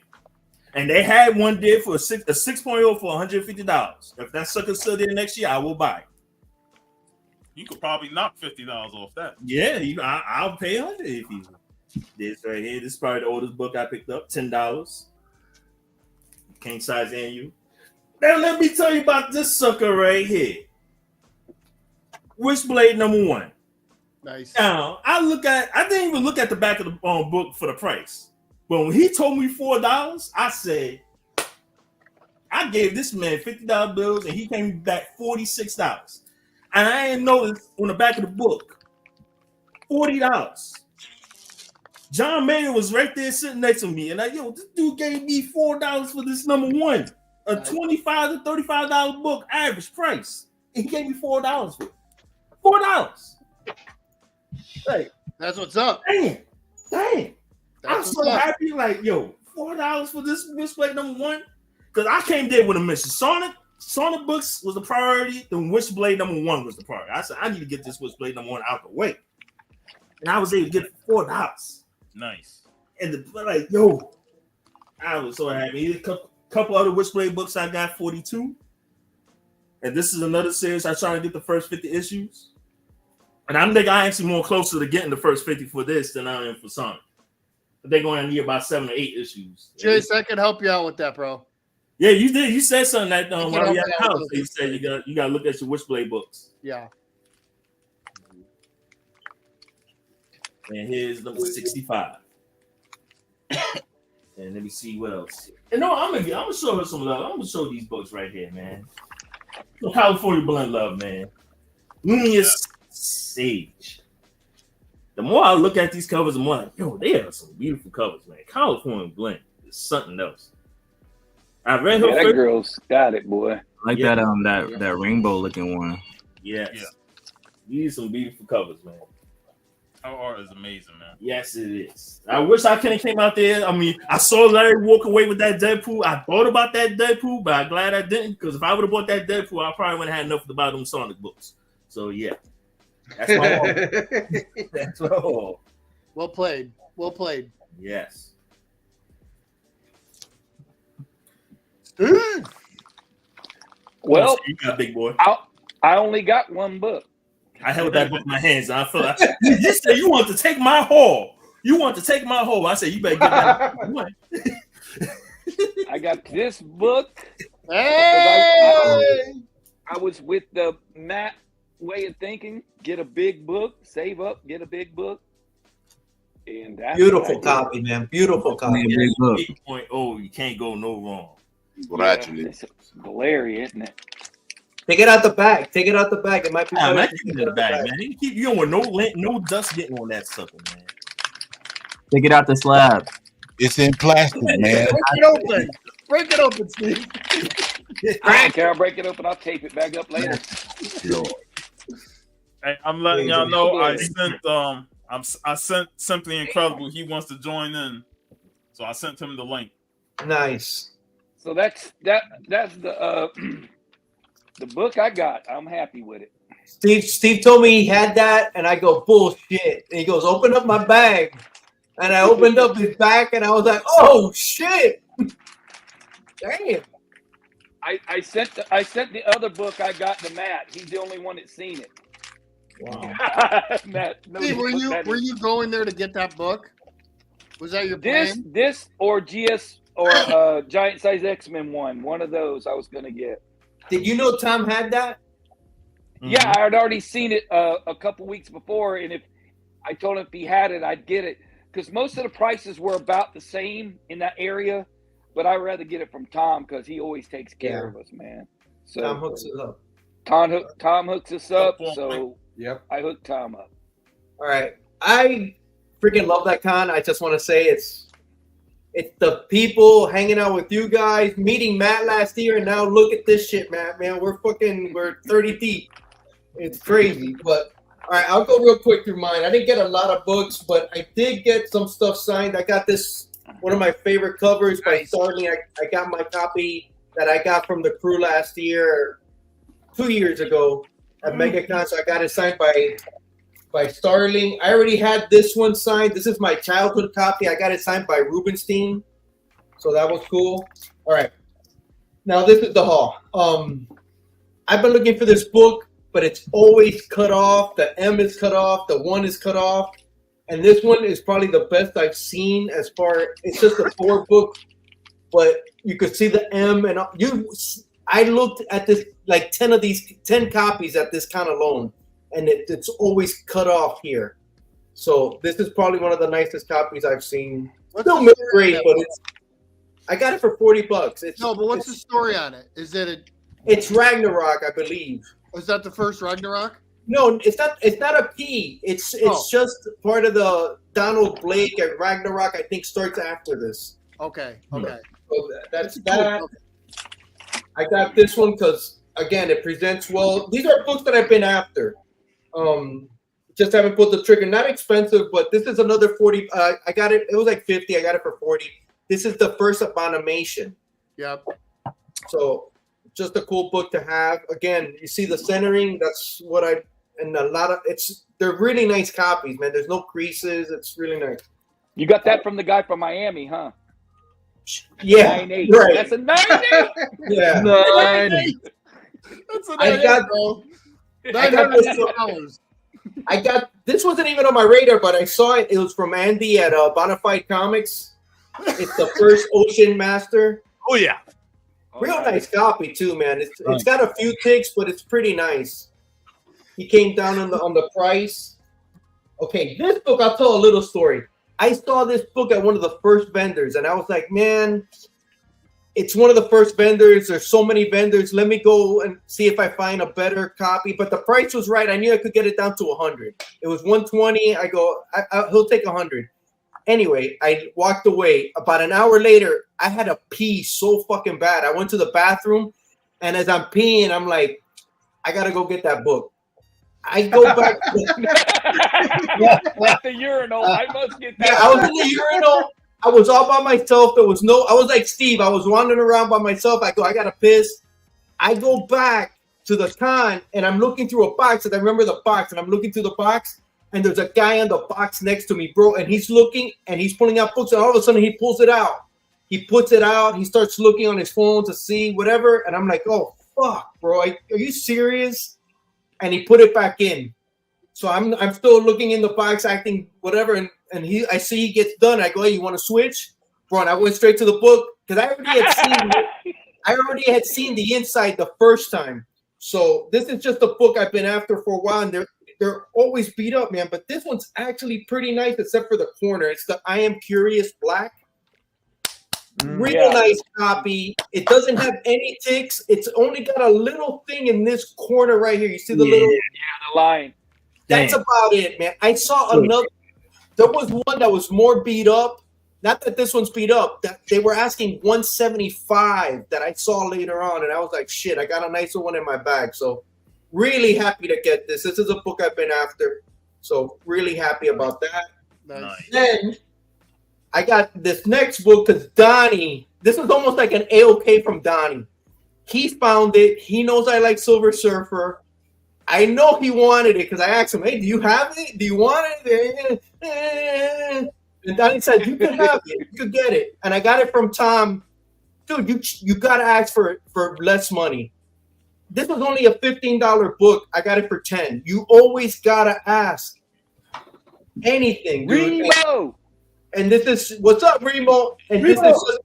And they had one there for a 6.0 for $150. If that sucker's still there next year, I will buy it. You could probably knock $50 off that. Yeah, I'll pay $100 if you. This right here, this is probably the oldest book I picked up, $10. King size annual. Now let me tell you about this sucker right here. Witchblade #1. Nice. Now I didn't even look at the back of the book for the price. But when he told me $4, I said, I gave this man $50 bills and he came back $46. And I didn't notice on the back of the book, $40. John Mayer was right there sitting next to me. And this dude gave me $4 for this #1. A $25 to $35 book average price. And he gave me $4 for it. $4. Hey, that's what's up. Dang. That's I'm so happy. Like, yo, $4 for this Witchblade #1. Because I came there with a mission. Sonic books was the priority, then Witchblade #1 was the priority. I said, I need to get this Witchblade #1 out the way. And I was able to get $4. Nice. And I was so happy. A couple other Witchblade books I got, 42. And this is another series I try to get the first 50 issues. And I think I actually more closer to getting the first 50 for this than I am for Sonic. They're going to need about 7 or 8 issues. Jace, I can help you out with that, bro. Yeah, you did. You said something that when we had the help house. out. You said you got to look at your Witchblade books. Yeah. And here's number 65. And let me see what else. And no, I'm gonna show her some love. I'm gonna show these books right here, man. California Blend Love, man. Luminous Sage. The more I look at these covers, the more like, yo, they have some beautiful covers, man. California Blend is something else. I read her. That girl's got it, boy. I like that rainbow looking one. Yes. Yeah. These are some beautiful covers, man. Her art is amazing, man. Yes, it is. I wish I could have came out there. I mean, I saw Larry walk away with that Deadpool. I thought about that Deadpool, but I'm glad I didn't, because if I would have bought that Deadpool, I probably wouldn't have had enough to buy them Sonic books. So yeah, that's my all. That's all. Well played. Well played. Yes. Well, you got big boy. I only got one book. I held that book in my hands, and I felt like you said you want to take my haul. You want to take my haul. I said you better get that. I got this book. Hey! I was with the Matt way of thinking. Get a big book, save up, get a big book. And that's beautiful copy, man. Beautiful copy. 8.0, you can't go no wrong. It's Valeri, isn't it? Take it out the bag. Take it out the bag. It might be. Man, take it in the bag, man. You don't want no dust getting on that sucker, man. Take it out the slab. It's in plastic, man. Break it open. Break it open, Steve. I don't care. I'll break it open. I'll tape it back up later. Hey, I'm letting y'all know I sent Simply Incredible. He wants to join in, so I sent him the link. Nice. So that's the the book I got. I'm happy with it. Steve told me he had that, and I go, bullshit. And he goes, open up my bag. And I opened up his bag, and I was like, oh, shit. Damn. I sent the other book I got to Matt. He's the only one that's seen it. Wow. Matt, Steve, were you going there to get that book? Was that your plan? This or GS or Giant Size X-Men one of those I was going to get. Did you know Tom had that? Yeah, I had already seen it a couple weeks before, and if I told him if he had it, I'd get it, because most of the prices were about the same in that area. But I'd rather get it from Tom because he always takes care of us, man. So Tom hooks us up. Tom hooks us up, so yep, I hooked Tom up. All right, I freaking love that con. I just want to say it's the people hanging out with you guys, meeting Matt last year, and now look at this shit, Matt. Man, we're 30 deep. It's crazy. But all right, I'll go real quick through mine. I didn't get a lot of books, but I did get some stuff signed. I got this, one of my favorite covers by Starling. I got my copy that I got from the crew last year, 2 years ago at MegaCon. So I got it signed by Starling. I already had this one signed. This is my childhood copy. I got it signed by Rubenstein. So that was cool. All right. Now this is the haul. I've been looking for this book, but it's always cut off. The M is cut off. The 1 is cut off. And this one is probably the best I've seen as far, it's just a 4 book, but you could see the M and I looked at this, like 10 copies at this kind alone. And it's always cut off here. So this is probably one of the nicest copies I've seen. Still mid-grade, but I got it for $40. But what's the story on it? Is it It's Ragnarok, I believe. Was that the first Ragnarok? No, it's not. It's not a P. It's just part of the Donald Blake and Ragnarok. I think starts after this. Okay. So that's that. I got this one because again, it presents well. These are books that I've been after. Just haven't pulled the trigger. Not expensive, but this is another 40. I got it. It was like 50. I got it for 40. This is the first Abomination. Yep. So just a cool book to have. Again, you see the centering. That's what they're really nice copies, man. There's no creases. It's really nice. You got that from the guy from Miami, huh? Yeah, 9.8. right. That's a 9.8. Yeah. 9.8. That's a I got $900. I got this wasn't even on my radar, but I saw it. It was from Andy at Bonafide Comics. It's the first Ocean Master. Oh yeah, real nice copy too, man. It's got a few ticks, but it's pretty nice. He came down on the price. Okay, this book, I'll tell a little story. I saw this book at one of the first vendors, and I was like, man, it's one of the first vendors. There's so many vendors. Let me go and see if I find a better copy. But the price was right. I knew I could get it down to 100. It was 120. I go, he'll take 100. Anyway, I walked away. About an hour later, I had to pee so fucking bad. I went to the bathroom, and as I'm peeing, I'm like, I got to go get that book. I go back. At the urinal. I must get that. Yeah, I was in the urinal. I was all by myself. I was like Steve. I was wandering around by myself. I go, I gotta piss. I go back to the con and I'm looking through a box, and I remember the box, and I'm looking through the box, and there's a guy on the box next to me, bro, and he's looking and he's pulling out books, and all of a sudden he pulls it out. He puts it out. He starts looking on his phone to see whatever, and I'm like, oh fuck, bro, are you serious? And he put it back in. So I'm still looking in the box, acting whatever, and I see he gets done. I go, hey, you want to switch, bro? And I went straight to the book because I already had seen the inside the first time. So this is just a book I've been after for a while, and they're always beat up, man. But this one's actually pretty nice, except for the corner. It's the I Am Curious Black. Real nice copy. It doesn't have any ticks. It's only got a little thing in this corner right here. You see the little the line. That's about it, man. I saw another. There was one that was more beat up. Not that this one's beat up. That they were asking 175 that I saw later on, and I was like, shit, I got a nicer one in my bag. So really happy to get this. This is a book I've been after. So really happy about that. Nice. Then I got this next book because Donnie, this is almost like an AOK from Donnie. He found it. He knows I like Silver Surfer. I know he wanted it because I asked him, hey, do you have it? Do you want it? And Donnie said, you can have it. You could get it. And I got it from Tom. Dude, you got to ask for less money. This was only a $15 book. I got it for 10. You always got to ask anything, dude. Remo! And this is what's up, Remo. And Remo. This is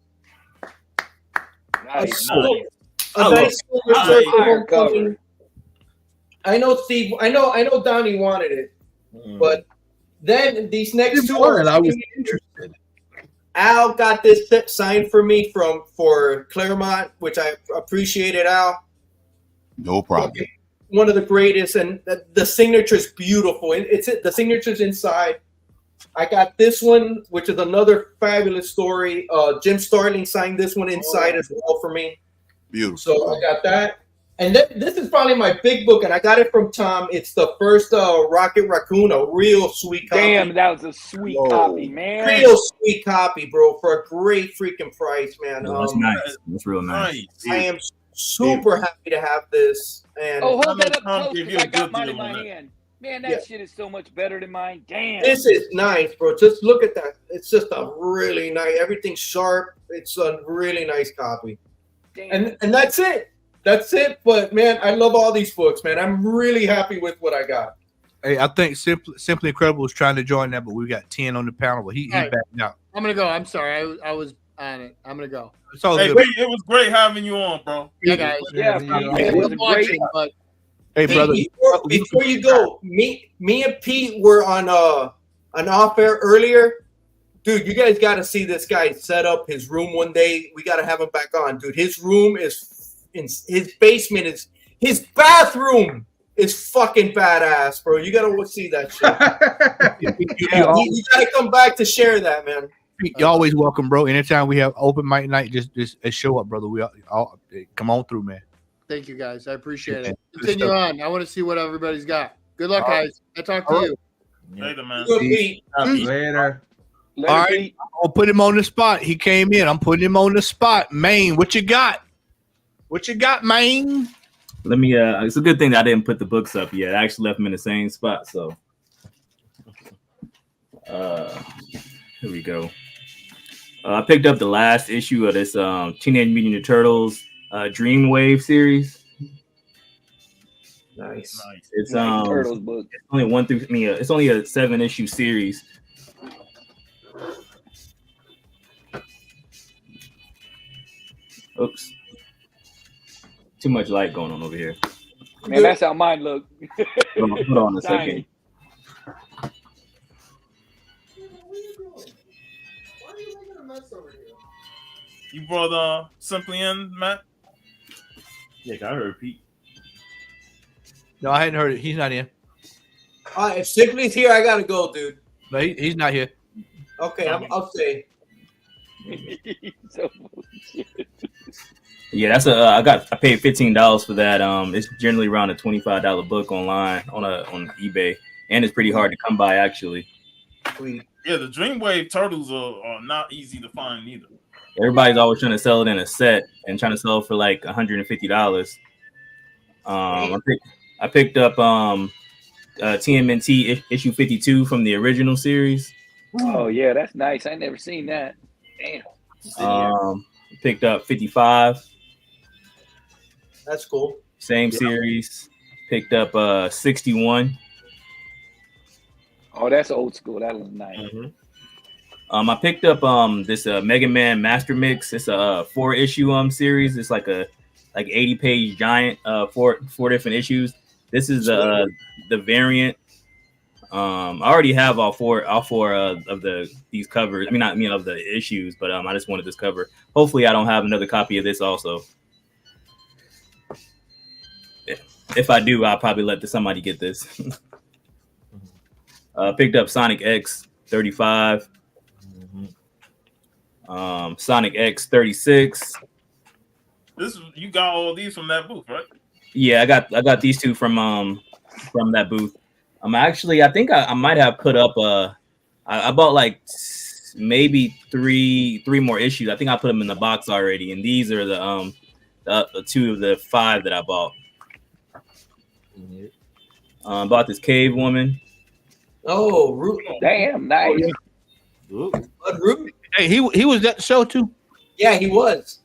a nice Silver Surfer homecoming. I know Steve. I know Donnie wanted it, but then these next two are. I was interested. Al got this signed for me for Claremont, which I appreciated. Al, no problem. One of the greatest, and the signature is beautiful. It's the signature's inside. I got this one, which is another fabulous story. Jim Starling signed this one inside as well for me. Beautiful. So I got that. And this is probably my big book, and I got it from Tom. It's the first Rocket Raccoon, a real sweet copy. Damn, that was a sweet copy, man. Real sweet copy, bro, for a great freaking price, man. That's nice. That's real nice. I am super happy to have this. And hold that up close because I got mine in my hand. Man, that shit is so much better than mine. Damn. This is nice, bro. Just look at that. It's just a really nice, everything's sharp. It's a really nice copy. Damn. And that's it. That's it. But man, I love all these books, man. I'm really happy with what I got. Hey, I think Simply Incredible was trying to join that, but we got 10 on the panel. But he backed out. I'm gonna go. I'm sorry. I was on it. I'm gonna go. It's all Hey, good. Pete, it was great having you on, bro. Yeah, guys. Yeah, It was great. But Hey, brother. Before you go, me and Pete were on an off air earlier. Dude, you guys got to see this guy set up his room one day. We got to have him back on, dude. His room is in his basement is his bathroom is fucking badass, bro. You got to see that shit. you got to come back to share that, man. You're always welcome, bro. Anytime we have open mic night, just show up, brother. We all come on through, man. thank you, guys. I appreciate it. Continue on. I want to see what everybody's got. Good luck, guys. I talk to you. Later, man. Later. All right, I'll put him on the spot. He came in. I'm putting him on the spot. Maine, what you got? What you got, Maine? Let me. It's a good thing that I didn't put the books up yet. I actually left them in the same spot. So, here we go. I picked up the last issue of this Teenage Mutant Ninja Turtles Dreamwave series. Nice. It's Turtles book. It's only one through it's only a 7-issue series. Oops. Too much light going on over here. Man, that's how mine look. Hold on a second. You brought Simply in, Matt? Yeah, I heard Pete. No, I hadn't heard it. He's not in. If Simply's here, I gotta go, dude. No, he's not here. Okay, I'll stay. So Yeah, that's I paid $15 for that. It's generally around a $25 book online on eBay, and it's pretty hard to come by actually. Yeah, the Dreamwave Turtles are not easy to find either. Everybody's always trying to sell it in a set and trying to sell it for like $150. I picked up TMNT issue 52 from the original series. Oh yeah, that's nice. I never seen that. Damn. Picked up 55. That's cool. Same series. Picked up 61. Oh, that's old school. That was nice. Mm-hmm. I picked up this Mega Man Master Mix. It's a 4-issue series. It's like a 80-page giant, four different issues. This is the variant. I already have all four of these covers. I mean, of the issues, but I just wanted this cover. Hopefully, I don't have another copy of this also. If I do, I'll probably let somebody get this. Picked up Sonic X 35. Sonic X 36. You got all these from that booth, right? Yeah, I got these two from that booth. Actually, I think I might have put up I bought like maybe three more issues. I think I put them in the box already, and these are the 2 of the 5 that I bought. Bought this Cave Woman. Oh, Root. Damn, nice. Root. Hey, he was at the show too. Yeah, he was.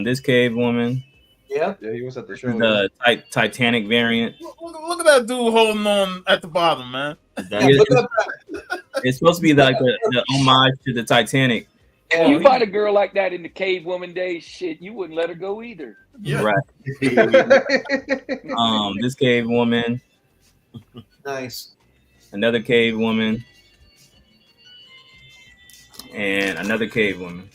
This Cave Woman. Yeah, he was at the show. The Titanic variant. Look at that dude holding on at the bottom, man. It's supposed to be like the homage to the Titanic. If you find a girl like that in the Cave Woman days, shit, you wouldn't let her go either. Yeah. Right. This Cave Woman. Nice. Another Cave Woman. And another Cave Woman.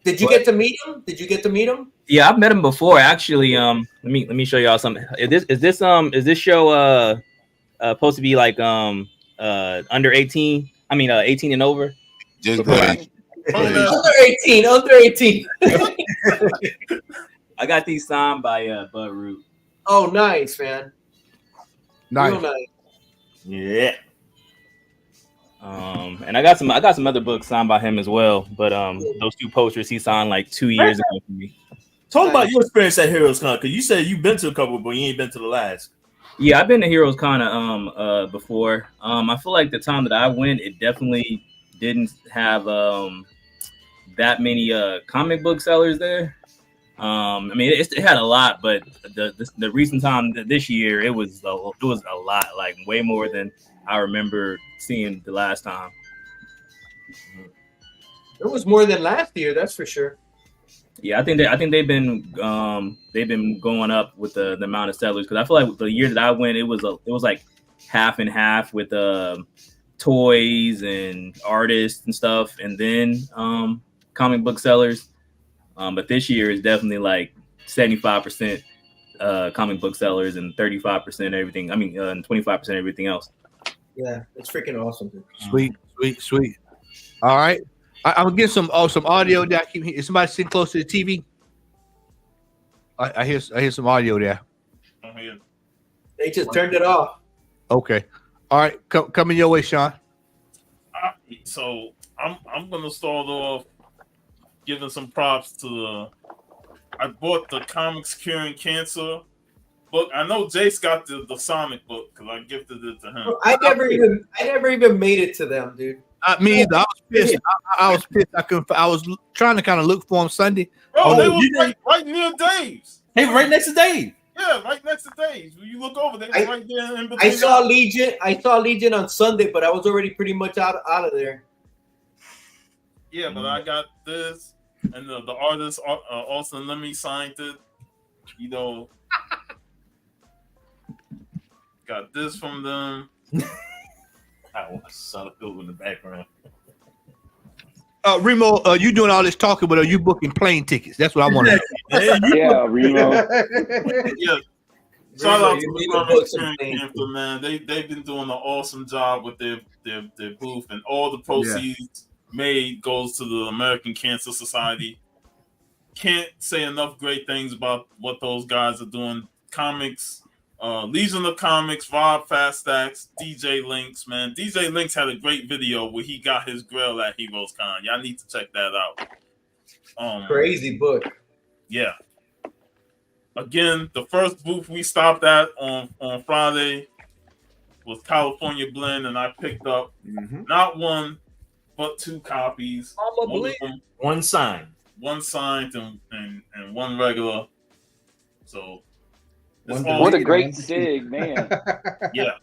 Did you get to meet him? Did you get to meet him? Yeah, I've met him before. Actually, let me show y'all something. Is this show supposed to be like under 18? I mean 18 and over? Just go ahead. Under 18, under 18. I got these signed by Bud Root. Oh, nice, man. Nice. Real nice. Yeah. And I got some other books signed by him as well. But those 2 posters he signed like 2 years ago for me. Talk about your experience at Heroes Con, because you said you've been to a couple, but you ain't been to the last. Yeah, I've been to Heroes Con before. I feel like the time that I went, it definitely didn't have that many comic book sellers there. I mean, it had a lot, but the recent time this year, it was a lot, like way more than I remember seeing the last time. It was more than last year, that's for sure. Yeah, I think they've been going up with the amount of sellers, because I feel like the year that I went, it was like half and half with toys and artists and stuff, and then comic book sellers. But this year is definitely like 75% comic book sellers and 35% everything. I mean, and 25% everything else. Yeah, it's freaking awesome, dude. Sweet. All right, I'm gonna get some audio that I keep hearing. Is somebody sitting close to the TV? I hear some audio there. They just turned it off. Okay. All right, coming your way, Sean. So I'm gonna start off giving some props to I bought the Comics Curing Cancer book. I know Jace got the Sonic book because I gifted it to him. I never even made it to them, dude. Me either. I was pissed. I was pissed. I was trying to kind of look for them Sunday. Bro, they was right near Dave's. Hey, right next to Dave. Yeah, right next to Dave. When you look over, they right there in between. I saw Legion on Sunday, but I was already pretty much out of there. Yeah, but I got this, and the artist Austin Lemmy signed it. You know, got this from them. I want to son of Bill in the background. Remo, you doing all this talking, but are you booking plane tickets? That's what I want to know. Yeah, Remo. Yeah. Shout out to the Birmingham Panther, man. They've been doing an awesome job with their booth, and all the proceeds made goes to the American Cancer Society. Can't say enough great things about what those guys are doing. Comics, Legion of Comics, Rob Faststacks, DJ Lynx, man. DJ Lynx had a great video where he got his grill at Heroes Con. Y'all need to check that out. Crazy book. Yeah. Again, the first booth we stopped at on Friday was California Blend, and I picked up not one, but 2 copies. One signed. One signed and one regular. So what a great dig, man. Yeah.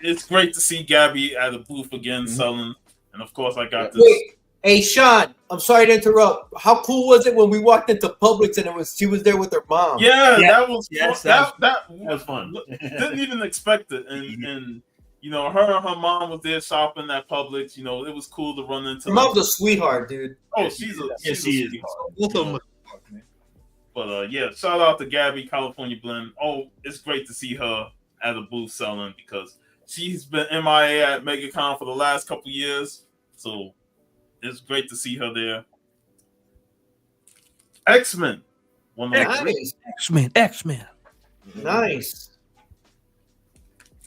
It's great to see Gabby at a booth again selling. And of course I got this. Wait, hey Sean, I'm sorry to interrupt. How cool was it when we walked into Publix and she was there with her mom? Yeah, that was that was fun. Didn't even expect it. And you know, her and her mom was there shopping at Publix. You know, it was cool to run into her mom's a sweetheart, dude. Oh, she's a sweetheart. Both of them. But yeah, shout out to Gabby, California Blend. Oh, it's great to see her at a booth selling because she's been MIA at MegaCon for the last couple years. So it's great to see her there. X-Men. X-Men. Nice.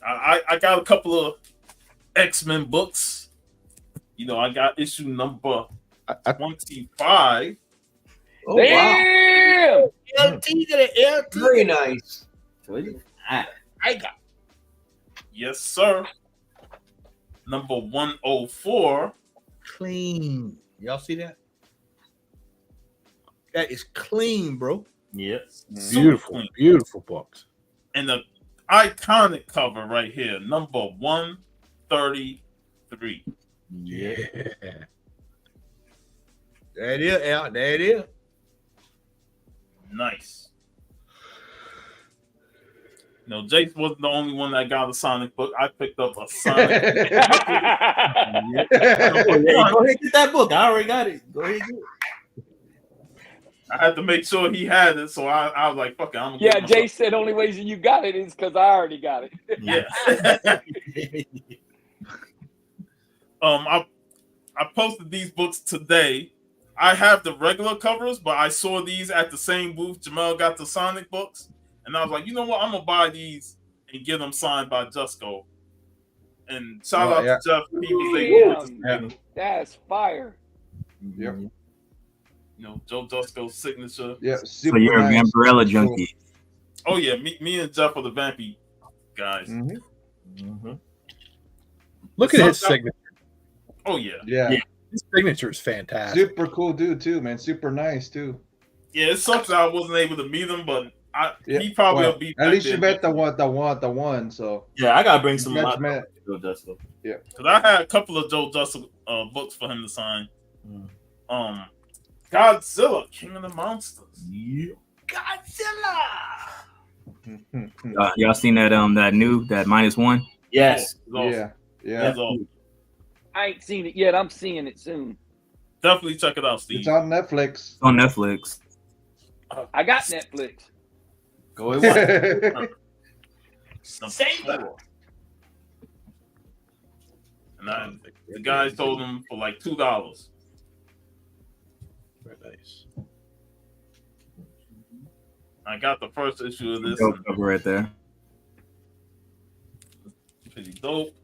I got a couple of X-Men books. You know, I got issue number 25. Oh, wow. Very nice. I got. Yes, sir. Number 104. Clean. Y'all see that? That is clean, bro. Yes. Beautiful books. And the iconic cover right here, number 133. Yeah. There it is, Al. There it is. Nice. No, Jace wasn't the only one that got a Sonic book. I picked up a Sonic. Go ahead, get that book. I already got it. Go ahead, get it. I had to make sure he had it, so I was like, "Fuck it." I'm Yeah, Jay said only reason you got it is because I already got it. Yeah. I posted these books today. I have the regular covers, but I saw these at the same booth. Jamel got the Sonic books, and I was like, you know what? I'm gonna buy these and get them signed by Jusco. And shout out to Jeff. He was able to. That's fire. Yep. You know, Joe Jusco's signature. Yeah. So you're a Vampirella junkie. Oh yeah, me and Jeff are the Vampy guys. Look at his signature. Oh yeah. Yeah. His signature is fantastic. Super cool dude too, man. Super nice too. Yeah, it sucks that I wasn't able to meet him, but he probably will be. At least you met the one. So yeah, I gotta bring some. Yeah. Because I had a couple of Joe Jusco books for him to sign. Godzilla, King of the Monsters. Yeah. Godzilla. Y'all seen that that -1? Yes. Yeah. I ain't seen it yet. I'm seeing it soon. Definitely check it out, Steve. It's on Netflix. It's on Netflix. I got Netflix. Go ahead. Save it. And the guys told him for like $2. Very nice. I got the first issue of this. Dope cover right there. Pretty dope.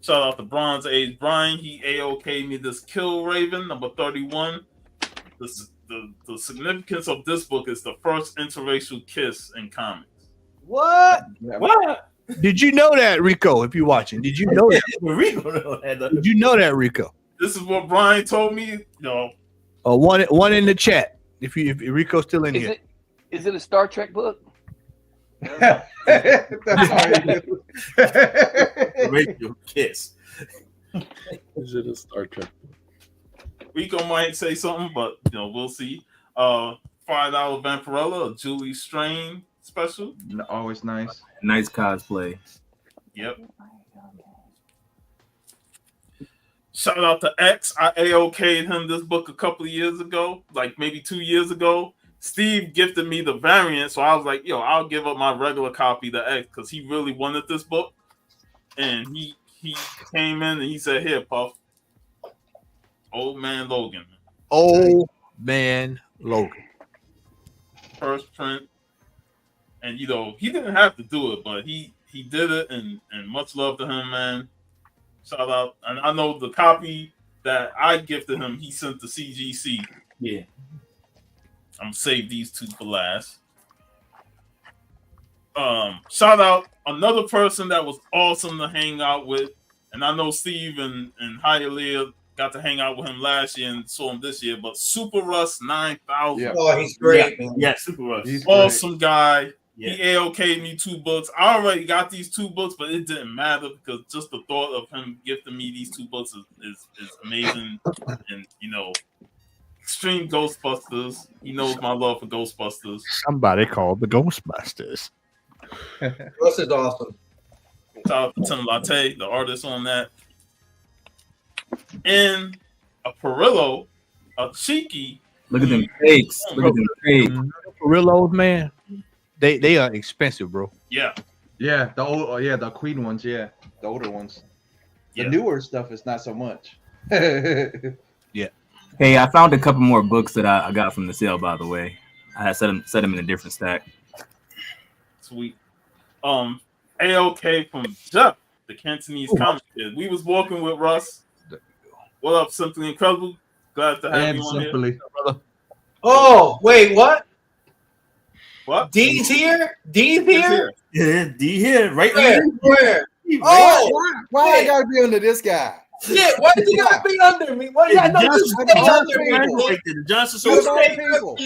Shout out to Bronze Age Brian. He AOK'd me this Kill Raven, number 31. The significance of this book is the first interracial kiss in comics. What? What? Did you know that, Rico? If you're watching, did you know that? Rico, Did you know that, Rico? This is what Brian told me. You know, One in the chat. If Rico's still in here. Is it a Star Trek book? Radio Kiss. Is it a Star Trek? Rico might say something, but we'll see. $5 Vampirella, a Julie Strain special. Always nice. Nice cosplay. Yep. Shout out to X. I AOK'd him this book a couple of years ago, like maybe 2 years ago. Steve gifted me the variant, so I was like, I'll give up my regular copy to X because he really wanted this book. And he came in and he said, "Here, Puff. Old Man Logan." Old Man Logan. First print. And he didn't have to do it, but he did it, and much love to him, man. Shout out. And I know the copy that I gifted him, he sent to CGC. Yeah. I'm gonna save these two for last. Shout out another person that was awesome to hang out with, and I know Steve and Hialeah got to hang out with him last year and saw him this year, but Super Russ 9000. Yeah. Oh, he's great. Yeah, Super Russ. He's awesome guy. Yeah. He AOK'd me 2 books. I already got these 2 books, but it didn't matter because just the thought of him gifting me these 2 books is amazing. And Extreme Ghostbusters. He knows my love for Ghostbusters. Somebody called the Ghostbusters. Russ is awesome. Shout out to Tim Latte, the artist on that. And a Perillo, a Cheeky. Look at them cakes. Look at them cakes. Perillos, man. They are expensive, bro. Yeah. Yeah, the Queen ones, the older ones. The newer stuff is not so much. Yeah. Hey, I found a couple more books that I got from the sale, by the way. I had set them in a different stack. Sweet. AOK from Jeff, the Cantonese comic kid. We was walking with Russ. What up, Simply Incredible? Glad to have you on here, brother. Oh, wait, what? What? D's here? D's here? Yeah, D here, right Where? Oh, why I gotta be under this guy? Shit, why did you gotta be under me? Why you gotta you stay under me? The Johnson You Show.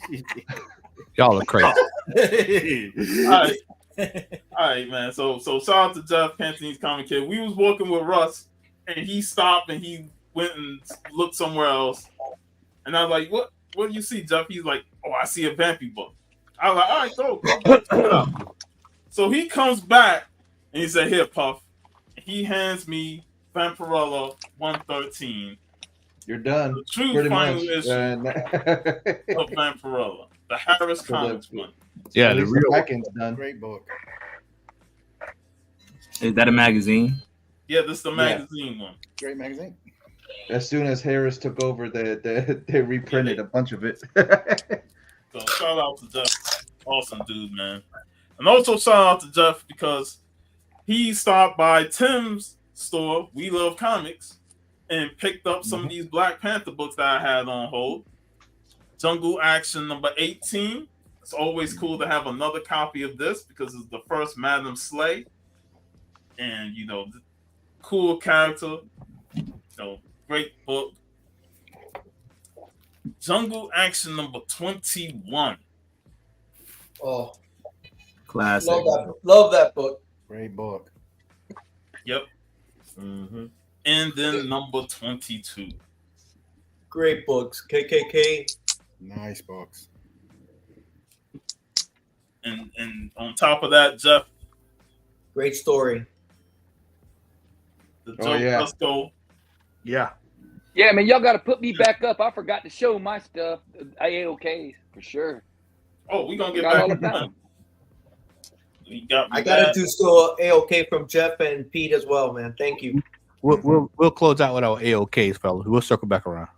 stay Y'all are crazy. All right, man. So shout out to Jeff, Cantonese comic kid. We was walking with Russ, and he stopped and he went and looked somewhere else. And I was like, "What do you see, Jeff?" He's like, "Oh, I see a Vampy book." I was like, "All right, go check it out." So he comes back and he said, "Here, Puff." He hands me Vampirella 113. You're done. The true Pretty final much. issue of Vampirella, the Harris Comics one. Yeah, the real backend's done. Great book. Is that a magazine? Yeah, this is the magazine one. Great magazine. As soon as Harris took over, they reprinted a bunch of it. So shout out to Jeff. Awesome dude, man. And also shout out to Jeff because he stopped by Tim's store, We Love Comics, and picked up some of these Black Panther books that I had on hold. Jungle Action number 18. It's always cool to have another copy of this because it's the first Madam Slay. And, cool character. Great book. Jungle Action number 21. Oh, Classic. love that book. Great book. Yep. Mm-hmm. And then number 22. Great books. KKK. Nice books. And on top of that, Jeff. Great story. The Joe Fusco. Yeah. Yeah, man, y'all got to put me back up. I forgot to show my stuff. AOK for sure. Oh, we gonna get Got all back the to time. that. I got to do still AOK from Jeff and Pete as well, man. Thank you. We'll close out with our AOKs, fellas. We'll circle back around.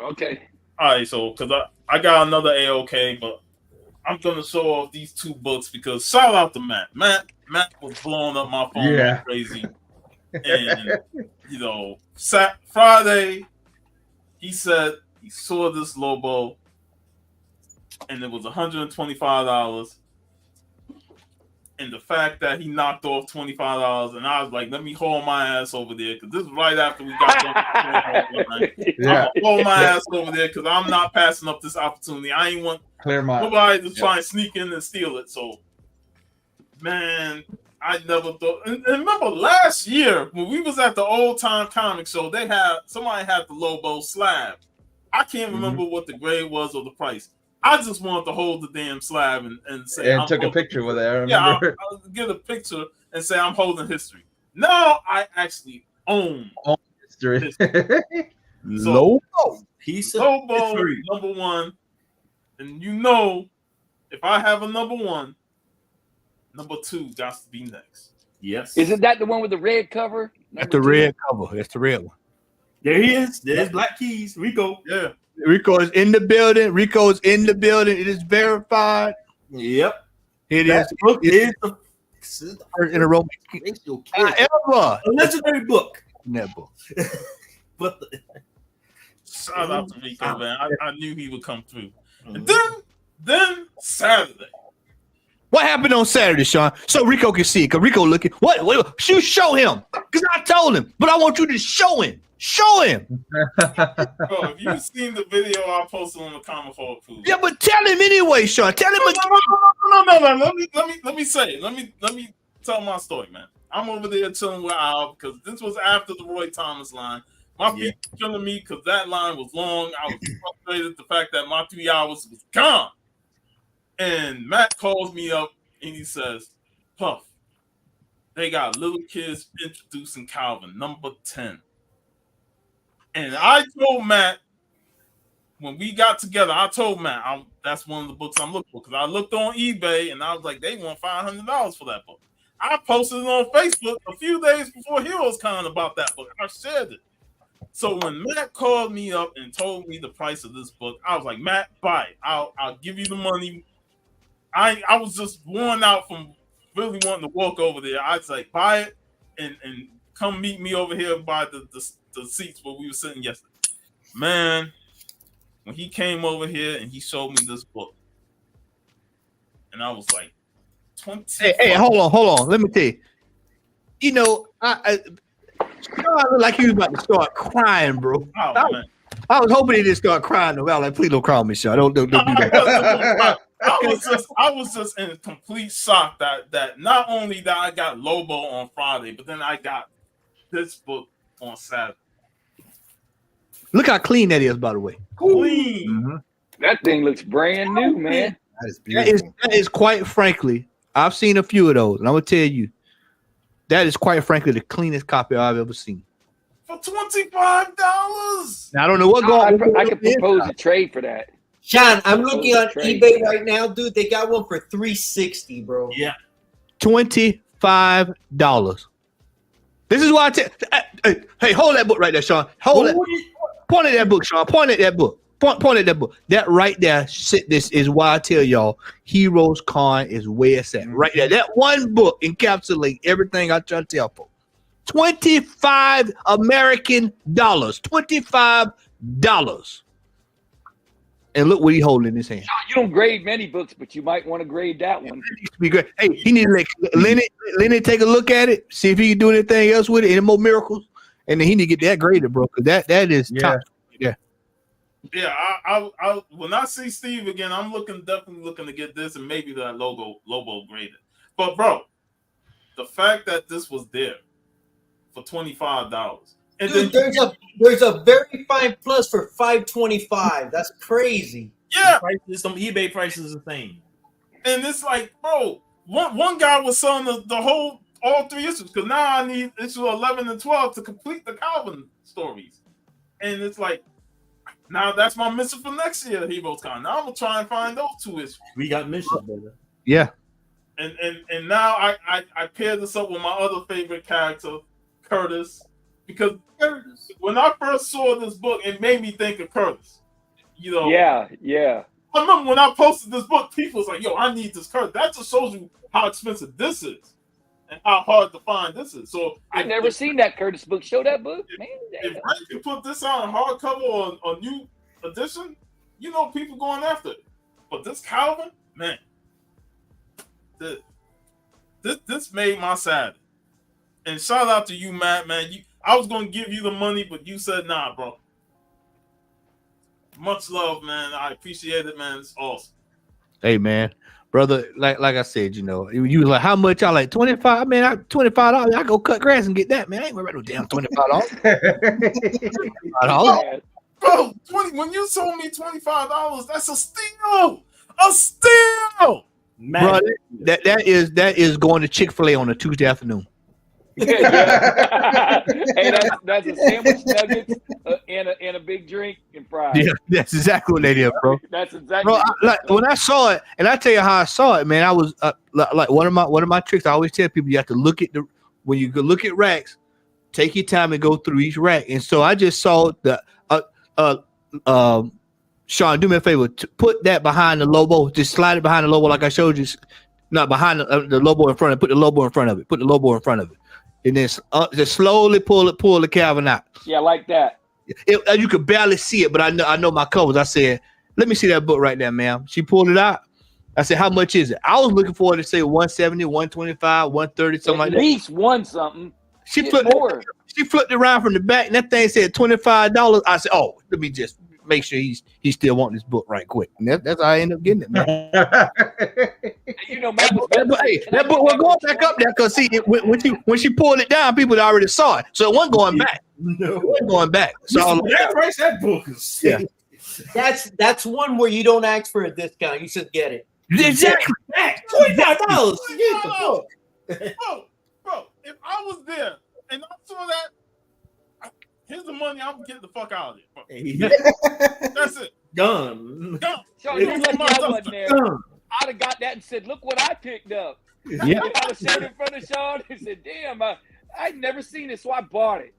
Okay. All right, so because I got another AOK, but I'm gonna show off these 2 books because shout out to Matt. Matt was blowing up my phone like crazy. And Friday, he said he saw this Lobo, and it was $125. And the fact that he knocked off $25, and I was like, let me haul my ass over there because this is right after we got done. Yeah. I'm haul my ass over there because I'm not passing up this opportunity. I ain't want Claremont. nobody to try and sneak in and steal it. So, man, I never thought. And remember last year when we was at the Old Time Comic Show, somebody had the Lobo slab. I can't remember what the grade was or the price. I just wanted to hold the damn slab and say, And took a picture with it. I remember. Yeah, I'll get a picture and say I'm holding history. Now I actually own history. So, piece of Lobo history. number one, and you know, if I have a number one, number two got to be next. Yes. Isn't that the one with the red cover? That's the red cover. That's the red one. There he is. There's Black Keys. Rico. Yeah. Rico is in the building. Rico is in the building. It is verified. Yep. It That is. book is the First in a row ever. a legendary book. In that book. But Shout out to Rico, man. I knew he would come through. And then Saturday. What happened on Saturday, Sean? So Rico can see it. Because Rico looking. What? You show him. Because I told him. But I want you to show him. Show him. Bro, have you seen the video I posted on the Comic Hall crew? Yeah, but tell him anyway, Sean. Tell him again. No. Let me say it. Let me tell my story, man. I'm over there chilling with Al because this was after the Roy Thomas line. My feet were killing me because that line was long. I was frustrated the fact that my 3 hours was gone. And Matt calls me up and he says, Puff, they got little kids introducing Calvin, number 10. And I told Matt, when we got together, I told Matt, that's one of the books I'm looking for. Because I looked on eBay and I was like, they want $500 for that book. I posted it on Facebook a few days before Heroes Con about that book. I shared it. So when Matt called me up and told me the price of this book, I was like, Matt, buy it. I'll give you the money. I was just worn out from really wanting to walk over there. I was like, buy it and come meet me over here by the seats where we were sitting yesterday. Man, when he came over here and he showed me this book, and I was like, 20. Hey, hold on. Let me tell you. You know, I looked like he was about to start crying, bro. Oh, I was hoping he didn't start crying. No, like, please don't call me, Sean. Don't do that. I was just in complete shock that not only that I got Lobo on Friday, but then I got this book on Saturday. Look how clean that is, by the way. Clean. Mm-hmm. That thing looks brand new, man. That is beautiful. That is quite frankly, I've seen a few of those, and I'm gonna tell you, that is quite frankly the cleanest copy I've ever seen. For $25. Now I don't know what going on. I could propose a trade for that. Sean, I'm looking on eBay right now, dude. They got one for $360, bro. Yeah. $25. This is why I tell. Hey, hold that book right there, Sean. Hold it. Point at that book, Sean. Point at that book. Point at that book. That right there. This is why I tell y'all, Heroes Con is where it's at. Right there. That one book encapsulates everything I try to tell folks. $25 American dollars. $25. And look what he holding in his hand. You don't grade many books, but you might want to grade that one. Be great. Hey, he need to let Lenny take a look at it, see if he can do anything else with it, any more miracles, and then he need to get that graded, bro. Because that is top. Yeah. Yeah, I when I see Steve again, I'm definitely looking to get this and maybe that Lobo graded. But bro, the fact that this was there for $25. And dude, then there's a very fine plus for $525. That's crazy. Yeah, some eBay prices is the same. And it's like, bro, one guy was selling all 3 issues because now I need issue 11 and 12 to complete the Calvin stories. And it's like, now that's my mission for next year, Heroes Con. Now I'm gonna try and find those 2 issues. We got missions, brother. Yeah. And now I pair this up with my other favorite character, Curtis, because when I first saw this book, it made me think of Curtis. You know. Yeah. I remember when I posted this book, people was like, "Yo, I need this Curtis." That just shows you how expensive this is and how hard to find this is. So I've never seen that Curtis book. Show that book, man. If Frank can put this out on hardcover or new edition, you know people going after it. But this Calvin, man, this made my Saturday. And shout out to you, Matt, man. I was gonna give you the money, but you said nah, bro. Much love, man. I appreciate it, man. It's awesome. Hey, man, brother. Like I said, you know, you was like, how much? I like $25. Man, $25. I go cut grass and get that, man. I ain't worried about no damn $25. Bro, when you told me $25, that's a steal. A steal. Bro, that is going to Chick-fil-A on a Tuesday afternoon. Hey, that's a sandwich, nuggets, and a big drink and fries. Yeah, that's exactly what they did, bro. That's exactly. Bro, when I saw it, and I tell you how I saw it, man. I was like one of my tricks. I always tell people you have to look at when you look at racks, take your time and go through each rack. And so I just saw the Sean, do me a favor, put that behind the Lobo. Just slide it behind the Lobo like I showed you. Not behind the Lobo in front of it. Put the Lobo in front of it. Put the Lobo in front of it. And then just slowly pull the Calvin out. Yeah, like that. You could barely see it, but I know my covers. I said, let me see that book right there, ma'am. She pulled it out. I said, how much is it? I was looking for her to say 170, 125, 130, something like that. At least one something. She flipped it around from the back, and that thing said $25. I said, oh, let me just make sure he's still wanting this book right quick. And that's how I ended up getting it, man. You know, Matt was that book was going back up there because see, when she pulled it down, people already saw it, so it wasn't going back. No, it wasn't going back. So that book is That's one where you don't ask for a discount. You should get it. Exactly. $25. Bro, if I was there and I saw that, here's the money. I'm getting the fuck out of it. That's it. Done. Sean, you lucky I wasn't there. I'd have got that and said, "Look what I picked up." Yeah. If I'd have sat in front of Sean and said, "Damn, I'd never seen it, so I bought it."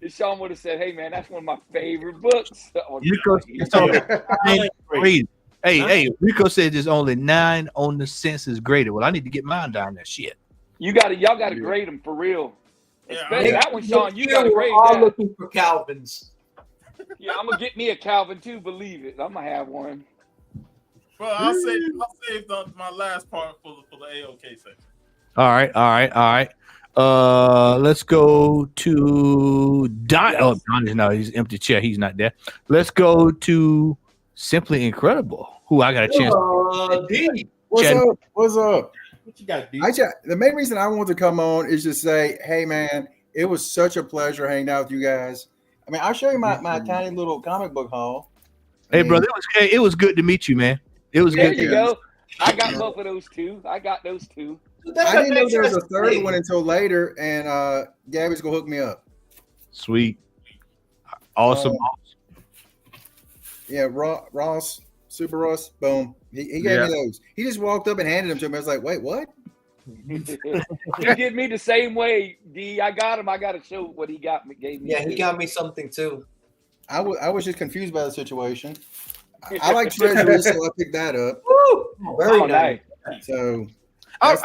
And Sean would have said, "Hey, man, that's one of my favorite books." Hey, Rico said there's only 9 on the census graded. Well, I need to get mine down there. Shit. Y'all got to grade them for real. Especially that one, Sean. You We're got to grade all that. looking for Calvins. Yeah, I'm gonna get me a Calvin too. Believe it, I'm gonna have one. Well, I'll save my last part for the AOK section. All right. Let's go to Don. Oh, Don is now he's empty chair. He's not there. Let's go to Simply Incredible. Who I got a chance. What's up? What you got, dude? The main reason I want to come on is to say, hey man, it was such a pleasure hanging out with you guys. I mean, I'll show you my tiny little comic book haul. Hey, brother, it was good to meet you, man. It was There good. you go. I got both of those two. I got those two. I didn't know there was a third one until later, and Gabby's gonna hook me up. Sweet, awesome. Yeah, Ross, Super Ross, boom. He gave me those. He just walked up and handed them to me. I was like, wait, what? He did me the same way, D. I got him. I got to show what he got me. Gave me. Yeah, he got me something too. I was just confused by the situation. I like Treasury, so I picked that up. Woo! Very nice. So I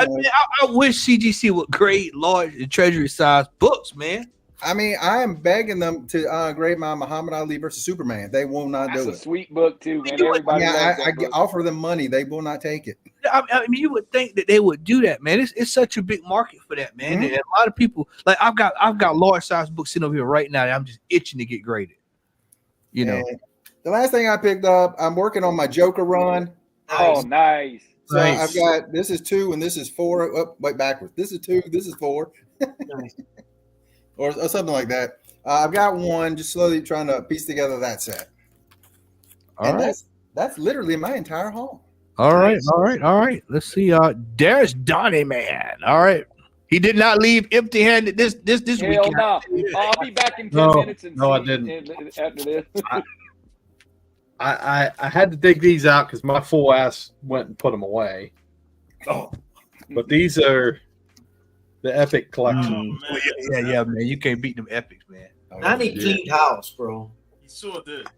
wish CGC would grade large and treasury size books, man. I mean, I am begging them to grade my Muhammad Ali versus Superman. They will not do it. That's a sweet book too, man. Everybody loves that book. offer them money. They will not take it. I mean, you would think that they would do that, man. It's such a big market for that, man. And a lot of people, like I've got large size books sitting over here right now that I'm just itching to get graded. You know. And the last thing I picked up, I'm working on my Joker run. Oh, nice. So I've got this is 2 and this is 4. Oh, wait, backwards. This is 2. This is 4. Nice. or something like that. I've got one, just slowly trying to piece together that set. All right. That's literally my entire haul. All right. Let's see. There's Donnie Man. All right. He did not leave empty-handed this Hell weekend. no. I'll be back in 10 minutes. No, I didn't. After this. I had to dig these out because my full ass went and put them away. Oh, but these are the Epic collection. Oh, Yeah, man. You can't beat them epics, man. I need clean house, bro. He sure did.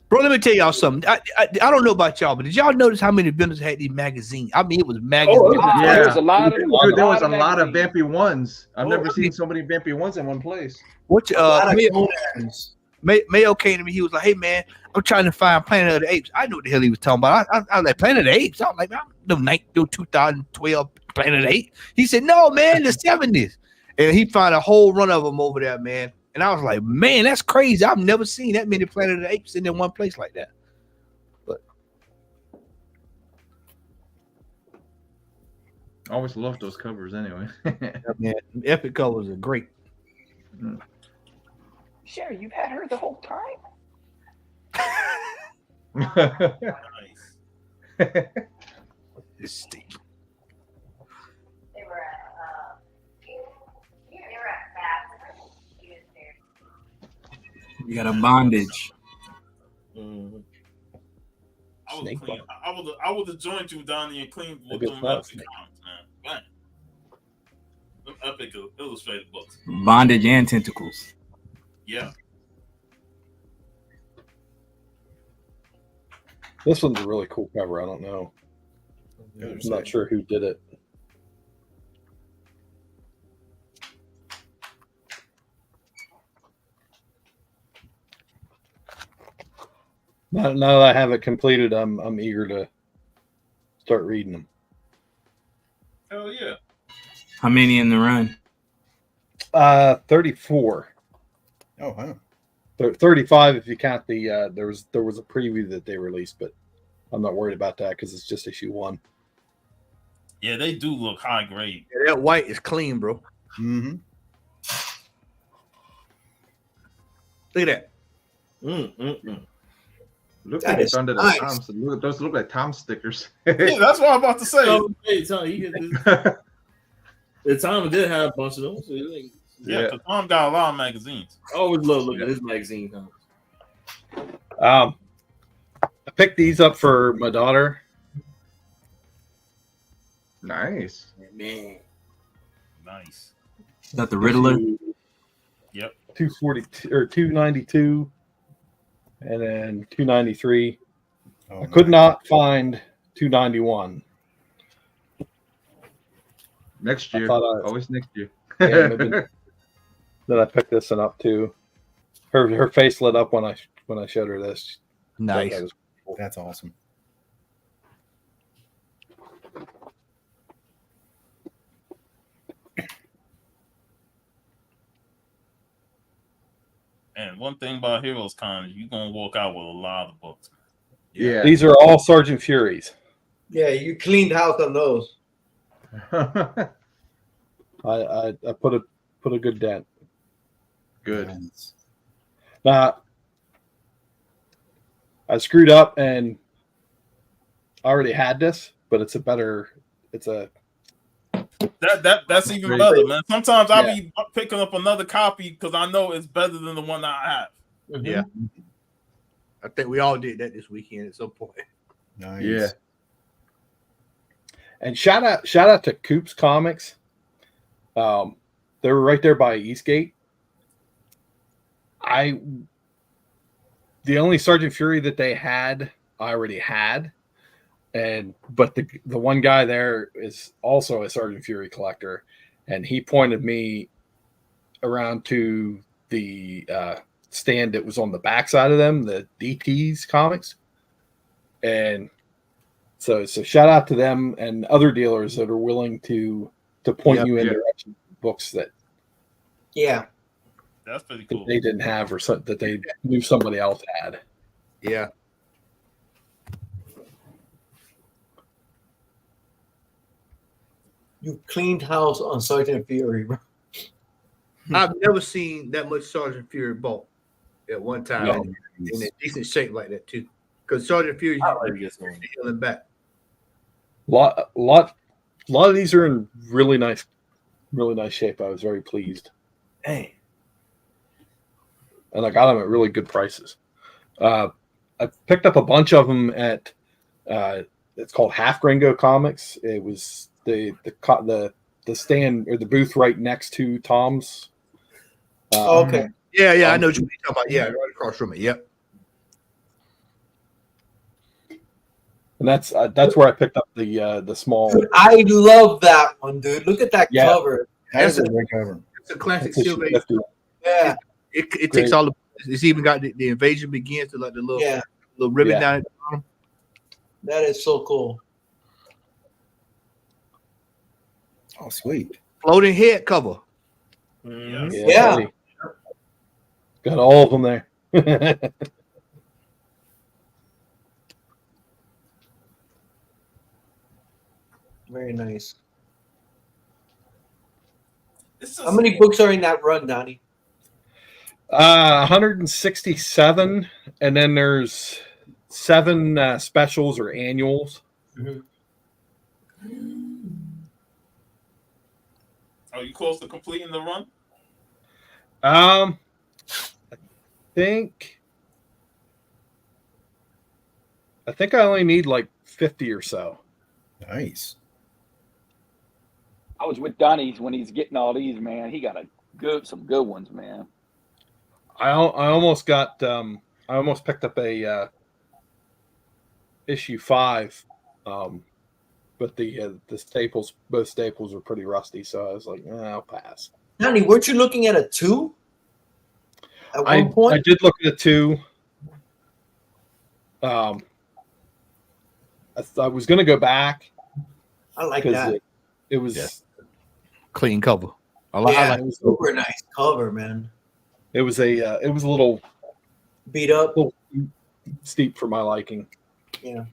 Bro, let me tell y'all something. I don't know about y'all, but did y'all notice how many vendors had these magazines? I mean, it was magazines. There was a lot of Dude, there was a lot of vampy ones. I've never seen so many vampy ones in one place. What Mayo came to me. He was like, "Hey man, I'm trying to find Planet of the Apes." I knew what the hell he was talking about. I was like, "Planet of the Apes." I was like, "I'm no 2012, Planet of the Apes. He said, no, man, the 70s. And he found a whole run of them over there, man. And I was like, man, that's crazy. I've never seen that many Planet of the Apes in one place like that. But I always loved those covers anyway. man, epic covers are great. Sherry, you've had her the whole time? It's Steve. You got a bondage. I would have joined you down there and cleaned with Good them stuff. epic comics, man. Man. Them epic illustrated books. Bondage and tentacles. Yeah. This one's a really cool cover. I don't know. I'm not sure who did it. Now that I have it completed, I'm eager to start reading them. Hell yeah. How many in the run? 34. Oh wow. 35 if you count the there was a preview that they released, but I'm not worried about that because it's just issue 1. Yeah, they do look high grade. Yeah, that white is clean, bro. Mm-hmm. Look at that. Look That like it's is under nice. the Tom's. Those look like Tom stickers. Yeah, that's what I'm about to say. Oh, hey, Tom, Tom did have a bunch of them. So Yeah, because Tom got a lot of magazines. I always love looking at his magazine comics. I picked these up for my daughter. Nice. Man. Nice. Is that the Riddler? Yep. 242 or 292 and then 293. Oh, I could not find 291. Next I year. thought I- Always next year. Yeah, maybe. Then I picked this one up too. Her face lit up when I showed her this. Nice. That was cool. That's awesome. And one thing about Heroes Con is you're gonna walk out with a lot of books. Yeah. These are all Sergeant Furies. Yeah, you cleaned house on those. I put a good dent. Good. Now I screwed up and I already had this, but it's a That's even Great. better, man. Sometimes I'll Yeah. be picking up another copy because I know it's better than the one that I have. Yeah. I think we all did that this weekend at some point. Nice. Yeah. And shout out to Coops Comics. They were right there by Eastgate. The only Sergeant Fury that they had, I already had. But the one guy there is also a Sergeant Fury collector, and he pointed me around to the stand that was on the backside of them, the DT's comics. And so shout out to them and other dealers that are willing to point you in direction of books that That's pretty cool. they didn't have or that they knew somebody else had. Yeah. You cleaned house on Sergeant Fury, bro. I've never seen that much Sergeant Fury bulk at one time No. in a decent shape like that too. Because Sergeant Fury gets healing back. lot of these are in really nice shape. I was very pleased. Dang. And I got them at really good prices. I picked up a bunch of them at it's called Half Gringo Comics. It was the stand or the booth right next to Tom's. Okay. Yeah, I know what you're talking about. Yeah, right across from it. Yep. And that's where I picked up the small. Dude, I love that one, dude. Look at that Yeah. cover. That's a great cover. It's a classic That's silver. issue 50. Yeah. It takes all the. It's even got the invasion begins to like the little little ribbon Yeah. down at the bottom. That is so cool. Oh, sweet. Floating head cover. Yeah. buddy. Got all of them there. Very nice. It's How many books are in that run, Donnie? 167, and then there's 7 specials or annuals. Are you close to completing the run? I think I only need like 50 or so. Nice. I was with Donnie's when he's getting all these, man. He got some good ones, man. I almost got I almost picked up a issue 5, but the staples, both staples were pretty rusty, so I was like, I'll pass. Donnie, weren't you looking at a 2 at one point? I did look at a 2. I was going to go back. I like that. It was clean cover. I like it. Super nice cover, man. It was a little beat up, little steep for my liking. Yeah.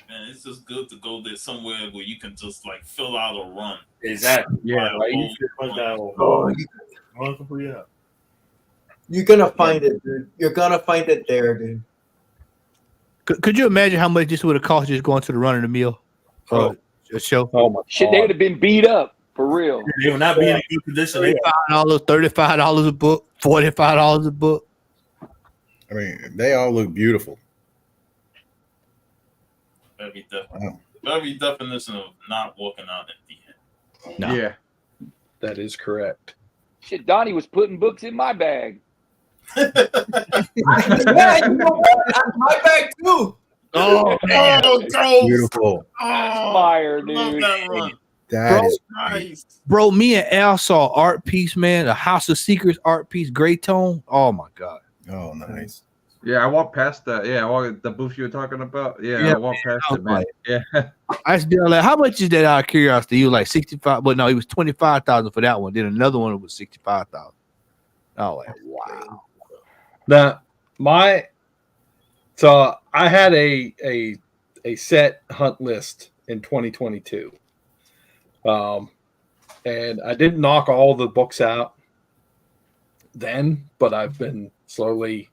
Man, it's just good to go there somewhere where you can just like fill out a run. Exactly. Yeah, Like, you should punch that whole run complete up. You're gonna find it, dude. You're gonna find it there, dude. Could you imagine how much this would have cost just going to the run of the mill? A show? Oh my Shit, they would have been beat up for real. They will not be in a good condition. $35 a book, $45 a book. I mean, they all look beautiful. Very definition of not walking out empty-handed. No. Yeah, that is correct. Shit, Donnie was putting books in my bag. Yeah, you know what? My bag too. Oh man, beautiful. Oh, fire, dude. Love that run. That is Nice. Bro, me and Al saw art piece, man. A House of Secrets art piece, gray tone. Oh my god. Oh, nice. Yeah, I walked past that. Yeah, I walked the booth you were talking about. Yeah, Yeah, I walked past man, it, man. Yeah. I used to be like, how much is that out of curiosity? You were like 65, but no, it was 25,000 for that one. Then another one was 65,000. Oh, like, wow. Now, so I had a set hunt list in 2022. And I didn't knock all the books out then, but I've been slowly.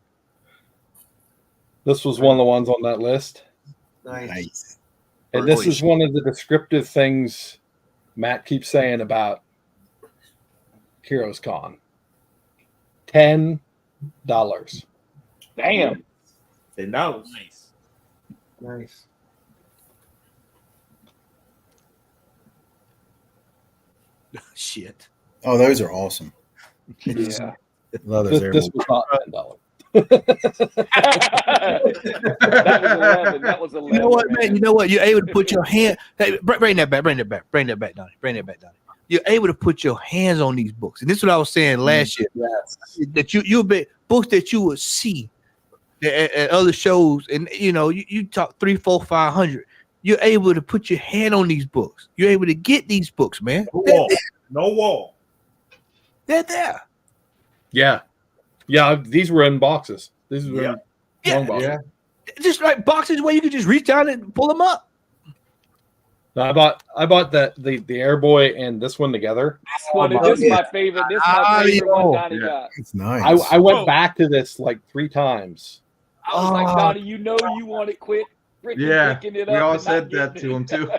This was one of the ones on that list. Nice. And this is one of the descriptive things Matt keeps saying about Heroes Con. $10. Damn. $10. Nice. Nice. Shit. Oh, those are awesome. Yeah. Love those. This was not $10. That was 11. You know what, man? You know what? You're able to put your hand. Hey, bring that back, Donnie. Bring that back, Donnie. You're able to put your hands on these books, and this is what I was saying last year. Yes. That you'll be books that you would see at other shows, and you talk 300, 400, 500. You're able to put your hand on these books. You're able to get these books, man. No wall. They're there. Yeah. Yeah, these were in boxes. These were in long boxes. Yeah. Just like boxes where you could just reach down and pull them up. No, I bought the Airboy and this one together. This is my favorite. This is my favorite one Donnie got. It's nice. I went back to this like 3 times. I was like, Donnie, you know you want it quick. Yeah, picking it we up all and said not that to him too.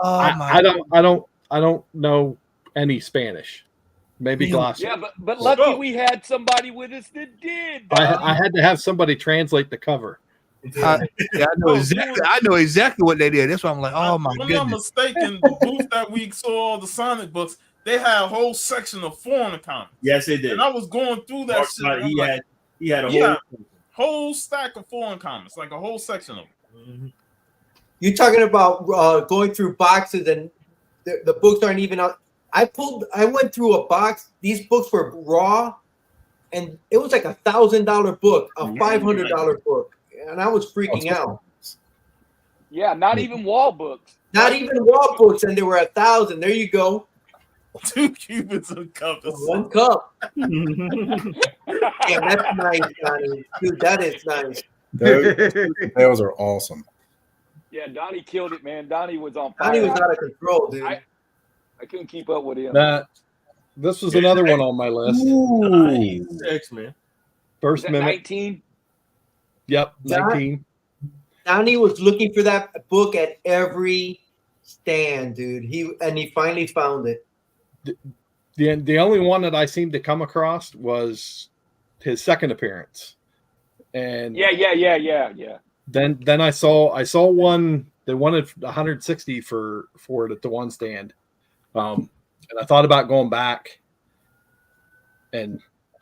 I don't know any Spanish. Maybe glossary. Yeah, but lucky we had somebody with us that did. I had to have somebody translate the cover. I know exactly what they did. That's why I'm like, oh my If I'm not goodness. mistaken, the booth that we saw all the Sonic books, they had a whole section of foreign comics. Yes, they did. And I was going through that shit. and I'm He had a whole stack of foreign comics, like a whole section of them. You're talking about going through boxes and the books aren't even out. I went through a box. These books were raw, and it was like $1,000 book, a $500 book, and I was freaking out. Yeah, not even wall books. Not even wall books, and they were 1,000. There you go. 2 cubits of cup. 1 cup. Yeah, that's nice, Donnie. Dude, that is nice. Those are awesome. Yeah, Donnie killed it, man. Donnie was on fire. Donnie was out of control, dude. I couldn't keep up with him. Matt, this was another one on my list. Nice, man. First Mimic. 19. Yep, 19. Donnie was looking for that book at every stand, dude. He finally found it. The only one that I seemed to come across was his second appearance, and yeah. Then I saw one they wanted 160 for it at the one stand, and I thought about going back and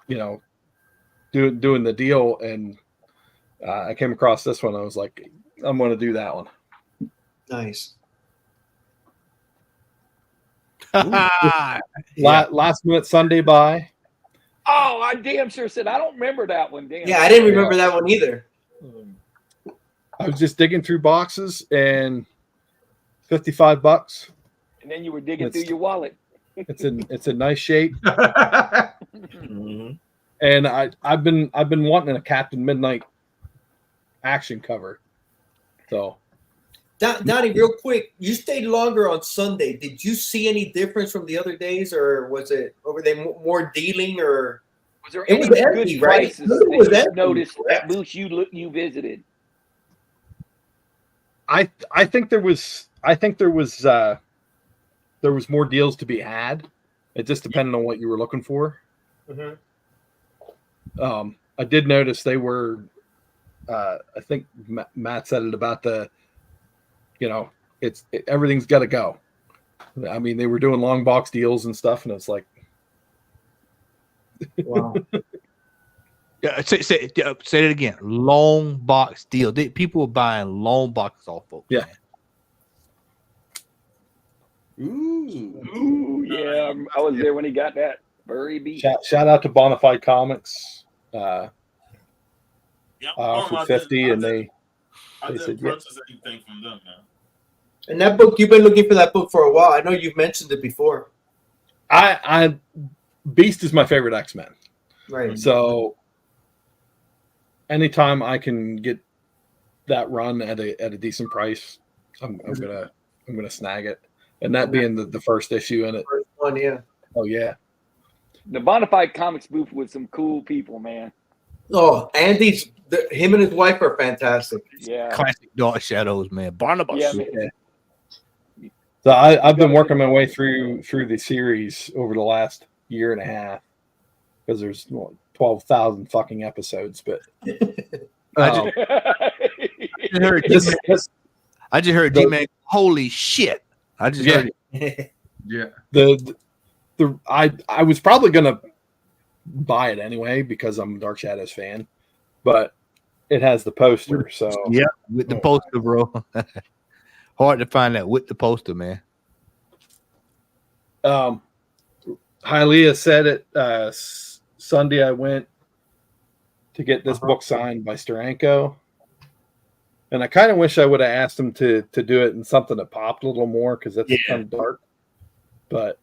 doing the deal, and I came across this one. I was like, I'm going to do that one. Nice. Last minute Sunday buy. Oh, I damn sure said I don't remember that one. Damn. Yeah, I didn't remember that one either. I was just digging through boxes and $55. And then you were digging through your wallet. It's a nice shape. And I've been wanting a Captain Midnight action cover. So Donnie, real quick, you stayed longer on Sunday. Did you see any difference from the other days, or were they more dealing, or was there it any was good empty, right? prices It was that you empty. noticed at booths you visited? I think there was more deals to be had. It just depended on what you were looking for. Mm-hmm. I did notice they were. I think Matt said it about everything's got to go. I mean, they were doing long box deals and stuff, and it's like, wow. Yeah, say it again. Long box deal. People were buying long boxes off folks. Yeah. Ooh, yeah. I was there when he got that. Very beat. shout out to Bonafide Comics. Oh, For 50, and I they didn't said purchase anything from them, man. And that book, you've been looking for that book for a while. I know you've mentioned it before. I Beast is my favorite X-Men. Right. So anytime I can get that run at a decent price, I'm gonna snag it. And that being the first issue in it. First one, yeah. Oh yeah. The Bonafide Comics booth with some cool people, man. Oh, him and his wife are fantastic. Yeah. Classic Dark Shadows, man. Barnabas. Yeah, man. So I've been working my way through the series over the last year and a half because there's 12,000 fucking episodes. But I just heard D-Man, holy shit. I just heard it. Yeah. I was probably gonna buy it anyway because I'm a Dark Shadows fan, but it has the poster. So yeah, with the poster, bro. Hard to find that with the poster, man. Hialeah said it Sunday. I went to get this book signed by Steranko, and I kind of wish I would have asked him to do it in something that popped a little more because that's kind of dark. But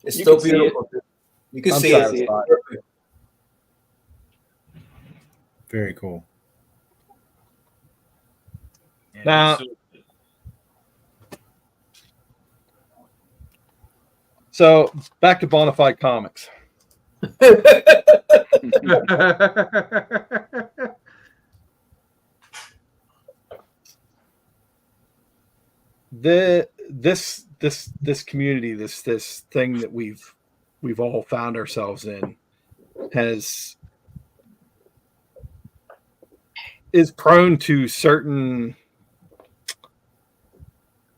it's still beautiful. You can see it. Very cool. Now, so back to Bonafide Comics. This community, this thing that we've all found ourselves in is prone to certain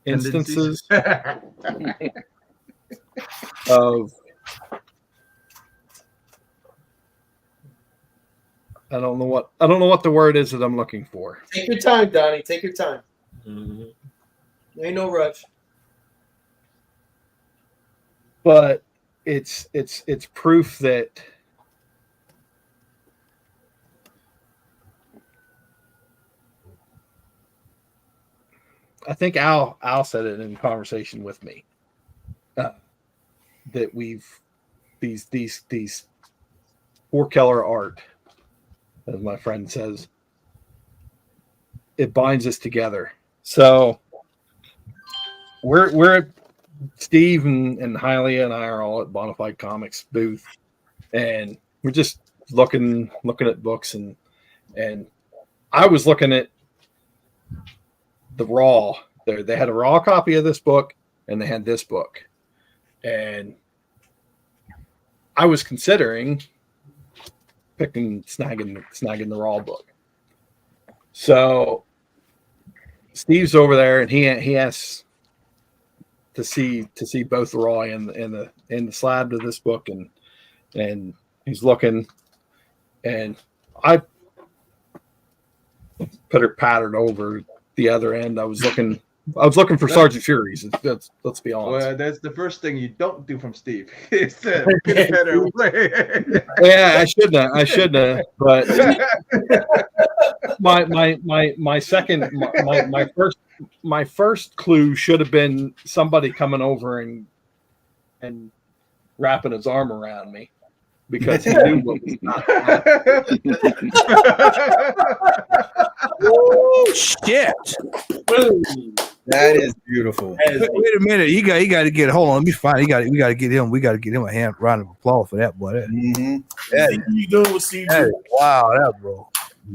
instances of I don't know what the word is that I'm looking for. Take your time, Donnie. Take your time. Ain't no rush. but it's proof that I think Al said it in conversation with me that we've these Fort Keller art, as my friend says, it binds us together. So we're Steve and Hylia and I are all at Bonafide Comics booth, and we're just looking at books, and I was looking at the raw. They had a raw copy of this book, and they had this book, and I was considering snagging the raw book. So Steve's over there, and he has to see both the raw and the slab of this book, and he's looking, and I put her pattern over the other end. I was looking for Sergeant Fury's. Let's be honest. Well, that's the first thing you don't do from Steve. He said, better play. Yeah, I shouldn't have. But my first clue should have been somebody coming over and wrapping his arm around me, because he knew what was not. Oh shit! That is beautiful. Wait a minute, you got to get. Hold on, let me find. We got to get him. We got to get him a round of applause for that, boy. You doing with CG? Wow, that bro.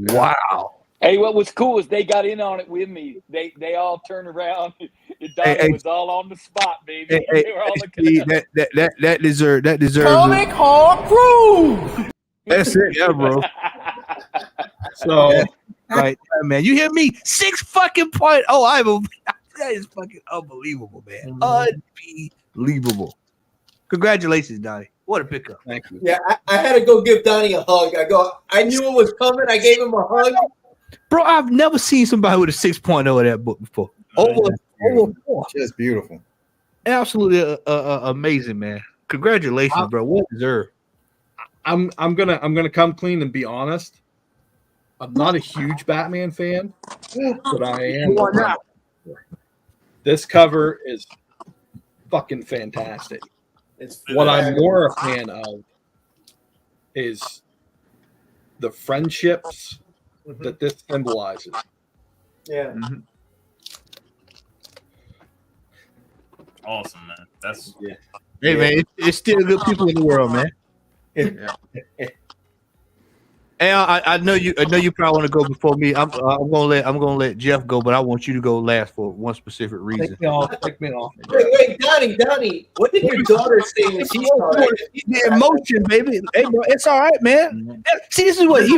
Wow. Hey, what was cool is they got in on it with me. They all turned around. Donnie was all on the spot, baby. They were all looking at us. That deserves Comic Hall Crew. That's it, yeah, bro. So, right, man, you hear me? 6 fucking point. Oh, that is fucking unbelievable, man. Unbelievable. Congratulations, Donnie. What a pickup. Thank you. Yeah, I had to go give Donnie a hug. I knew it was coming. I gave him a hug. Bro, I've never seen somebody with a 6.0 of that book before. Over 4. Just beautiful. Absolutely amazing, man. Congratulations, bro. Well deserved. I'm gonna come clean and be honest. I'm not a huge Batman fan, but I am. You are not. This cover is fucking fantastic. What I'm more a fan of is the friendships that this symbolizes. Yeah. Awesome, man. That's Hey, man, it's still good people in the world, man. And I know you probably want to go before me. I'm gonna let Jeff go, but I want you to go last for one specific reason. Take me off. Wait, Donnie, what did your daughter say when she saw it? The emotion, baby. Hey, bro, it's all right, man. See, this is what he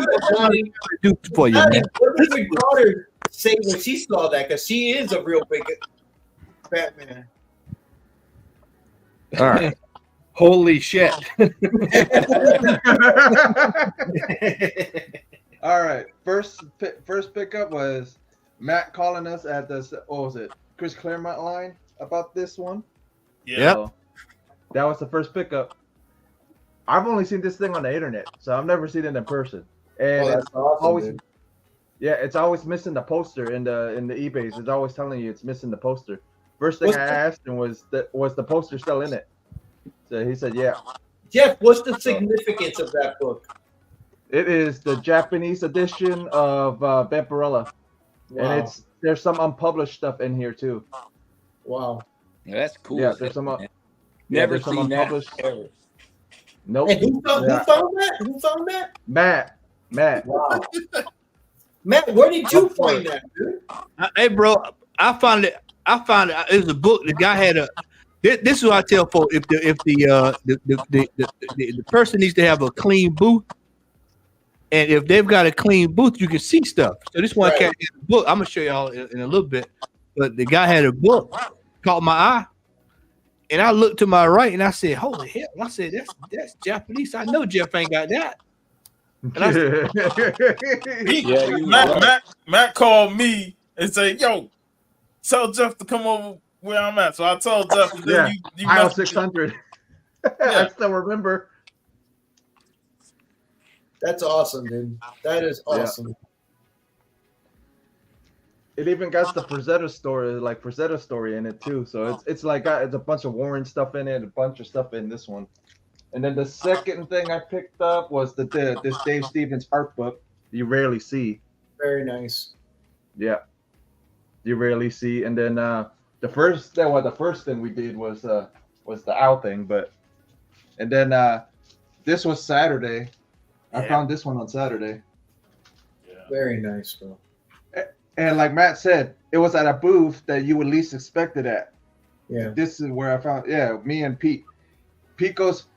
do for you, man. What did your daughter say when she saw that? Because she is a real big Batman. All right. Holy shit. All right. First pickup was Matt calling us at the, what was it, Chris Claremont line about this one. Yeah. So that was the first pickup. I've only seen this thing on the internet, so I've never seen it in person. And that's it's awesome, always, dude. yeah, it's always missing the poster in the eBays. It's always telling you it's missing the poster. First thing I asked him was the poster still in it? So he said, yeah. Jeff, what's the significance of that book? It is the Japanese edition of Vampirella. Wow. And there's some unpublished stuff in here too. Wow. Yeah, that's cool. Yeah, there's some Never there's some seen that unpublished. ever. Nope. And who found that? Who found that? Matt. Wow. Matt, where did you find that, dude? Hey, bro, I found it. It was a book. The guy had a. This is what I tell folks: if the person needs to have a clean booth, and if they've got a clean booth, you can see stuff. So this one cat had a book. I'm gonna show y'all in a little bit. But the guy had a book, caught my eye, and I looked to my right, and I said, "Holy hell!" I said, "That's Japanese. I know Jeff ain't got that." And I said, Matt called me and said, "Yo, tell Jeff to come over where I'm at." So I told Jeff, and then you aisle 600. I still remember. That's awesome, dude. That is awesome. It even got the Frazetta story in it too. So it's like it's a bunch of Warren stuff in it, a bunch of stuff in this one. And then the second thing I picked up was this Dave Stevens art book you rarely see. Very nice. Yeah, you rarely see. And then the first thing we did was the owl thing, and then this was Saturday. I found this one on Saturday. Very nice, bro. And like Matt said, it was at a booth that you would least expect it at. Yeah. This is where I found. Yeah, me and Pete. Pete goes,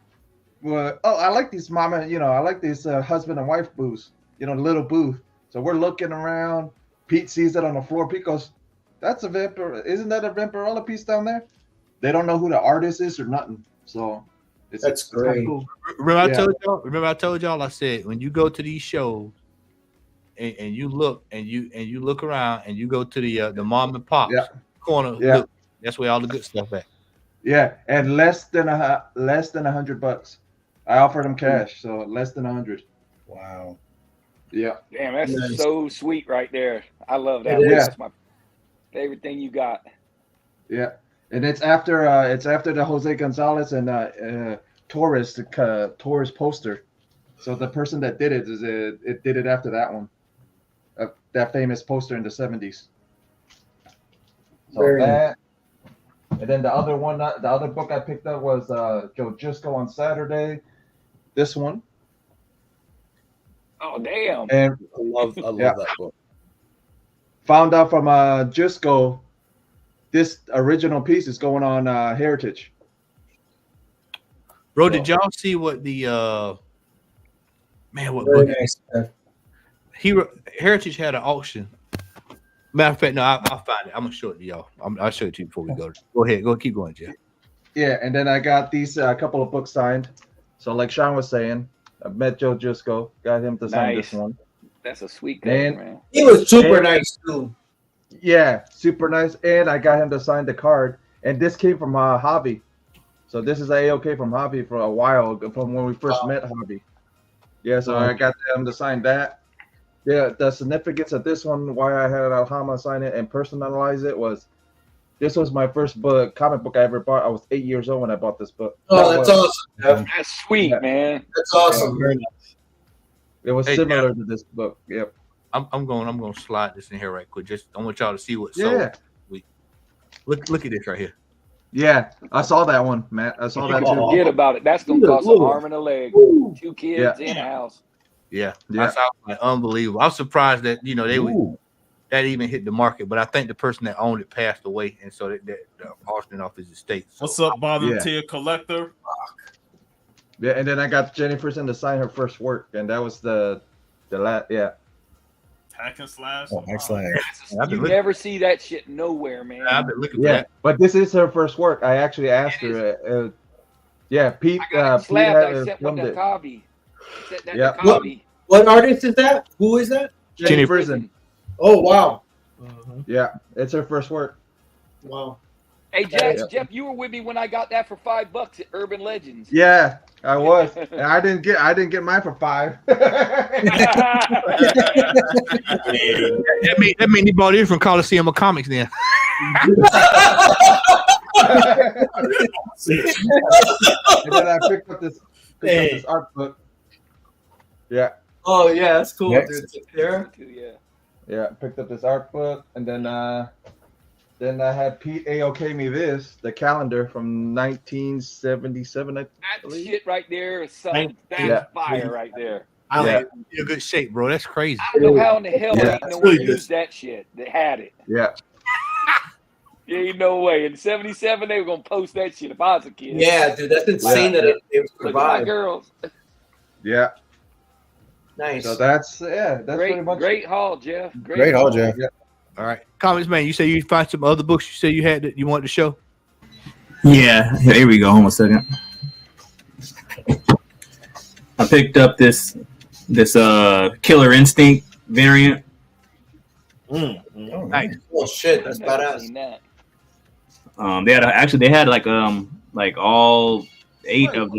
"Well, oh, I like these mama. I like these husband and wife booths. The little booth." So we're looking around. Pete sees it on the floor. Pete goes, "That's a Vampir. Isn't that a Vampirella piece down there?" They don't know who the artist is or nothing. So that's great. Cool. Remember I told y'all. I said when you go to these shows and you look and you look around and you go to the mom and pop corner. Yeah. Look, that's where all the good stuff at. Yeah, and less than $100. I offered them cash, so less than 100. Wow. Yeah. Damn, that's Nice. so sweet right there. I love that. It is. That's my favorite thing you got. Yeah, and it's after the Jose Gonzalez and Torres poster. So the person that did it did it after that one, that famous poster in the 70s. So Very that, and then the other book I picked up was Joe Jusko on Saturday. This one. Oh damn! And I love that book. Found out from Jusko, this original piece is going on Heritage. Bro, did y'all see what the what Very book? nice. Heritage had an auction. Matter of fact, no, I'll find it. I'm gonna show it to y'all. I'll show it to you before we go. Go ahead, keep going, Jeff. Yeah, and then I got these couple of books signed. So like Sean was saying, I met Joe Jusko, got him to sign this one. That's a sweet guy, man. He was super nice too. Yeah, super nice. And I got him to sign the card. And this came from Hobby. So this is AOK from Hobby for a while, from when we first met Hobby. Yeah, so I got them to sign that. Yeah, the significance of this one, why I had Alhama sign it and personalize it, was this was my first comic book I ever bought. I was 8 years old when I bought this book. Oh, that's awesome. That's sweet, man. That's awesome. Very nice. It was similar to this book. Yep. I'm gonna slide this in here right quick. Just I want y'all to see what's Yeah. Look at this right here. Yeah, I saw that one, Matt. I saw that too. Forget about it. That's gonna cost an arm and a leg. 2 kids in a house. Yeah. That's like unbelievable. I'm surprised that they would that even hit the market, but I think the person that owned it passed away, and so that auctioning off his estate. So, What's up, volunteer collector? Yeah, and then I got Jenniferson to sign her first work, and that was the last. Yeah. Hack and slash. Oh, excellent. You never see that shit nowhere, man. I've been looking for Yeah, that. but this is her first work. I actually asked her. Yeah, Pete. Pete Slab had I her sent with filmed the it. copy. Yeah. What artist is that? Who is that? Jenniferson. Oh wow. Yeah, it's her first work. Wow. Hey Jeff, you were with me when I got that for $5 at Urban Legends. Yeah, I was. And I didn't get mine for $5. That mean he bought it from Coliseum of Comics then. And then I picked up this art book. Yeah. Oh yeah, that's cool, Yes. dude. Yeah. Yeah, picked up this art book, and then I had Pete AOK me the calendar from 1977. That shit right there is something. That's fire right there. You're in good shape, bro. That's crazy. I don't know how in the hell Yeah, ain't no one used that shit that had it. Yeah. There ain't no way. In '77, they were gonna post that shit if I was a kid. Yeah, dude, that's insane that it Look at my survived. girls. Yeah. Nice. So that's pretty Great, much great haul, Jeff. Great haul, Jeff. Yeah. All right, Comics Man. You say you find some other books. You say you had that you wanted to show. Yeah, here we go. Hold on a second. I picked up this Killer Instinct variant. Nice. Oh shit, that's I've never badass. seen that. They had like all 8 of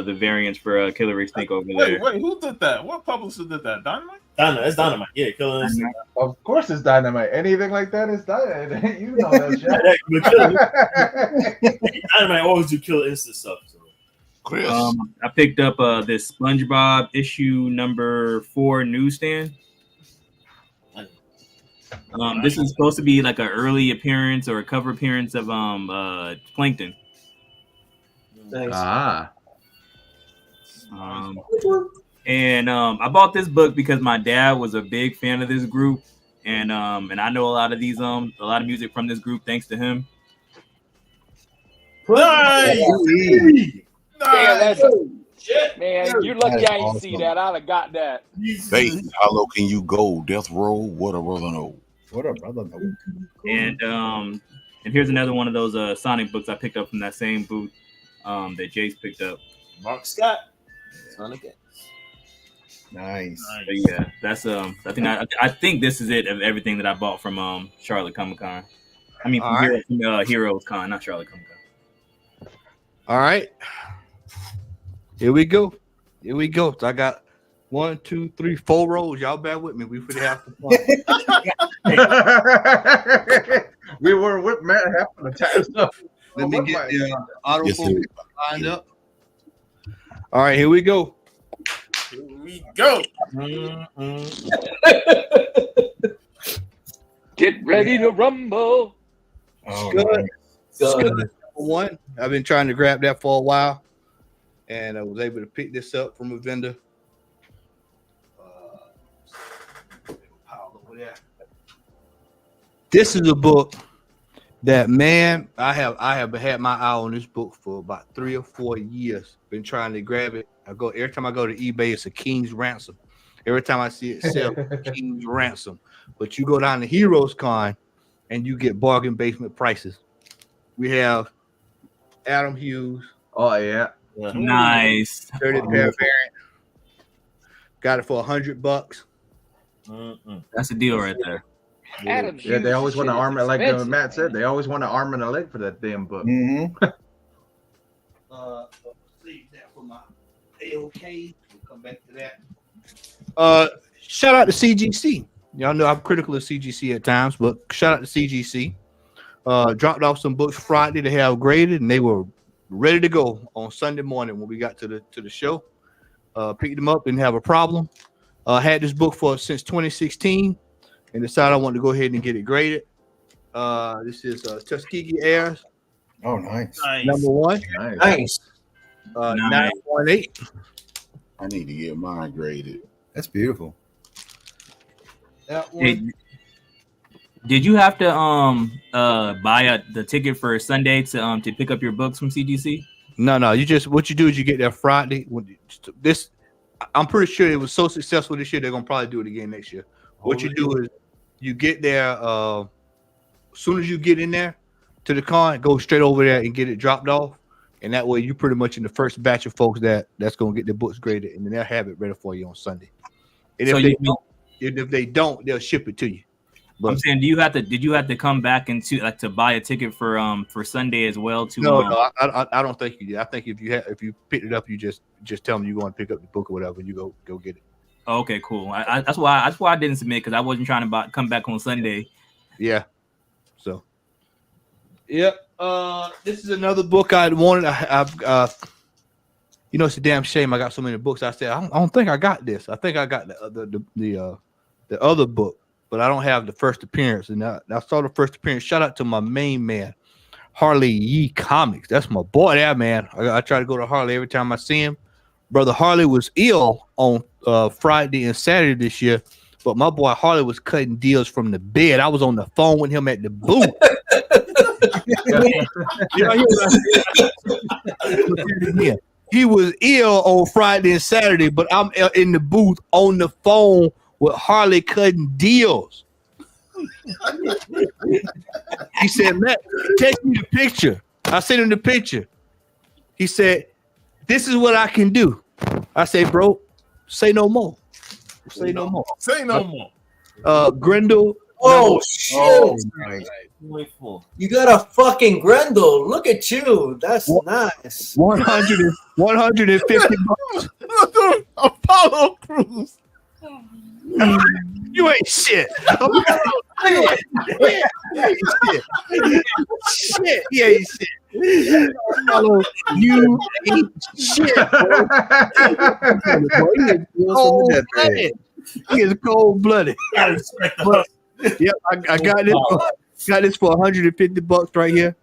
the variants for Killer Instinct over there. Wait, who did that? What publisher did that? Dynamite? Dynamite. It's Dynamite. Yeah, Killer Instinct. Of course, it's Dynamite. Anything like that is Dynamite. You know that shit. Dynamite always do Killer Instinct stuff. So. Chris. I picked up this SpongeBob issue number 4 newsstand. This is supposed to be like an early appearance or a cover appearance of Plankton. Nice. And I bought this book because my dad was a big fan of this group, and I know a lot of music from this group thanks to him. Nice. Damn, that's man. You're lucky I ain't see that. I'd have got that. Hey, how low can you go? Death Row? What a brother know. What a brother know. And here's another one of those Sonic books I picked up from that same booth that Jace picked up. Mark Scott. Sonic X. Nice. But yeah, that's I think this is it of everything that I bought from Charlotte Comic Con. I mean, from Heroes Con, not Charlotte Comic Con. All right. Here we go. So I got 1, 2, 3, 4 rows. Y'all bear with me. We finna have some fun. We were with Matt half of the time. So let me get the autofocus lined up. All right, here we go. Here we go. Get ready to rumble. Oh, Good. nice. Number 1. I've been trying to grab that for a while, and I was able to pick this up from a vendor. This is a book that, man, I have had my eye on this book for about 3 or 4 years. Been trying to grab it. Every time I go to eBay, it's a King's Ransom. Every time I see it sell, King's Ransom. But you go down to Heroes Con and you get bargain basement prices. We have Adam Hughes. Oh yeah. Nice. 30 pair variant. Got it for $100. That's a deal right there. Adam Yeah, they always want to arm it, like expensive, Matt said. They always want to arm and a leg for that damn book. Mm-hmm. Save that for my AOK. We'll come back to that. Shout out to CGC. Y'all know I'm critical of CGC at times, but shout out to CGC. Dropped off some books Friday to have graded, and they were ready to go on Sunday morning when we got to the show. Picked them up, didn't have a problem. Had this book since 2016, and decided I wanted to go ahead and get it graded. This is Tuskegee Airs. Oh, nice. Number 1. Nice. 9.8. I need to get mine graded. That's beautiful. That one. Did you have to buy the ticket for Sunday to pick up your books from CGC? No. What you do is you get there Friday. I'm pretty sure it was so successful this year, they're gonna probably do it again next year. What you do is you get there as soon as you get in there to the con, go straight over there and get it dropped off, and that way you pretty much in the first batch of folks that's gonna get their books graded, and then they'll have it ready for you on Sunday. And if they don't, they'll ship it to you. But I'm saying, did you have to come back and to buy a ticket for Sunday as well? No, I don't think you did. I think if you picked it up, you just tell them you want to pick up the book or whatever, and you go get it. Oh, okay, cool. That's why I didn't submit, because I wasn't trying to come back on Sunday. Yeah. So. Yep. This is another book I wanted. It's a damn shame I got so many books. I said I don't think I got this. I think I got the other book, but I don't have the first appearance. And I saw the first appearance. Shout out to my main man, Harley Yee Comics. That's my boy there, man. I try to go to Harley every time I see him. Brother Harley was ill on Friday and Saturday this year, but my boy Harley was cutting deals from the bed. I was on the phone with him at the booth. He was ill on Friday and Saturday, but I'm in the booth on the phone with Harley cutting deals. He said, Matt, take me the picture. I sent him the picture. He said, this is what I can do. I say, bro, say no more. Say no more. Say no more. Grendel Oh shit! Oh, nice. You got a fucking Grendel. Look at you. That's nice. 150 bucks. Apollo Crews. You ain't shit. Shit. He ain't shit. Apollo, you ain't shit. He is cold blooded. Yep, I got this. Got this for 150 bucks right here.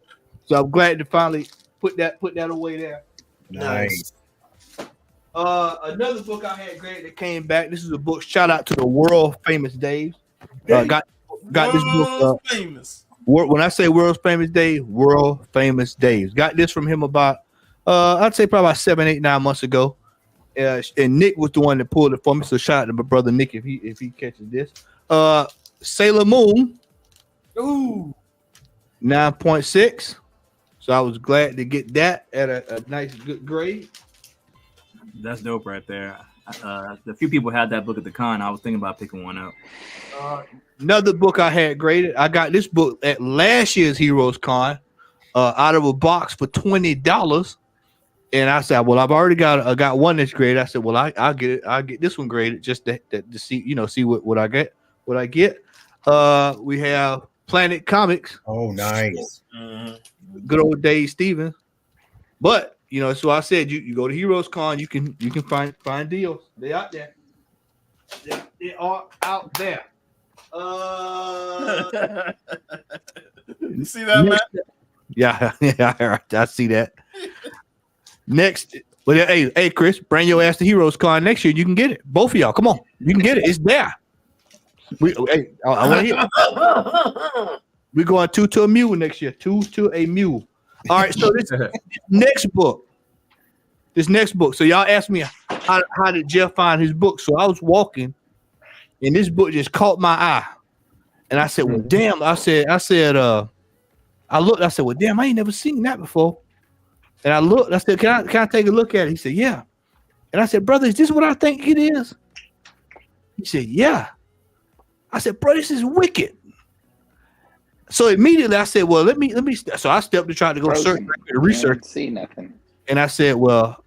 So I'm glad to finally put that away there. Nice. Another book I had great that came back. This is a book. Shout out to the world famous Dave. Got this book. Famous. When I say world famous Dave, world famous Dave. Got this from him about I'd say probably about 7, 8, 9 months ago. And Nick was the one that pulled it for me. So shout out to my brother Nick if he catches this. Sailor Moon. Ooh. 9.6. So I was glad to get that at a nice good grade. That's dope right there. A few people had that book at the con. I was thinking about picking one up. Another book I had graded. I got this book at last year's Heroes Con out of a box for $20. And I said, well, I've already got one that's graded. I said, well, I'll get it. I'll get this one graded just to see, see what I get. What I get. We have Planet Comics. Oh, nice. Good old Dave Stevens. But so I said you go to Heroes Con, you can find deals. They out there. They are out there. You see that, Matt? Yeah, I see that. Next, well, hey, Chris, bring your ass to Heroes Con next year. You can get it. Both of y'all, come on, you can get it. It's there. I want to hear. We're going 2 to a mule next year. 2 to a mule. All right. So this next book. So y'all asked me how did Jeff find his book? So I was walking, and this book just caught my eye, and I said, "Well, damn!" I looked. I said, "Well, damn! I ain't never seen that before." And I looked. I said, "Can I take a look at it?" He said, "Yeah." And I said, "Brother, is this what I think it is?" He said, "Yeah." I said, "Bro, this is wicked." So immediately I said, "Well, let me." So I stepped to try to go search research. See nothing. And I said, "Well,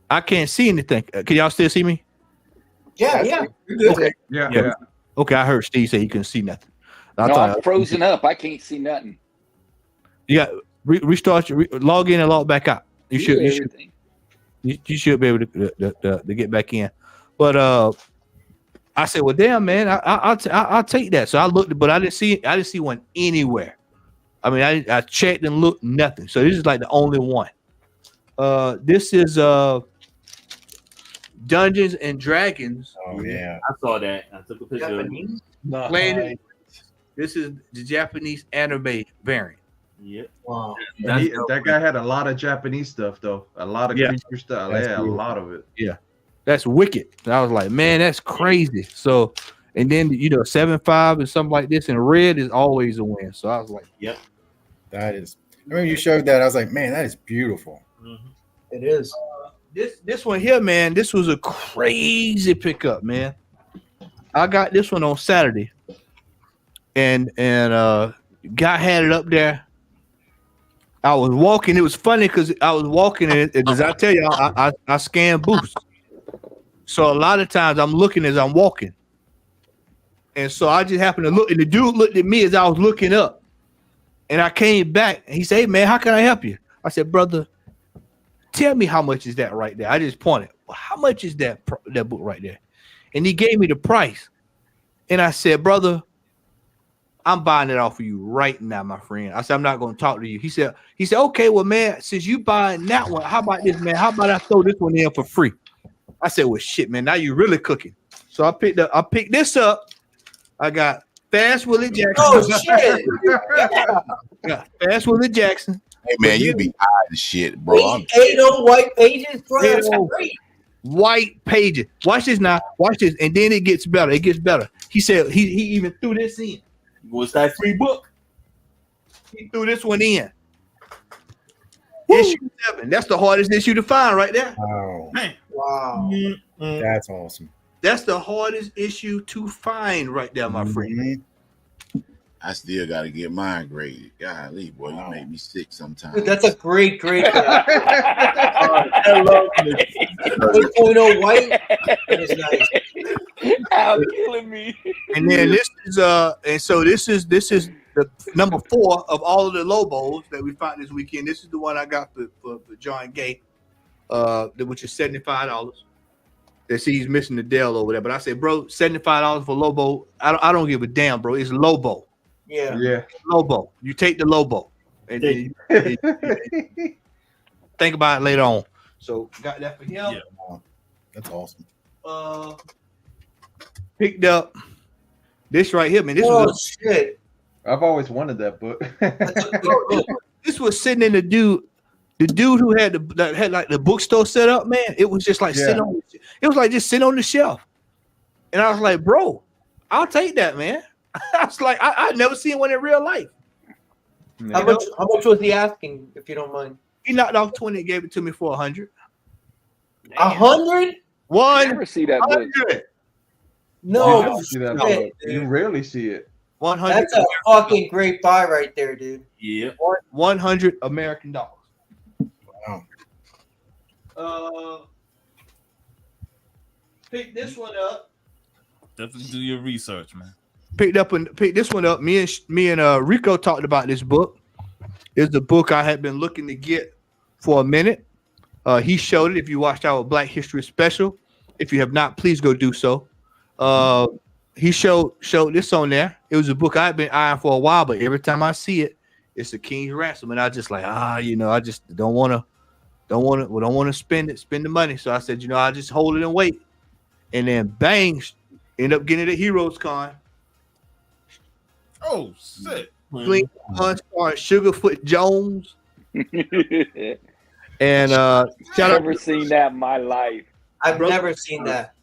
I can't see anything. Can y'all still see me?" Yeah. You're good. Okay. Yeah. Okay, I heard Steve say he couldn't see nothing. I'm frozen up. I can't see nothing. You got restart. Log in and log back out. You should be able to get back in. But I said, "Well, damn, man, I'll take that." So I looked, but I didn't see one anywhere. I mean, I checked and looked, nothing. So this is like the only one. This is Dungeons and Dragons. Oh yeah, I saw that. I took a picture of it. This is the Japanese anime variant. Yep. Wow. That guy had a lot of Japanese stuff though. A lot of creature stuff. That's Yeah, cool. a lot of it. Yeah. That's wicked. And I was like, man, that's crazy. So, and then 7.5 and something like this, and red is always a win. So I was like, yep, that is. I remember you showed that. I was like, man, that is beautiful. It is. This one here, man, this was a crazy pickup, man. I got this one on Saturday, and guy had it up there. I was walking. It was funny because I was walking, and as I tell you, I scan booths. So a lot of times I'm looking as I'm walking. And so I just happened to look, and the dude looked at me as I was looking up. And I came back, and he said, "Hey, man, how can I help you?" I said, "Brother, tell me how much is that right there." I just pointed. Well, how much is that book right there? And he gave me the price. And I said, "Brother, I'm buying it off of you right now, my friend." I said, "I'm not going to talk to you." He said, "Okay, well, man, since you buying that one, how about this, man? How about I throw this one in for free?" I said, "Well, shit, man, now you really cooking." So I picked this up. I got Fast Willie Jackson. Oh shit! Got Fast Willie Jackson. Hey man, you be high as shit, bro. 80 white pages, bro. That's 80 great. white pages. Watch this now. Watch this, and then it gets better. It gets better. He said he even threw this in. What's that free book? He threw this one in. Issue 7. That's the hardest issue to find right there. Wow, Wow. that's awesome. That's the hardest issue to find right there, my friend. I still got to get mine graded. Golly, boy, you make me sick sometimes. Dude, that's a great. 1.0 white. That is nice. How killing me. And then this is this is the number 4 of all of the Lobos that we found this weekend. This is the one I got for John Gay, which is $75. They see he's missing the Dell over there, but I said, bro, $75 for Lobo. I don't give a damn, bro. It's Lobo. Yeah. Lobo. You take the Lobo. And think about it later on. So got that for him. Yeah. That's awesome. Picked up this right here, man. This was shit. I've always wanted that book. This was sitting in the dude who had like the bookstore set up, man. It was just like sitting on. It was like just sitting on the shelf, and I was like, bro, I'll take that, man. I was like, I never seen one in real life. How much was he asking, if you don't mind? He knocked off 20 and gave it to me for 100. 100? I never see that book. No, you see that book. You rarely see it. 100. That's a fucking great buy right there, dude. Yeah. 100 American dollars. Wow. Pick this one up. Definitely do your research, man. Picked this one up. Me and Rico talked about this book. It's the book I had been looking to get for a minute. He showed it. If you watched our Black History special, if you have not, please go do so. He showed this on there. It was a book I've been eyeing for a while, but every time I see it, it's The King's Ransom, and I just like I just don't want to spend the money. So I said, I just hold it and wait, and then bang, end up getting it at Heroes Con. Oh shit! Starring Sugarfoot Jones. And shout out Never seen that in my life. I've never seen that.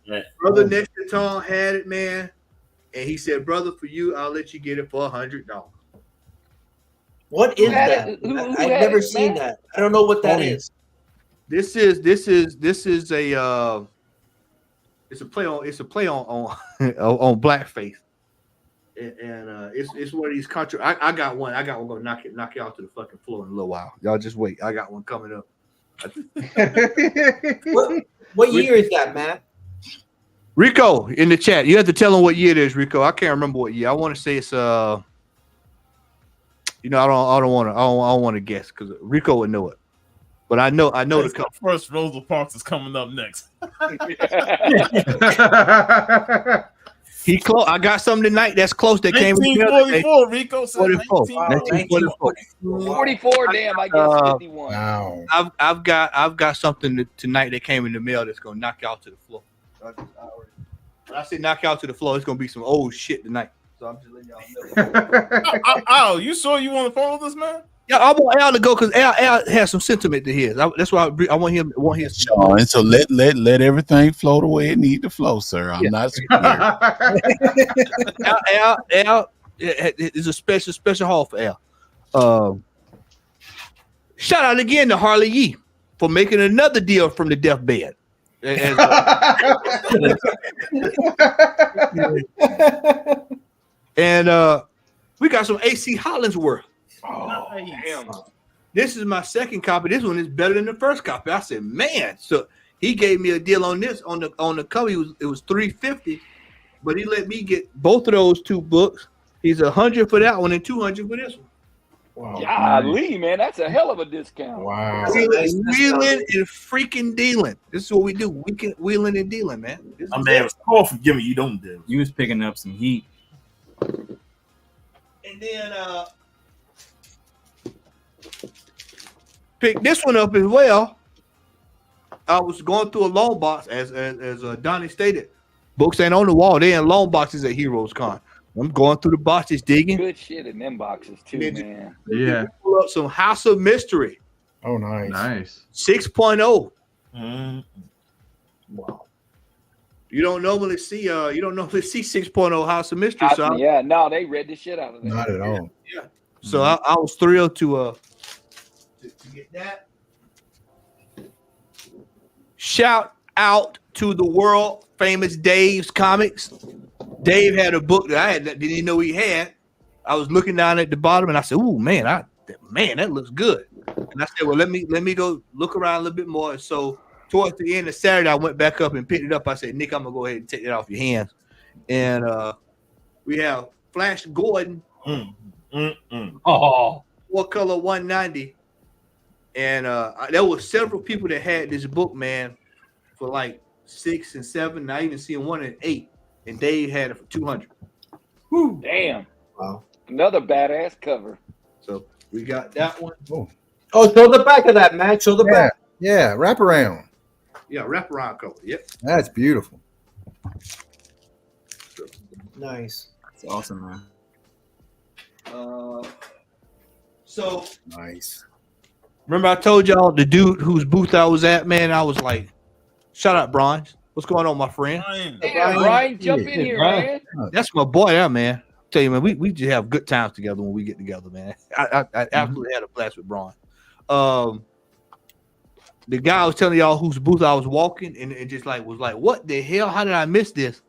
Brother next to Tom had it, man, and he said, "Brother, for you, I'll let you get it for $100." What is that? I've never seen that. I don't know what that is. This is a it's a play on on blackface, and it's one of these country. I got one gonna knock you out to the fucking floor in a little while. Y'all just wait. I got one coming up. What year is that, Matt? Rico in the chat. You have to tell him what year it is, Rico. I can't remember what year. I want to say it's I don't want to guess because Rico would know it. But I know the first Rosa Parks is coming up next. He close. I got something tonight that's close that came. 1944. Rico said 1944. 44. Damn, I guess 51. Wow. I've got something tonight that came in the mail that's gonna knock you out to the floor. When I say knock you out to the floor, it's gonna be some old shit tonight. So I'm just letting y'all know. Al, you sure you want to follow this, man? Yeah, I want Al to go because Al has some sentiment to his. That's why I want him. Sean, so let everything flow the way it need to flow, sir. I'm not scared. Al is a special haul for Al. Shout out again to Harley Yee for making another deal from the deathbed. And we got some AC Hollingsworth. Oh, damn. This is my second copy. This one is better than the first copy. I said, man. So he gave me a deal on this on the cover. It was $350, but he let me get both of those two books. He's $100 for that one and $200 for this one. Wow. Golly, man, that's a hell of a discount. Wow. Wheeling and freaking dealing. This is what we do. We can wheeling and dealing, man. My man was called for giving you don't do. You was picking up some heat. And then pick this one up as well. I was going through a loan box as Donnie stated. Books ain't on the wall. They in loan boxes at Heroes Con. I'm going through the boxes digging. Good shit in them boxes too, man. Yeah. Pull up some House of Mystery. Oh, nice. 6.0. Wow. You don't normally see 6.0 House of Mystery. No, they read the shit out of that. Not at all. Yeah. So I was thrilled to get that. Shout out to the world famous Dave's Comics. Dave had a book that I didn't even know he had. I was looking down at the bottom and I said, "Ooh, man, that looks good." And I said, "Well, let me go look around a little bit more." And so towards the end of Saturday, I went back up and picked it up. I said, "Nick, I'm gonna go ahead and take it off your hands." And we have Flash Gordon, Oh, 4-color 190. And there were several people that had this book, man, for like 6 and 7. I even seen one at 8, and Dave had it for 200. Whew. Damn. Wow. Another badass cover. So we got that one. Oh, show the back of that, man. Show the back. Yeah, wrap around. Yeah, wraparound cover. Yep. That's beautiful. Nice. It's awesome, man. So nice. Remember I told y'all the dude whose booth I was at, man, I was like, shout out, Brian. What's going on, my friend? Yeah, Brian, jump in here, man. That's my boy, yeah, man. Tell you, man, we just have good times together when we get together, man. I absolutely had a blast with Brian. The guy I was telling y'all whose booth I was walking and just like was like, what the hell? How did I miss this?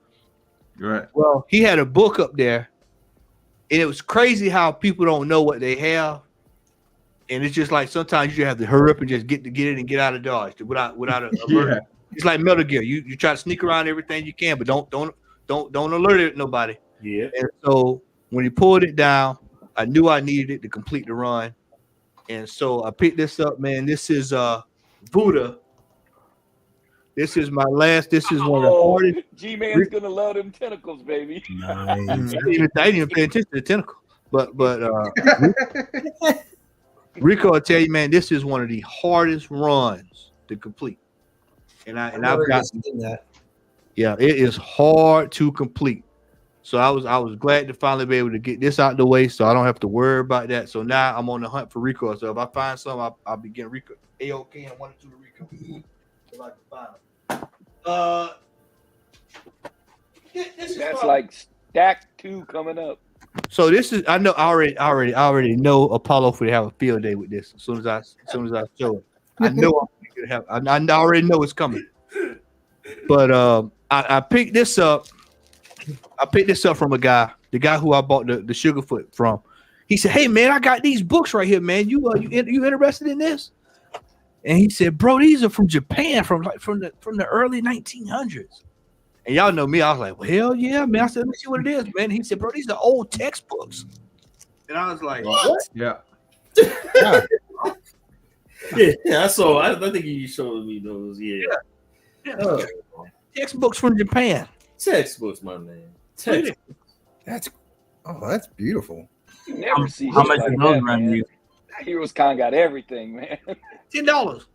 Right. Well, he had a book up there, and it was crazy how people don't know what they have. And it's just like sometimes you just have to hurry up and just get it and get out of Dodge without a alert. It's like Metal Gear. You try to sneak around everything you can, but don't alert it nobody. Yeah. And so when he pulled it down, I knew I needed it to complete the run. And so I picked this up, man. This is Buddha. This is my last. This is one of the hardest. G-Man's gonna love them tentacles, baby. I didn't even pay attention to the tentacle. But Rico, I tell you, man, this is one of the hardest runs to complete. And I've got that. Yeah, it is hard to complete. So I was glad to finally be able to get this out the way, so I don't have to worry about that. So now I'm on the hunt for Rico. So if I find some, I'll be getting Rico AOK and 1 or 2 to Rico. If I can find them. That's like stack 2 coming up. So this is I already know Apollo for to have a field day with this. As soon as I show it, I know I'm gonna have. I already know it's coming. But I picked this up. I picked this up from the guy who I bought the Sugarfoot from. He said, "Hey man, I got these books right here, man. You interested in this?" And he said, "Bro, these are from Japan, from the early 1900s." And y'all know me. I was like, "Well, hell yeah, man." I said, "Let me see what it is, man." He said, "Bro, these are old textbooks." And I was like, "What?" Yeah. Yeah, I saw. I think you showed me those. Yeah. Textbooks from Japan. Textbooks, my man. That's beautiful. You never see How shit much like is those that, running man. you? Heroes Con got everything, man. $10.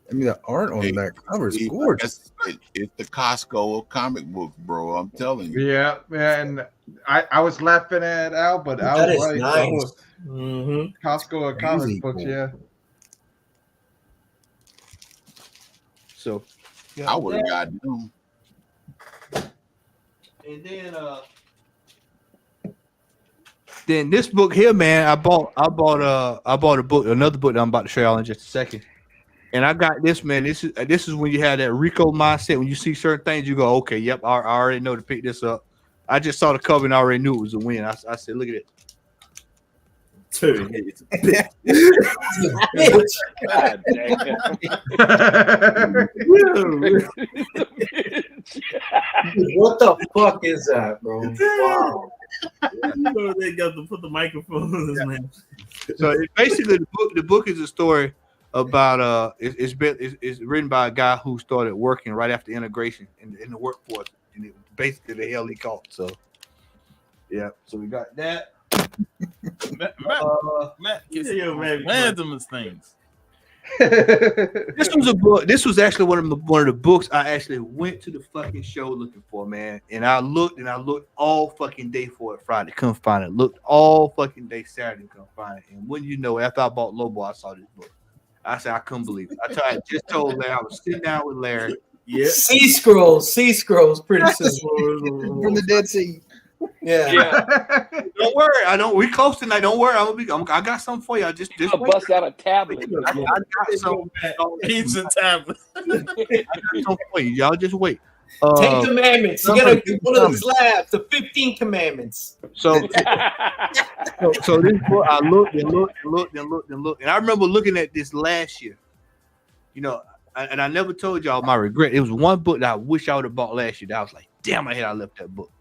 I mean, the art on that cover is gorgeous. It's the Costco of comic books, bro. I'm telling you. Yeah, man. I was laughing at Al, but I That was is right. nice. Costco of comic books, cool. yeah. So I would have got them. And then this book here, man, I bought a book, another book that I'm about to show y'all in just a second. And I got this, man. This is when you have that Rico mindset. When you see certain things, you go, okay, yep, I already know to pick this up. I just saw the cover and I already knew it was a win. I said, look at it. God damn. What the fuck is that, bro? Wow. They got to put the microphone in his mouth. So basically, the book is a story about it's written by a guy who started working right after integration in the workforce, and it was basically the hell he caught. So yeah, so we got that. Matt, randomest things. This was a book. This was actually one of the books I actually went to the fucking show looking for, man. And I looked all fucking day for it Friday, couldn't find it. Looked all fucking day Saturday, couldn't find it. And when you know, after I bought Lobo, I saw this book. I said I couldn't believe it. I just told Larry, I was sitting down with Larry. Yeah. Sea scrolls, pretty soon. From the Dead Sea. Yeah. Don't worry. We close tonight. Don't worry. I got something for you. I just bust out a tablet. I got some pizza tablet. I got something for you. Y'all just wait. 10 commandments. You gotta do one of the slabs. The 15 commandments. So this book, I looked, and I remember looking at this last year. You know, and I never told y'all my regret. It was one book that I wish I would have bought last year. That I was like, damn, I left that book.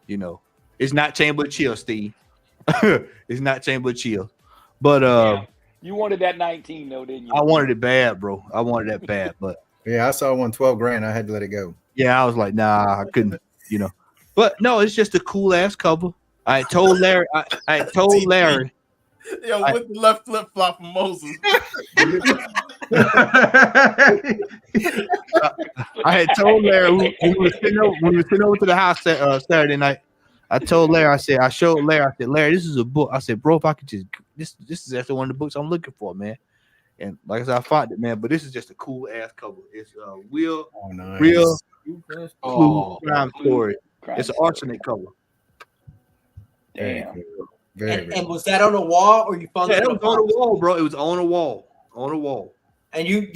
You know, it's not Chamber of Chill, Steve. It's not Chamber of Chill, but you wanted that 19 though, didn't you? I wanted it bad, bro. I wanted that bad, but yeah, I saw one $12,000. I had to let it go. Yeah, I was like, nah, I couldn't, you know. But no, it's just a cool ass cover. I told Larry. I told Larry. Yo, with the left flip flop from Moses. I had told Larry when we were sitting over to the house Saturday night. I told Larry, I showed Larry, I said, Larry, this is a book. I said, bro, if I could just this is actually one of the books I'm looking for, man. And like I said, I found it, man. But this is just a cool ass cover. It's real crime story. It's an arsenic cover. Damn. And was that on a wall or you found it? It was on a wall, bro. It was on a wall. On a wall. And you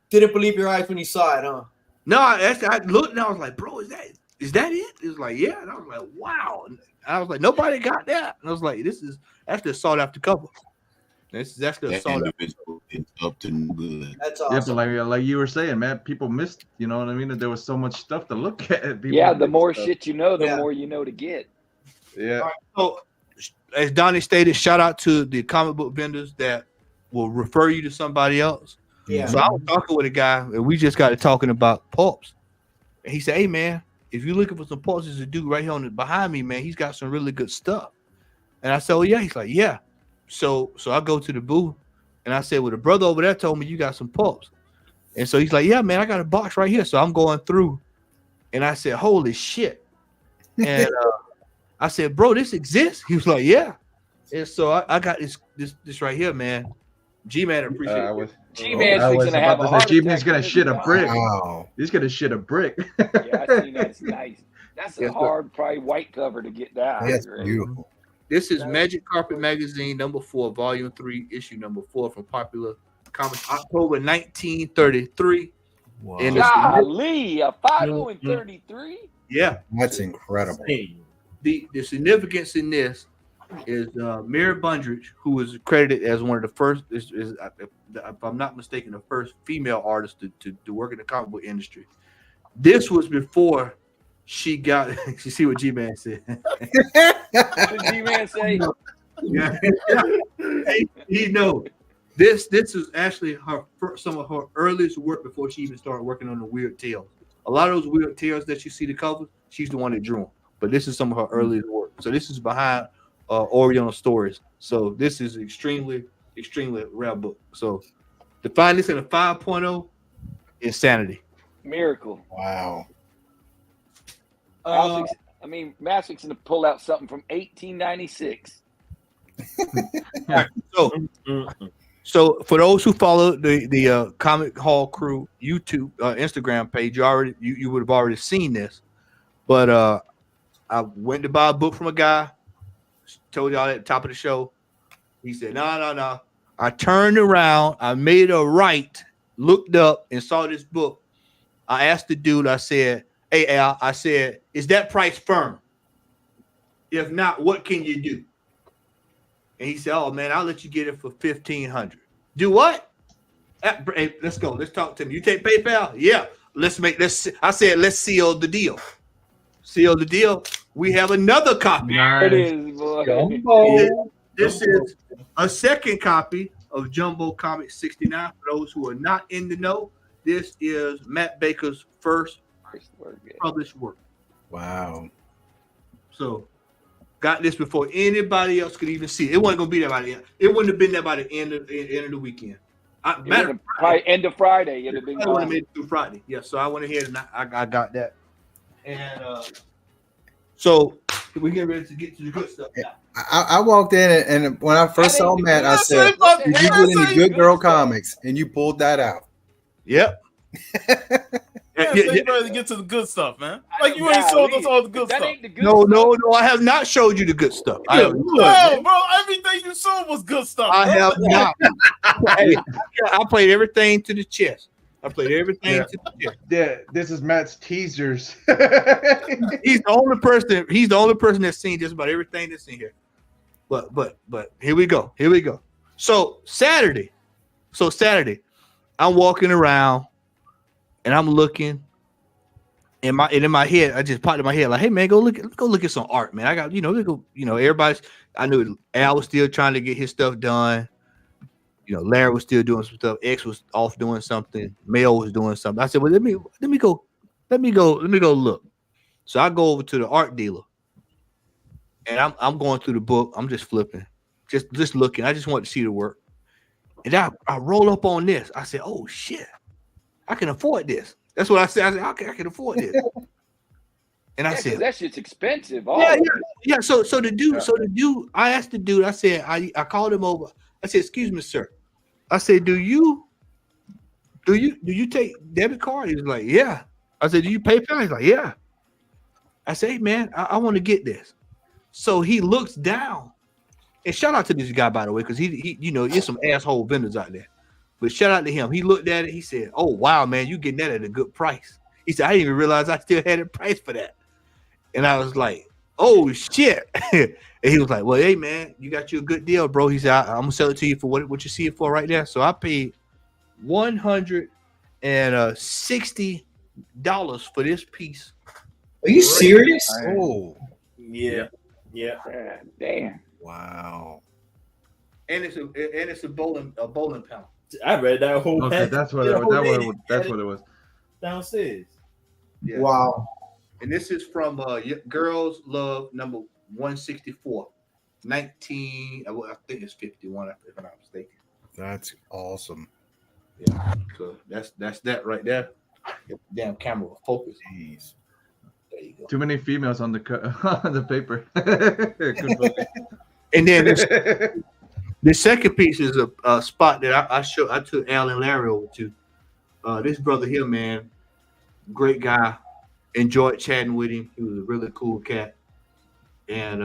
didn't believe your eyes when you saw it, huh? No, I looked and I was like, bro, is that it? It was like, yeah. And I was like, wow. And I was like, nobody got that. And I was like, that's the sought after cover. That's actually a sought after cover. It's up to no good. That's awesome. Yeah, but like you were saying, man, people missed. You know what I mean? There was so much stuff to look at. Yeah, the more shit you know, the more you know to get. Yeah. Right, so, as Donnie stated, shout out to the comic book vendors that will refer you to somebody else. Yeah. So I was talking with a guy, and we just got to talking about pulps. And he said, "Hey, man, if you're looking for some pulps, there's a dude right here behind me, man. He's got some really good stuff." And I said, "Oh yeah." He's like, "Yeah." So I go to the booth, and I said, "Well, the brother over there told me you got some pulps." And so he's like, "Yeah, man, I got a box right here." So I'm going through, and I said, "Holy shit!" And I said, "Bro, this exists?" He was like, "Yeah." And so I got this right here, man. G-Man appreciate it. G-Man's fixing to have a heart attack. G-Man's gonna shit a brick. Wow. He's gonna shit a brick. Yeah, I seen that's nice. That's a hard, probably white cover to get that. That's beautiful. This is Magic Carpet Magazine, number 4, volume 3, issue number 4 from Popular Comics, October 1933. Wow. And Golly, a 5.33. Yeah, that's incredible. The significance in this is Mary Bundridge, who was credited as one of the first, if I'm not mistaken, the first female artist to work in the comic book industry. This was before she got. You see what G-Man said? What did G-Man say? Yeah. He knows. This is actually some of her earliest work before she even started working on the Weird Tales. A lot of those Weird Tales that you see the covers, she's the one that drew them. But this is some of her earliest work. So this is behind Oriental Stories. So this is extremely, extremely rare book. So to find this in a 5.0, insanity. Miracle. Wow. Masic's gonna pull out something from 1896. So for those who follow the Comic Hall Crew YouTube Instagram page, you would have already seen this. But I went to buy a book from a guy. Told y'all at the top of the show. He said, no. I turned around, I made a right, looked up and saw this book. I asked the dude, I said, "Hey Al," I said, "is that price firm? If not, what can you do?" And he said, "Oh man, I'll let you get it for $1,500. Do what? Hey, let's go. Let's talk to me. You take PayPal? Yeah. I said, let's seal the deal. Seal the deal. We have another copy. Nice. It is, boy. This is a second copy of Jumbo Comics 69. For those who are not in the know, this is Matt Baker's first published work. Wow. So got this before anybody else could even see it. It wasn't gonna be there by the end. It wouldn't have been there by the end of the weekend. Probably end of Friday. It'd have been. I would have made it through Friday. Yeah. So I went ahead and I got that. And so we get ready to get to the good stuff now. I walked in and when I first saw Matt, I said, "Did you get any Good Girl comics?" And you pulled that out. Yep. You better get to the good stuff, man. Like you ain't sold us all the good stuff. No, I have not showed you the good stuff. Bro, everything you sold was good stuff. I have not. I played everything to the chest. I played everything. Yeah. To the chair. Yeah, this is Matt's teasers. He's the only person. He's the only person that's seen just about everything that's in here. But here we go. Here we go. So Saturday, I'm walking around and I'm looking. In my head, I just popped in my head like, "Hey man, go look at some art, man. I got everybody's. I knew Al was still trying to get his stuff done. Larry was still doing some stuff. X was off doing something. Mel was doing something. I said, well, let me go look. So I go over to the art dealer, and I'm going through the book. I'm just flipping, just looking. I just want to see the work, and I roll up on this. I said, oh shit, I can afford this. That's what I said. I said, I can afford this. And I said, that shit's expensive. Yeah. So the dude, I asked the dude. I said, I called him over. I said, excuse me, sir. I said, do you take debit card? He was like, yeah. I said, do you pay PayPal? He's like, yeah. I said, hey man, I want to get this. So he looks down, and shout out to this guy, by the way, because he there's some asshole vendors out there. But shout out to him. He looked at it. He said, oh wow, man, you getting that at a good price. He said, I didn't even realize I still had a price for that. And I was like, oh shit. And he was like, well, hey man, you got you a good deal, bro. He said, I'm gonna sell it to you for what you see it for right there. So I paid $160 for this piece. Are you serious? Oh, yeah. Damn. Wow. And it's a bowling pal. I read that whole. Okay, that's what it was. Downstairs. Yeah. Wow. And this is from Girls Love number 164. 19, I think it's 51, if I'm not mistaken. That's awesome. Yeah. So that's that right there. Damn camera will focus. Jeez. There you go. Too many females on the paper. And then the second piece is a spot that I took Al and Larry over to. This brother here, man, great guy. Enjoyed chatting with him. He was a really cool cat. And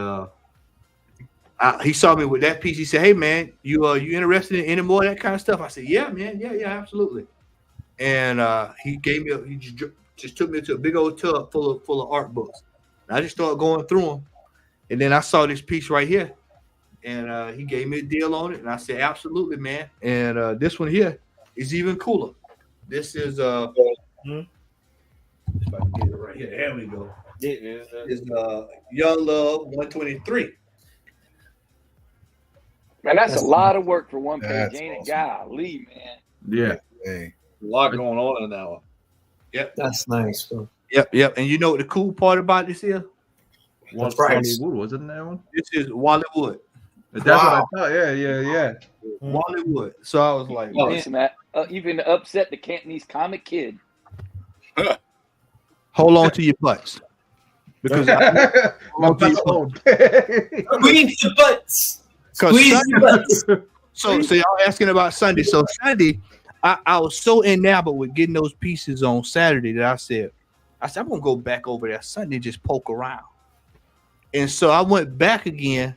he saw me with that piece. He said, hey man, you interested in any more of that kind of stuff? I said, yeah, man. Yeah, absolutely. And he just took me to a big old tub full of art books. And I just started going through them. And then I saw this piece right here. And he gave me a deal on it. And I said, absolutely, man. And this one here is even cooler. This is if I can get it right here. There we go. Is Young Love 123. Man, that's a lot of work for one page, ain't it? Golly, man. Yeah. Hey. A lot going on in that one. Yep. That's nice, bro. Yep. And you know what the cool part about this is? Wally Wood, wasn't that one? This is Wally Wood. That's what I thought. Yeah. Wally Wood. So I was like, Listen, Matt, even upset the Cantonese comic kid. hold on to your butts. Because Squeeze the butts. Squeeze the butts. So y'all asking about Sunday. So Sunday, I was so enamored with getting those pieces on Saturday that I said I'm gonna go back over there Sunday and just poke around. And so I went back again,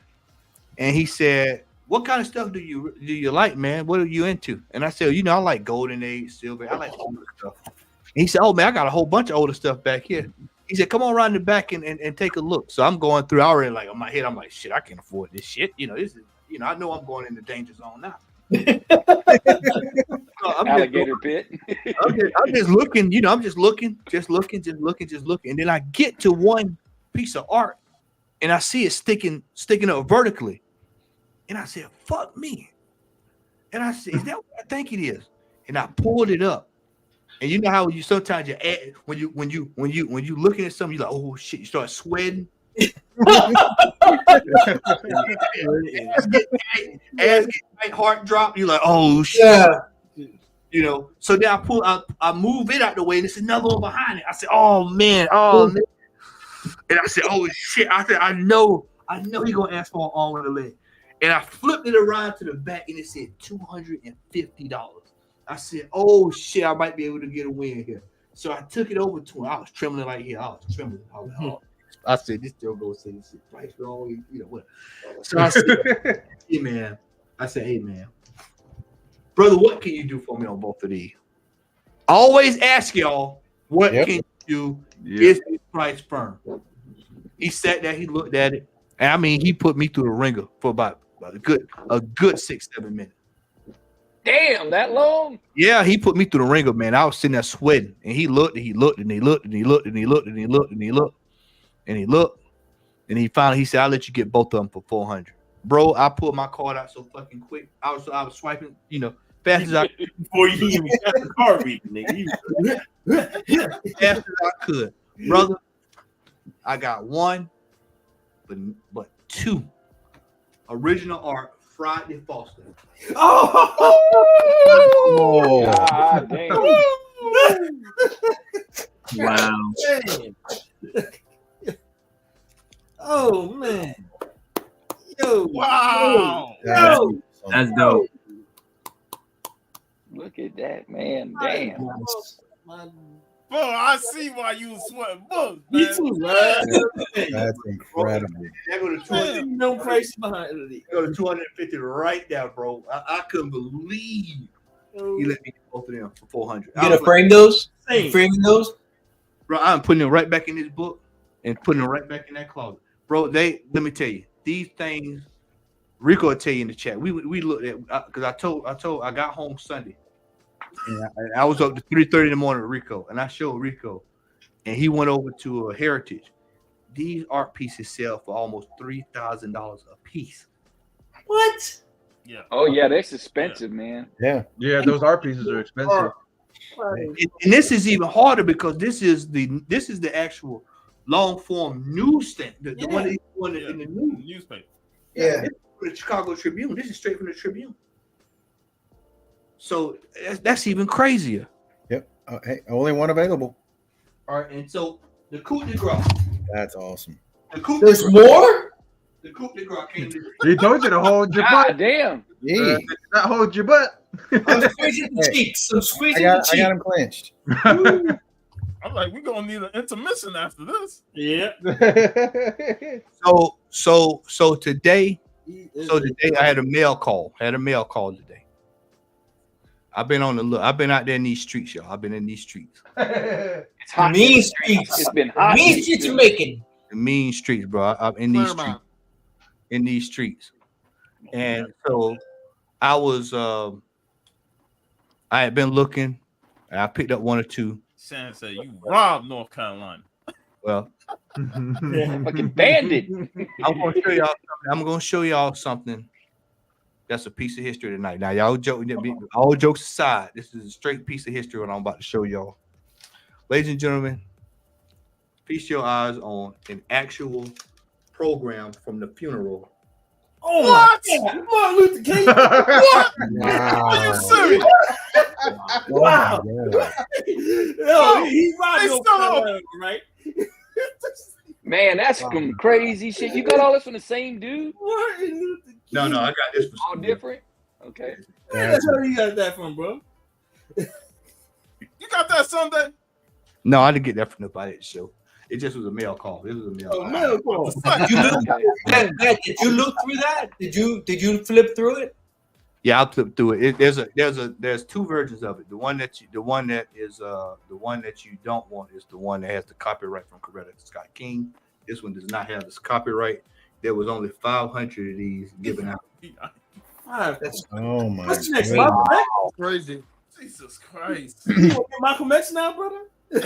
and he said, what kind of stuff do you like, man? What are you into? And I said, I like Golden Age, Silver. I like older stuff. And he said, oh man, I got a whole bunch of older stuff back here. He said, come on around the back and take a look. So I'm going through. I already like in my head, I'm like, shit, I can't afford this shit. This is, I know I'm going in the danger zone now. Alligator pit. I'm just looking, I'm just looking. And then I get to one piece of art, and I see it sticking up vertically. And I said, fuck me. And I said, is that what I think it is? And I pulled it up. And you know how you sometimes you add when you looking at something, you're like, oh shit, you start sweating. As get heart drop, you're like, oh shit. Yeah. So then I move it out the way, and it's another one behind it. I said, oh man. And I said, oh shit. I said, I know he's gonna ask for an arm and a leg. And I flipped it around to the back, and it said $250. I said, oh shit, I might be able to get a win here. So I took it over to him. I was trembling like here. I said, this still goes say this price wrong, what? So I said, hey man, brother, what can you do for me on both of these? always ask y'all, what Yep. can you do? Yeah. Is his price firm? He sat there, he looked at it, and I mean, he put me through the ringer for about a good 6-7 minutes. Damn, that long? Yeah, he put me through the ringer, man. I was sitting there sweating, and he looked, and he looked, and he looked, and he looked, and he looked, and he looked, and he looked, and he looked, and he finally he said, "I'll let you get both of them for $400." Bro, I pulled my card out so fucking quick. I was swiping, fast as I could. Before you even got the card reading, nigga. Fast as I could, brother. I got one, but two original art, Friday Foster. Oh, God damn. Wow. Oh man. Yo. Wow. Yo. That's dope. Look at that, man. Damn. Bro, I see why you was sweating books, Me man. too, man. That's incredible. That go to Man, 200. no price behind it. Go to 250 right there, bro. I couldn't believe he let me get both of them for 400. You gonna frame those? Hey. Framing those? Bro, I'm putting them right back in this book and putting them right back in that closet. Bro, let me tell you, these things, Rico will tell you in the chat. We looked at, because I got home Sunday, and I was up to 3:30 in the morning with Rico, and I showed Rico, and he went over to a Heritage. These art pieces sell for almost $3,000 a piece. What? Yeah. Oh, yeah, that's expensive, man. Yeah. Yeah, those art pieces are expensive. And this is even harder because this is the actual long form news thing. The one in the news. Newspaper. Yeah. This is from the Chicago Tribune. This is straight from the Tribune. So that's even crazier. Yep. Hey, only one available. All right, and so the coup de grace. That's awesome. There's more? The coup de grace came to He told you to hold your God butt. damn. Yeah. Not hold your butt. I'm squeezing the cheeks. I'm I squeezing got the him clinched. I'm like, we're gonna need an intermission after this. Yeah. So today I had a mail call. Today. I've been on the look. I've been out there in these streets, y'all. I've been in these streets. It's hot. Mean streets. It's been hot. Mean streets you're making. The mean streets, bro. I'm in these streets. In these streets. And so I was I had been looking and I picked up one or two. Shan said you robbed North Carolina. Well, Fucking bandit. I'm gonna show y'all something. That's a piece of history tonight. Now, y'all all jokes aside, this is a straight piece of history what I'm about to show y'all. Ladies and gentlemen, feast your eyes on an actual program from the funeral. Oh What? my God. Martin Luther King. What? Wow. Are you serious? Wow. Yo, he robbed They North still- Carolina, right? Man, that's some crazy shit. You got all this from the same dude? Martin Luther King. No, I got this for All different? Okay. That's where you got that from, bro. You got that Sunday? No, I didn't get that from nobody at the show. It just was a mail call. It was a mail Oh, call. mail call. Fuck. Did you look? Matt, did you look through that? Did you flip through it? Yeah, I'll flip through it. There's two versions of it. The one that you don't want is the one that has the copyright from Coretta Scott King. This one does not have this copyright. There was only 500 of these given out. That's Oh my what's next, goodness. Malcolm X? Crazy. Jesus Christ. You gonna get Malcolm X now, brother? You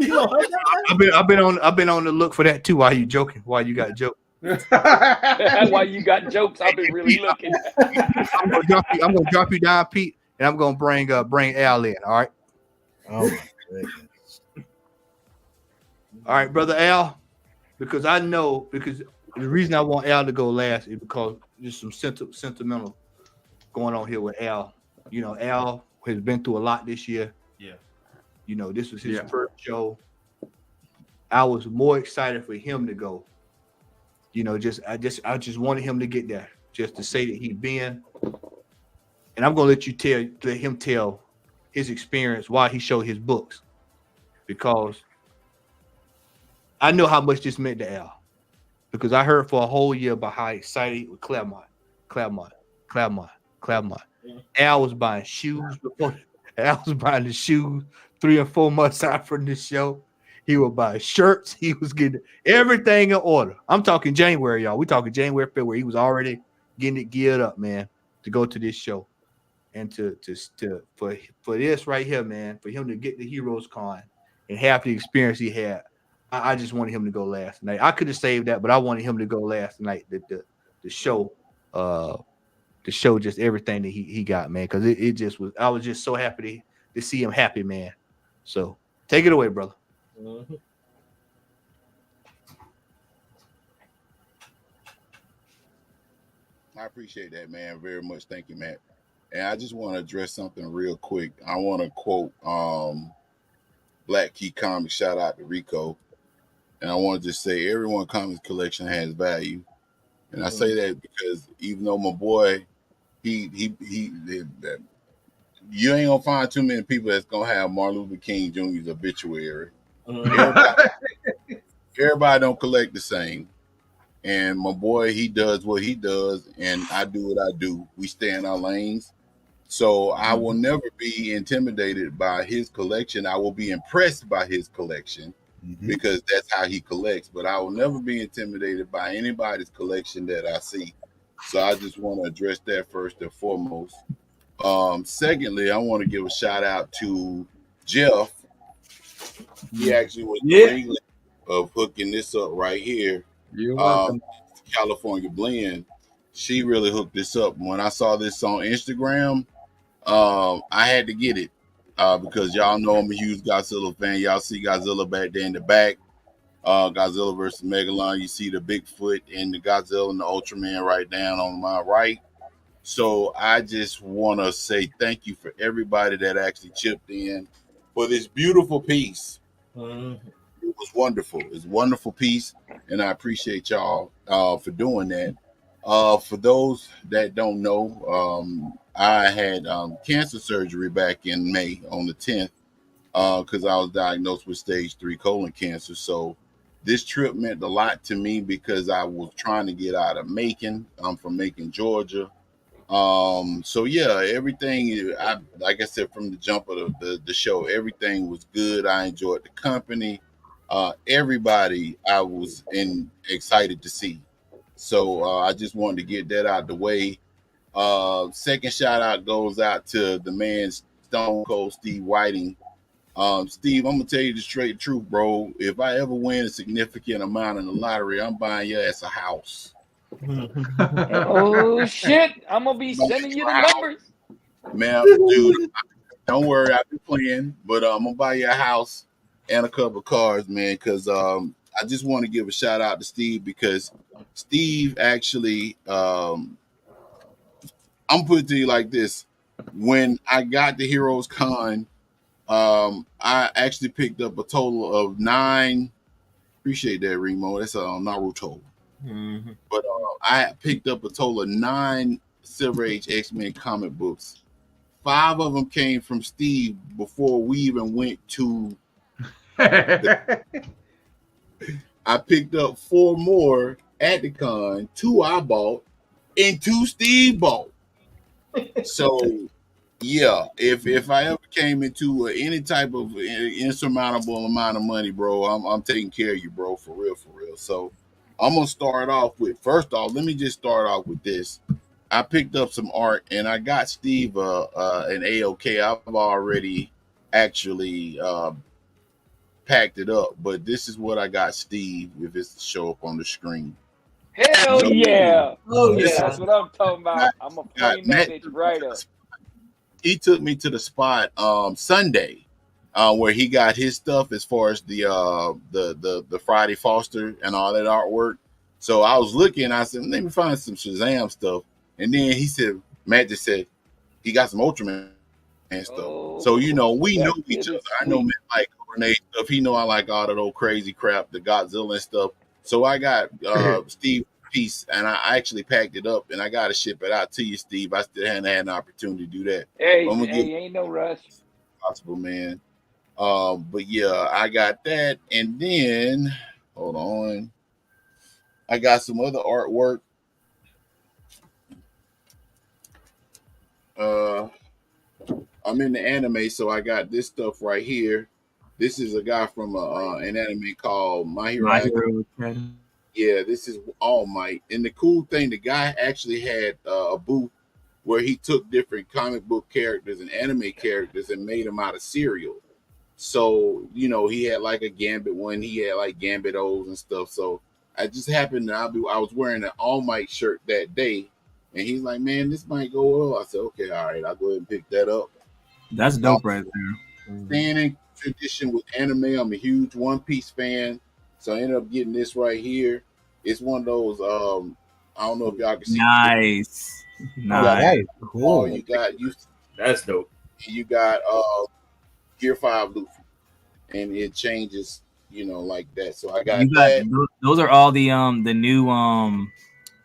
gonna hunt that I've been on the look for that too. Why you joking? Why you got a joke? Why you got jokes? I've been really looking. I'm gonna drop you down, Pete, and I'm gonna bring Al in. All right. Oh my goodness. All right, brother Al, because the reason I want Al to go last is because there's some sentimental going on here with Al. You know, Al has been through a lot this year. Yeah. You know, this was his first show. I was more excited for him to go. You know, I just wanted him to get there, just to say that he'd been. And I'm gonna let him tell his experience, why he showed his books, because I know how much this meant to Al. Because I heard for a whole year about how excited he was with Claremont. Al was buying shoes Al was buying the shoes 3 or 4 months out from this show. He was buying shirts. He was getting everything in order. I'm talking January, y'all. We talking January, February. He was already getting it geared up, man, to go to this show. And for this right here, man, for him to get the Heroes Con and have the experience he had, I just wanted him to go last night. I could have saved that, but I wanted him to go last night. The show, just everything that he got, man, because it just was. I was just so happy to see him happy, man. So take it away, brother. Mm-hmm. I appreciate that, man, very much. Thank you, Matt. And I just want to address something real quick. I want to quote Black Key Comics. Shout out to Rico. And I want to just say everyone comics collection has value. And I say that because even though my boy, you ain't gonna find too many people that's gonna have Martin Luther King Jr.'s obituary. Everybody don't collect the same. And my boy, he does what he does, and I do what I do. We stay in our lanes. So I will never be intimidated by his collection. I will be impressed by his collection because that's how he collects. But I will never be intimidated by anybody's collection that I see. So I just want to address that first and foremost. Secondly, I want to give a shout out to Jeff. He actually was the ringleader of hooking this up right here. You're welcome. California Blend. She really hooked this up. When I saw this on Instagram, I had to get it because y'all know I'm a huge Godzilla fan. Y'all see Godzilla back there in the back. Godzilla versus Megalon. You see the Bigfoot and the Godzilla and the Ultraman right down on my right. So I just want to say thank you for everybody that actually chipped in for this beautiful piece. It was wonderful. It's a wonderful piece, and I appreciate y'all for doing that. For those that don't know, I had cancer surgery back in May on the 10th because I was diagnosed with stage 3 colon cancer. So this trip meant a lot to me because I was trying to get out of Macon. I'm from Macon, Georgia. So yeah, everything, like I said, from the jump of the show, everything was good. I enjoyed the company. Everybody I was excited to see. So I just wanted to get that out the way. Second shout out goes out to the man Stone Cold Steve Whiting. Steve, I'm gonna tell you the straight truth, bro. If I ever win a significant amount in the lottery, I'm buying your ass a house. Oh shit! I'm gonna be sending you the numbers. Man, dude, don't worry, I've been playing, but I'm gonna buy you a house and a couple of cars, man, because I just want to give a shout out to Steve because Steve actually, I'm putting it to you like this. When I got the Heroes Con, I actually picked up a total of 9. Appreciate that, Remo. That's Naruto. But I picked up a total of 9 Silver Age X-Men comic books. 5 of them came from Steve before we even went to I picked up 4 more at the con, 2 I bought, and 2 Steve bought. So yeah, if I ever came into any type of insurmountable amount of money, bro, I'm taking care of you, bro, for real. So I'm gonna start off with, first off, let me just start off with this. I picked up some art and I got Steve an AOK. I've already actually packed it up, but this is what I got Steve if it's to show up on the screen. Hell yeah! Oh yeah, That's what I'm talking about. I'm gonna flame that bitch right up. He took me to the spot Sunday where he got his stuff as far as the Friday Foster and all that artwork. So I was looking, I said, let me find some Shazam stuff. And then he said, Matt just said he got some Ultraman and stuff. So we know each other. I know Matt like Renee stuff. He know I like all that old crazy crap, the Godzilla and stuff. So I got Steve piece and I actually packed it up and I gotta ship it out to you, Steve. I still hadn't had an opportunity to do that. Hey, ain't no rush. Possible, man. But yeah, I got that, and then hold on, I got some other artwork. I'm in the anime, so I got this stuff right here. This is a guy from an anime called My Hero. Yeah, this is All Might. And the cool thing, the guy actually had a booth where he took different comic book characters and anime characters and made them out of cereal. So, you know, he had like a Gambit one, he had like Gambit O's and stuff. So I just happened to, I was wearing an All Might shirt that day, and he's like, man, this might go well. I said, okay, all right, I'll go ahead and pick that up. That's dope right there. Staying in tradition with anime, I'm a huge One Piece fan. So I ended up getting this right here. It's one of those, I don't know if y'all can see. Nice. Nice. Cool. You got that's dope. You got Gear 5 Luffy, and it changes, you know, like that. So I got that. Those are all the new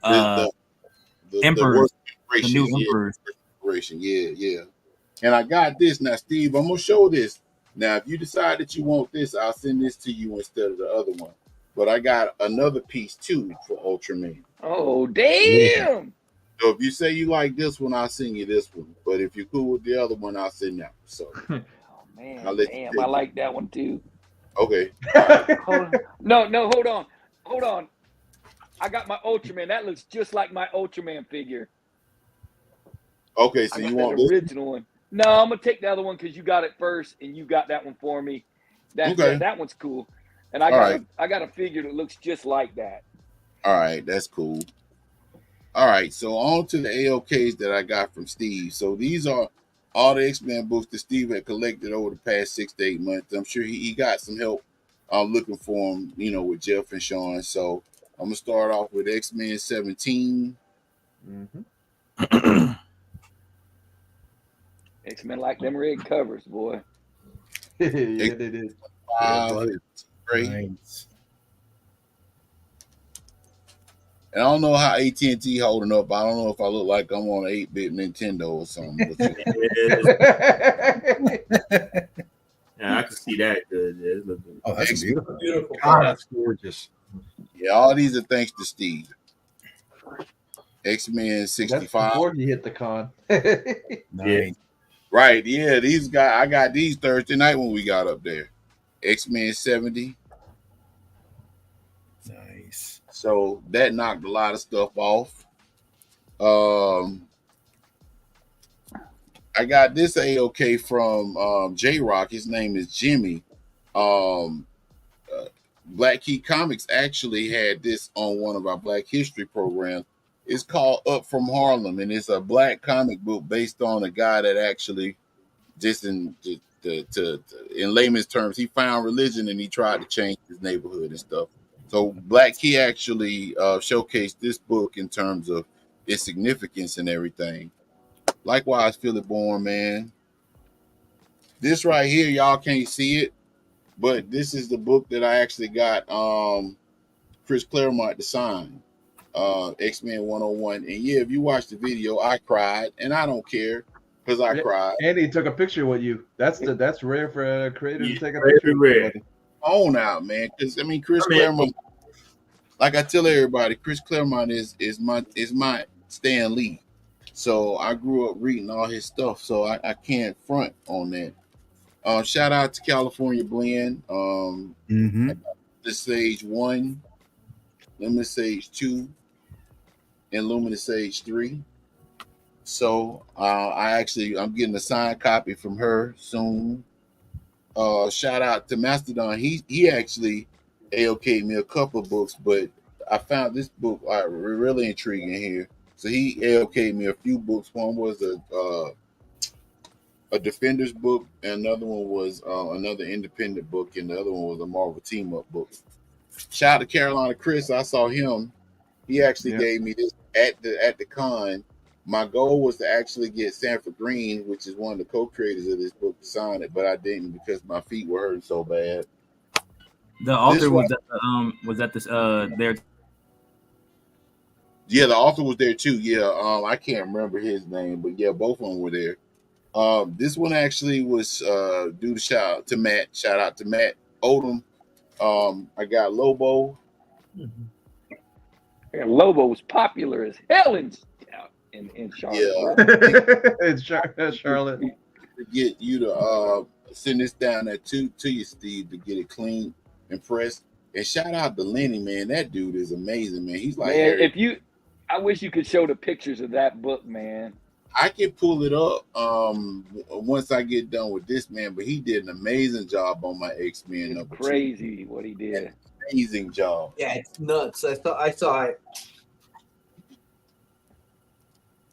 emperors. The new emperors. Yeah. And I got this now, Steve. I'm gonna show this. Now, if you decide that you want this, I'll send this to you instead of the other one. But I got another piece too for Ultraman. Oh, damn. So if you say you like this one, I'll send you this one. But if you're cool with the other one, I'll send that one. So, Man, damn, I like that one too. Okay. Hold on. I got my Ultraman. That looks just like my Ultraman figure. Okay, so you want the this original one? No, I'm gonna take the other one because you got it first, and you got that one for me. That one's cool. And I got a figure that looks just like that. All right, that's cool. All right, so on to the AOKs that I got from Steve. So these are all the X-Men books that Steve had collected over the past 6 to 8 months. I'm sure he got some help looking for them, you know, with Jeff and Sean. So I'm gonna start off with X-Men 17. X-Men like them red covers, boy. Yeah, they did. Great. Nice. And I don't know how AT&T holding up. I don't know if I look like I'm on an 8-bit Nintendo or something. Yeah, I can see that good. Oh, that's beautiful. God, that's gorgeous. Yeah, all these are thanks to Steve. X-Men 65. That's before you hit the con. Yeah. Right, yeah. These guys, I got these Thursday night when we got up there. X-Men 70. Nice. So that knocked a lot of stuff off. I got this AOK from J-Rock. His name is Jimmy. Black Key Comics actually had this on one of our Black History programs. It's called Up from Harlem, and it's a black comic book based on a guy that actually, just in layman's terms, he found religion and he tried to change his neighborhood and stuff. So Black Key actually showcased this book in terms of its significance and everything. Likewise, Philip Bourne, man. This right here, y'all can't see it, but this is the book that I actually got Chris Claremont to sign. X-Men 101. And yeah, if you watch the video, I cried, and I don't care because I cried. And he took a picture with you. That's rare for a creator to take a picture with you. On out, man. Because I mean, Claremont, like I tell everybody, Chris Claremont is my Stan Lee. So I grew up reading all his stuff, so I can't front on that. Shout out to California Blend. This Sage 1, Luminous Sage 2, and Luminous Sage 3. So I'm getting a signed copy from her soon. Shout out to Mastodon. He actually AOK'd me a couple of books, but I found this book really intriguing here. So he AOK'd me a few books. One was a Defenders book, and another one was another independent book, and the other one was a Marvel Team Up book. Shout out to Carolina Chris. I saw him. He actually gave me this at the con. My goal was to actually get Sanford Green, which is one of the co-creators of this book, to sign it, but I didn't because my feet were hurting so bad. The author was at this there. Yeah, the author was there too. Yeah, I can't remember his name, but yeah, both of them were there. This one actually was due to shout out to Matt. Shout out to Matt Odom. I got Lobo. And Lobo was popular as hell in Charlotte. Yeah. It's Charlotte. to get you to send this down there to you, Steve, to get it clean and pressed. And shout out to Lenny, man. That dude is amazing, man. He's like, man, I wish you could show the pictures of that book, man. I can pull it up once I get done with this, man. But he did an amazing job on my X-Men number 2. Crazy what he did. Amazing job. Yeah, it's nuts. I saw it.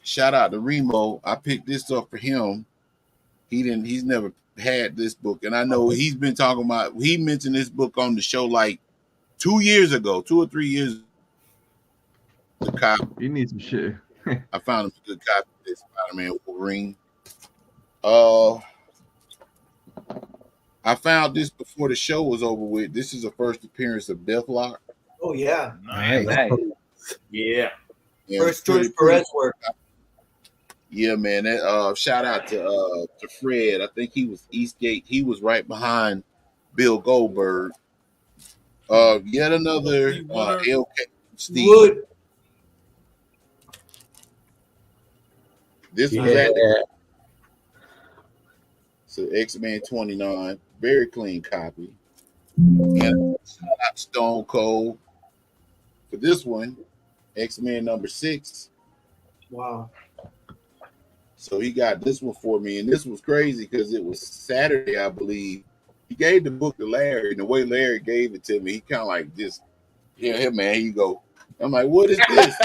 Shout out to Remo. I picked this up for him. He's never had this book, and I know he's been talking about. He mentioned this book on the show like 2 years ago, 2 or 3 years. The copy. You need some shit. I found him a good copy of this Spider-Man Wolverine. I found this before the show was over with. This is the first appearance of Deathlock. Oh yeah, Nice. Yeah. First George Perez work. Yeah, man. That, shout out to Fred. I think he was Eastgate. He was right behind Bill Goldberg. Yet another LK Steve. Wood. This was at so X-Men 29, very clean copy. And shout out Stone Cold for this one, X-Men number 6. Wow. So he got this one for me, and this was crazy because it was Saturday, I believe. He gave the book to Larry, and the way Larry gave it to me, he kind of like just, here, man, here you go. I'm like, what is this?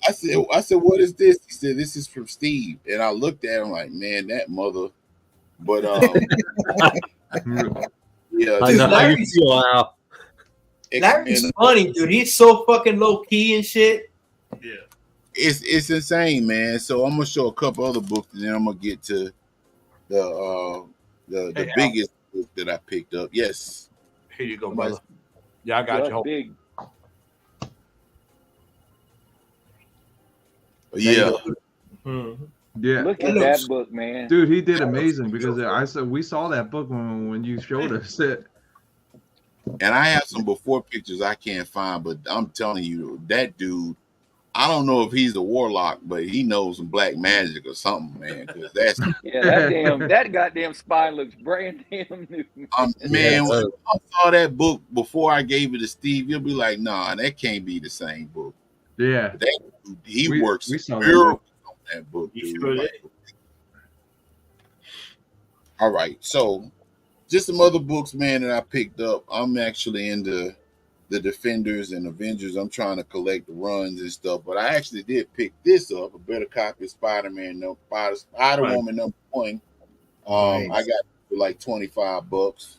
I said, what is this? He said, this is from Steve. And I looked at him like, man, that mother. But yeah, I know how you feel now. Larry's funny, dude. He's so fucking low key and shit. Yeah, it's insane, man. So I'm gonna show a couple other books, and then I'm gonna get to the biggest book that I picked up. Yes, here you go, brother. Yeah, I got you. Big. Yeah. Yeah. Look at that book, man. Dude, he did amazing because we saw that book when you showed us it. And I have some before pictures I can't find, but I'm telling you, that dude, I don't know if he's a warlock, but he knows some black magic or something, man. Because that's that goddamn spy looks brand damn new. Man, when I saw that book before I gave it to Steve, you'll be like, nah, that can't be the same book. Yeah. He works saw miracles on that book. He Dude. sure did. All right, so just some other books, man, that I picked up. I'm actually into the Defenders and Avengers. I'm trying to collect the runs and stuff, but I actually did pick this up, a better copy of Spider-Man, Spider-Woman number 1. I got it for like $25.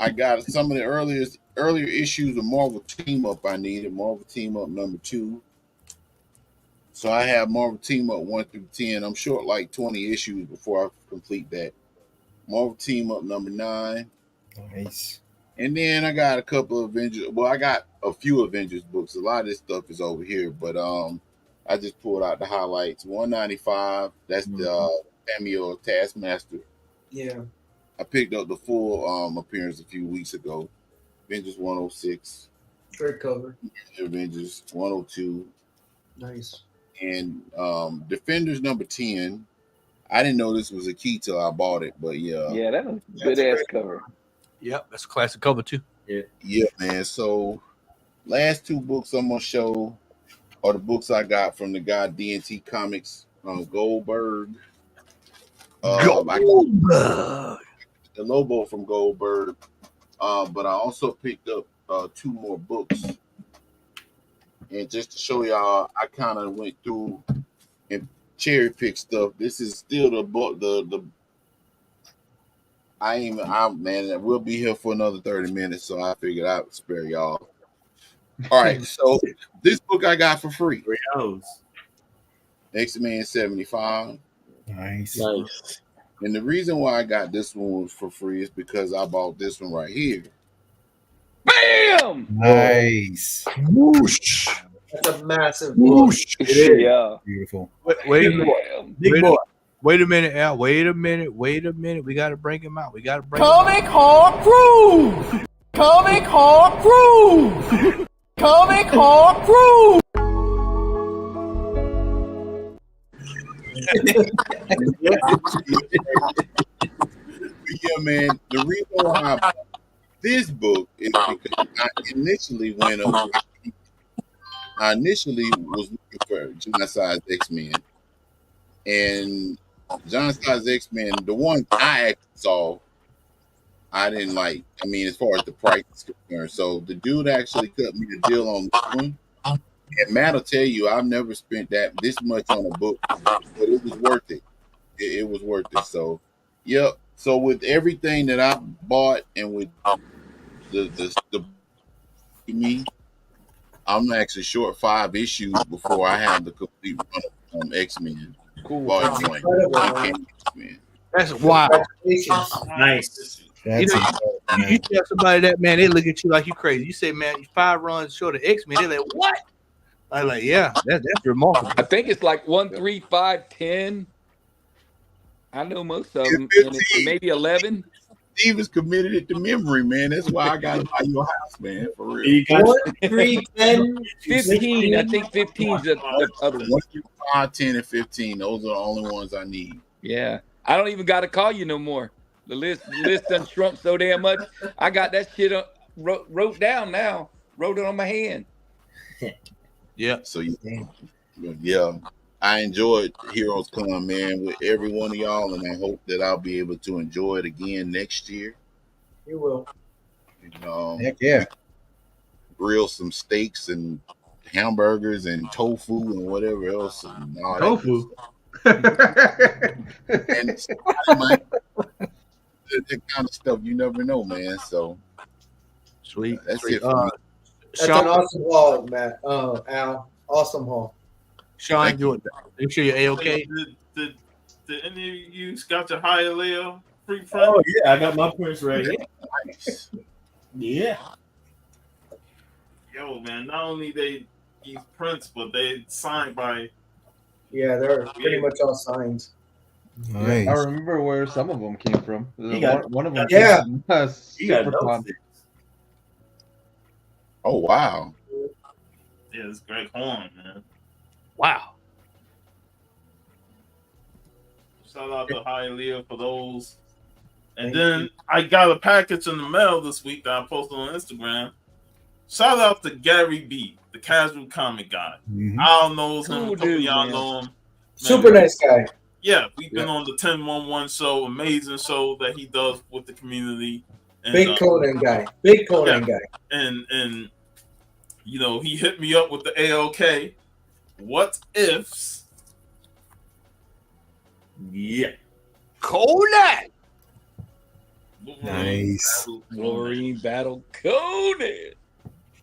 I got some of the earlier issues of Marvel Team Up I needed. Marvel Team Up number 2. So I have Marvel Team Up 1 through 10. I'm short like 20 issues before I complete that. Marvel Team Up number 9. Nice. And then I got a couple of Avengers. Well, I got a few Avengers books. A lot of this stuff is over here, but I just pulled out the highlights. 195. That's the cameo of Taskmaster. Yeah. I picked up the full appearance a few weeks ago. Avengers 106. Great cover. Avengers 102. Nice. And Defenders number 10. I didn't know this was a key till I bought it, but yeah. Yeah, that was a good ass cover. Yep, that's a classic cover too. Yeah, man. So last 2 books I'm gonna show are the books I got from the guy DNT Comics, Goldberg. Goldberg. The Lobo from Goldberg. But I also picked up 2 more books. And just to show y'all, I kind of went through and cherry picked stuff. This is still the book. Man, we'll be here for another 30 minutes, so I figured I'd spare y'all. All right, so this book I got for free. X-Men 75. Nice. And the reason why I got this one for free is because I bought this one right here. Bam! Nice. Whoosh. That's a massive Whoosh. book. Yeah. Beautiful. Wait a minute. Big boy. Wait a minute, Al. Wait a minute. We got to bring him out. Comic Hall Crew! Comic Hall Crew! Comic Hall Crew! Yeah, man. The reason why I bought this book is because I initially was looking for John Size X-Men, and John Size X-Men, the ones I actually saw, I didn't like. I mean, as far as the price is concerned. So the dude actually cut me a deal on this one. And Matt will tell you, I've never spent this much on a book, but it was worth it. It was worth it. So, yep. So with everything that I bought and with the me, I'm actually short 5 issues before I have the complete run of X-Men. Cool. That's wild. Nice. You tell somebody that, man, they look at you like you crazy. You say, man, you 5 runs short of X-Men. They're like, what? I'm like, yeah, that's remarkable. I think it's like 1, 3, 5, 10. I know most of them. And it's maybe 11. Steve has committed it to memory, man. That's why I got to buy your house, man. For real. 1, 3, 10, 15. I think 15 is the other one. 1, 5, 10, and 15. Those are the only ones I need. Yeah. I don't even got to call you no more. The list done shrunk so damn much. I got that shit wrote down now. Wrote it on my hand. Yeah. So yeah, I enjoyed Heroes Con, man, with every one of y'all, and I hope that I'll be able to enjoy it again next year. You will. Heck yeah. Grill some steaks and hamburgers and tofu and whatever else. And all Tofu. and the kind of stuff you never know, man. So sweet. That's it for me. That's an awesome haul, Matt. Al. Awesome haul. Sean, make sure you're A-okay. Did any of you got your higher layer free print? Oh yeah, I got my prints right here. Nice. Yeah. Yo, man, not only these prints, but they signed by. Yeah, they're pretty much all signed. Nice. I remember where some of them came from. One of them. Yeah. Came from, Supercon. Oh wow. Yeah, it's Greg Horn, man. Wow. Shout out to Hialeah for those. And then I got a package in the mail this week that I posted on Instagram. Shout out to Gary B, the casual comic guy. Al knows him. Cool A couple of dude, y'all man. know him. Super nice guy. Yeah, we've been on the 1011 show, amazing show that he does with the community. And, Big Conan guy. Big Conan guy. And you know, he hit me up with the ALK. What ifs? Yeah. Conan. Nice. Wolverine Battle Conan.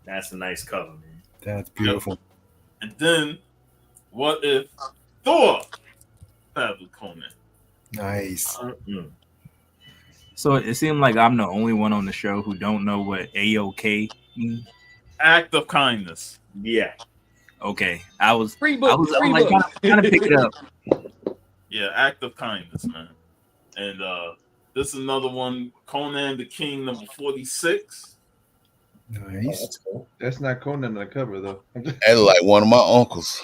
That's a nice cover, man. That's beautiful. And then, what if Thor battled Conan? Nice. So it seemed like I'm the only one on the show who don't know what AOK means. Act of kindness. Yeah. Okay. I was free book. I'm like trying to pick it up. Yeah, act of kindness, man. And this is another one, Conan the King, number 46. Nice. That's cool. That's not Conan on the cover though. That's like one of my uncles.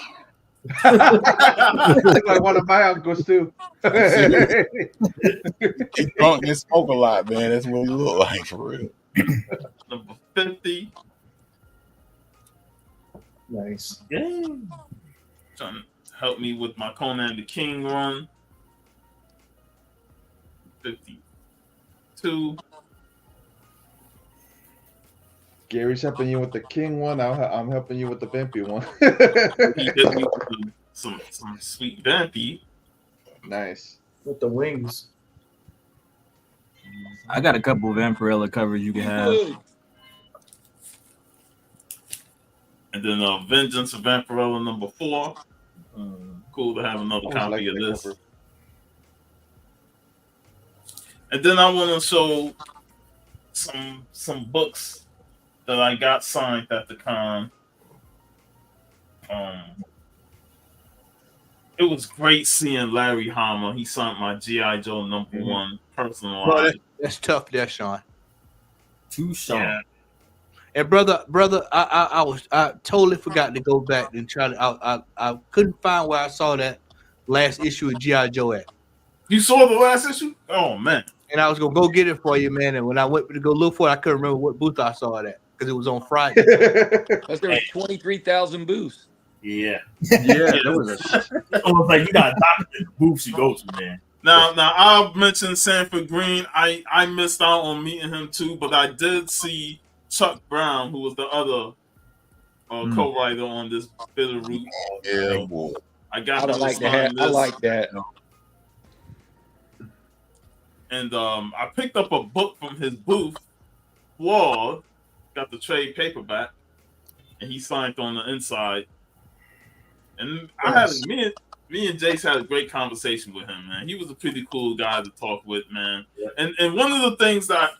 Like one of my uncles too. He drunk and smoke a lot, man. That's what he look like for real. Number 50. Nice. Yeah. Trying to help me with my Conan the King run. 52. Gary's helping you with the King one. I'm helping you with the Vampy one. He hit me with some sweet Vampy. Nice. With the wings. I got a couple of Vampirella covers you can have. And then Vengeance of Vampirella number 4. Cool to have another copy of this. Cover. And then I want to show some books that I got signed at the con. It was great seeing Larry Hama. He signed my G.I. Joe number 1 personalized. Bro, that's tough there, Sean. Too Sean. Yeah. And brother, I totally forgot to go back and try to. I couldn't find where I saw that last issue of G.I. Joe at. You saw the last issue? Oh man! And I was gonna go get it for you, man. And when I went to go look for it, I couldn't remember what booth I saw it at because it was on Friday. Because there was 23,000 booths. Yeah. Yeah, that was It's almost like you got documented booths you go to, man. Now I'll mention Sanford Green. I missed out on meeting him too, but I did see Chuck Brown, who was the other co-writer on this Bitter Root. Yeah, boy. I got to like sign that. I this. like that. And I picked up a book from his booth wall, got the trade paperback, and he signed on the inside. And I had me and Jace had a great conversation with him, man. He was a pretty cool guy to talk with, man. Yeah. And one of the things that,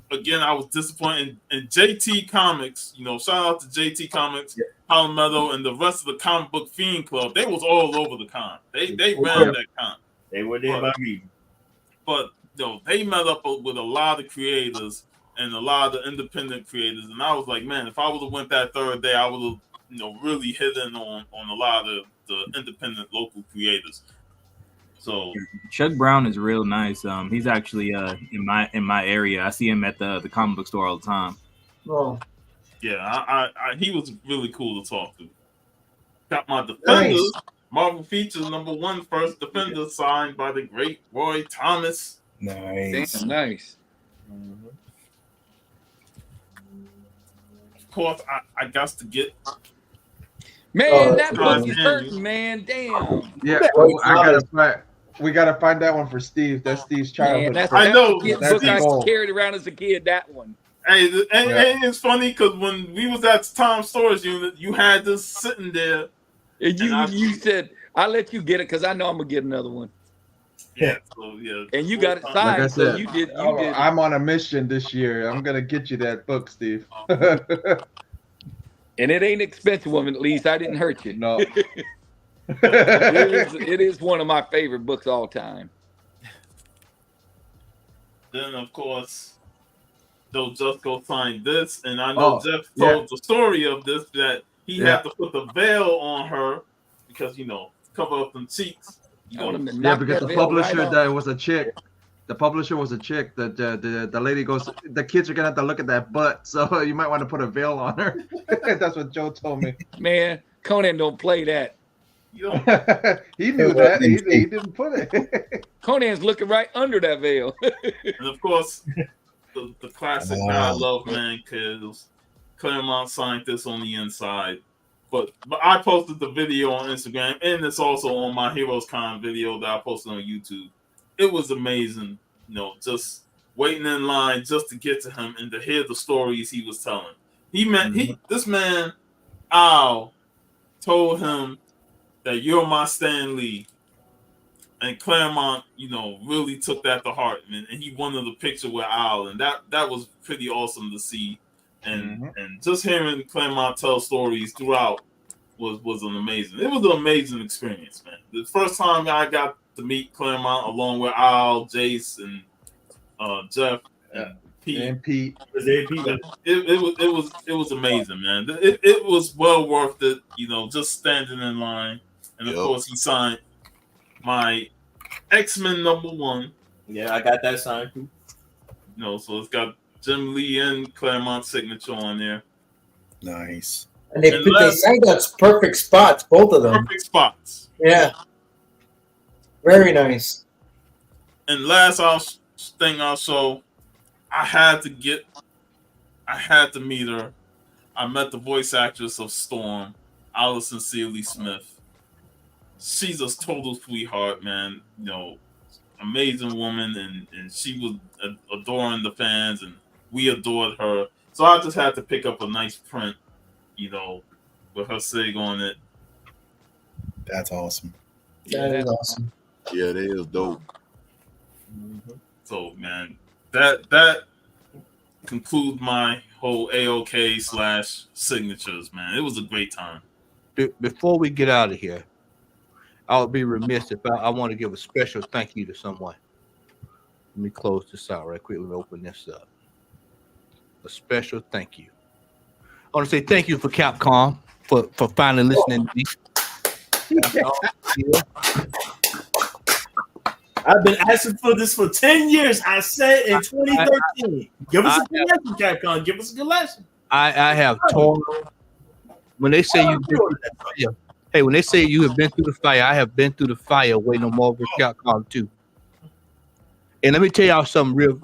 again, I was disappointed in JT Comics. You know, shout out to JT Comics, Palmetto, and the rest of the Comic Book Fiend Club. They was all over the con. They ran that con. They were there by me. But they met up with a lot of creators and a lot of independent creators, and I was like, man, if I would have went that third day, I would have, really hit in on a lot of the independent local creators. So Chuck Brown is real nice. He's actually in my area. I see him at the comic book store all the time. Oh, yeah, he was really cool to talk to. Got my Defenders, nice. Marvel Features #1 first Defender signed by the great Roy Thomas. Nice. Damn, nice. Of course, I got to get. Man, that book is hurting, man. Damn. Yeah, we gotta find that one for Steve. That's Steve's childhood. Man, I know. That's the book I carried around as a kid. That one. Hey, and it's funny because when we was at Tom's Storage Unit, you had this sitting there. And you said, I'll let you get it because I know I'm going to get another one. Yeah, so yeah. And you got it signed, Like I so said, you did. I'm on a mission this year. I'm gonna get you that book, Steve. And it ain't expensive one, at least. I didn't hurt you. No. It is one of my favorite books all time. Then, of course, they'll just go find this. And I know Jeff told the story of this, that he had to put the veil on her because, cover up them cheeks. Yeah, because the publisher that was a chick. The publisher was a chick. The lady goes, the kids are gonna have to look at that butt, so you might want to put a veil on her. That's what Joe told me. Man, Conan don't play that. He knew that. He didn't put it. Conan's looking right under that veil. And of course, the classic I love, man, because Claremont signed this on the inside. But I posted the video on Instagram, and it's also on my Heroes Con video that I posted on YouTube. It was amazing, just waiting in line just to get to him and to hear the stories he was telling. This man, Al, told him that you're my Stan Lee. And Claremont, really took that to heart, and he wanted a picture with Al, and that was pretty awesome to see. And just hearing Claremont tell stories throughout was an amazing. It was an amazing experience, man. The first time I got to meet Claremont along with Al, Jace, and Jeff and Pete. It was amazing, man. It was well worth it, just standing in line. And of course, he signed my X-Men #1. Yeah, I got that signed too. So it's got Jim Lee and Claremont's signature on there. Nice. And they signed us perfect spots, both of them. Perfect spots. Yeah. Very nice. And last thing I'll show, I had to meet her. I met the voice actress of Storm, Allison Seeley Smith. She's a total sweetheart, man. Amazing woman, and she was adoring the fans, and we adored her. So I just had to pick up a nice print, with her sig on it. That's awesome. That is awesome. Yeah, that is dope. So, man, that concludes my whole AOK / signatures, man. It was a great time. Before we get out of here, I would be remiss if I want to give a special thank you to someone. Let me close this out right quick. Let me open this up. A special thank you. I want to say thank you for Capcom for finally listening to me. I've been asking for this for 10 years. I said in 2013. Give us a collection, Capcom. Give us a collection. I have torn. When they say you've been through the fire, hey, when they say you have been through the fire, I have been through the fire waiting on Marvel Capcom 2. And let me tell y'all something real.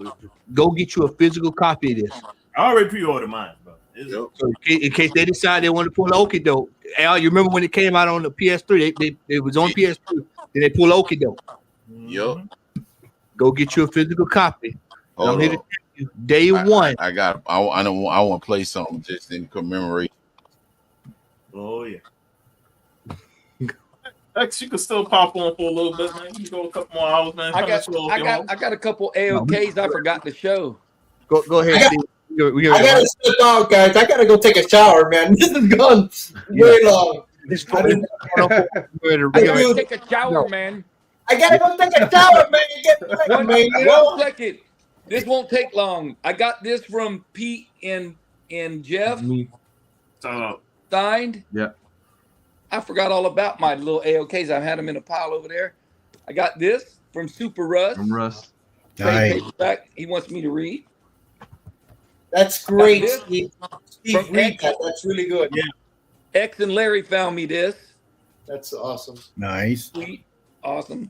Go get you a physical copy of this. I already pre-ordered mine, bro. So in case they decide they want to pull Okie doke. Al, you remember when it came out on the PS3? It was on PS3. Then they pull Okie doke. Yep. Go get you a physical copy. Hold I'm here to on. tell you, day one. I want to play something just in commemoration. Oh yeah. X, you can still pop on for a little bit, man. You can go a couple more hours, man. I got a couple AOKs I forgot to show. Go ahead. I gotta step out, guys. I gotta go take a shower, man. This has gone way long. Take a shower, man. I gotta go take a shower, man. You get One, man, you know? 1 second. This won't take long. I got this from Pete and Jeff. Signed. Yeah. I forgot all about my little AOKs. I've had them in a pile over there. I got this from Super Russ. From Russ. Trade paperback he wants me to read. That's great, Got this Steve. from Steve, read X. that. That's really good. Yeah. X and Larry found me this. That's awesome. Nice. Sweet. Awesome.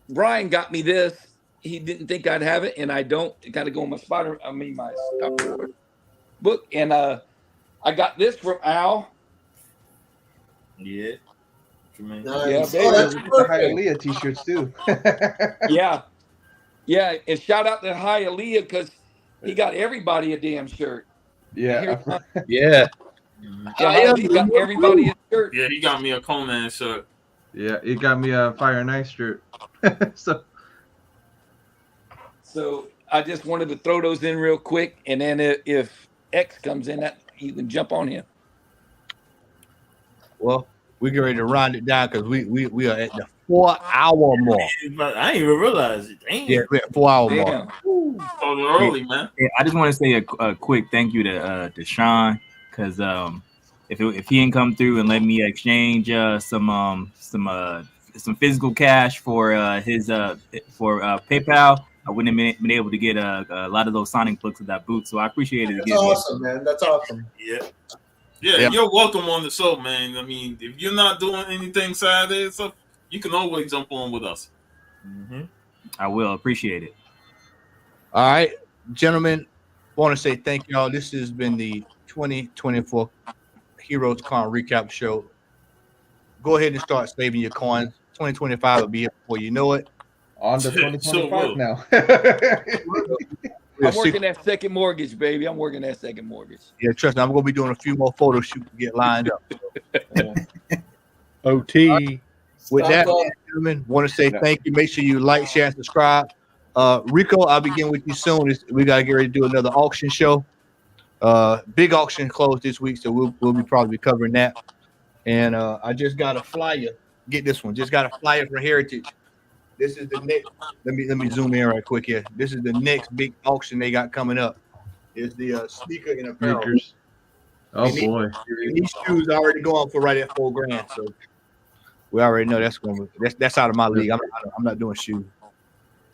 Brian got me this. He didn't think I'd have it, and I don't. It got to go in my Star Wars book. And I got this from Al. Yeah. Nice. Yeah, Oh, that's The perfect. Hialeah t-shirts too. Yeah. Yeah. And shout out to Hialeah because he got everybody a damn shirt. Yeah. Yeah. Yeah, he got everybody a shirt. Yeah, he got me a Conan shirt. Yeah, it got me a Fire and Ice shirt. So I just wanted to throw those in real quick, and then if X comes in, that you can jump on him. Well, we get ready to round it down because we are at the 4-hour mark. I didn't even realize it. Damn. Yeah, we're at 4-hour mark. Oh, early, man. Yeah, I just want to say a quick thank you to Sean because if he didn't come through and let me exchange some physical cash for PayPal, I wouldn't have been able to get a lot of those Sonic books with that boot. So I appreciate it. That's awesome, man. That's awesome. Yeah, you're welcome on the show, man. I mean, if you're not doing anything Saturday, so you can always jump on with us. I will appreciate it. All right, gentlemen, want to say thank y'all. This has been the 2024 Heroes Con recap show. Go ahead and start saving your coins. 2025 will be here before you know it. On to 2025 now. I'm working that second mortgage, baby. I'm working that second mortgage. Yeah, trust me, I'm gonna be doing a few more photo shoots to get lined up. OT. With that, gentlemen, want to say thank you. Make sure you like, share, and subscribe. Rico, I'll begin with you soon. We gotta get ready to do another auction show. Big auction closed this week, so we'll be probably covering that. And I just got a flyer. Get this one. Just got a flyer for Heritage. This is the next. Let me zoom in right quick here. This is the next big auction they got coming up. It's the sneaker and apparel. Sneakers. Oh And boy. these shoes already going for right at $4,000. So we already know that's out of my league. I'm not doing shoes.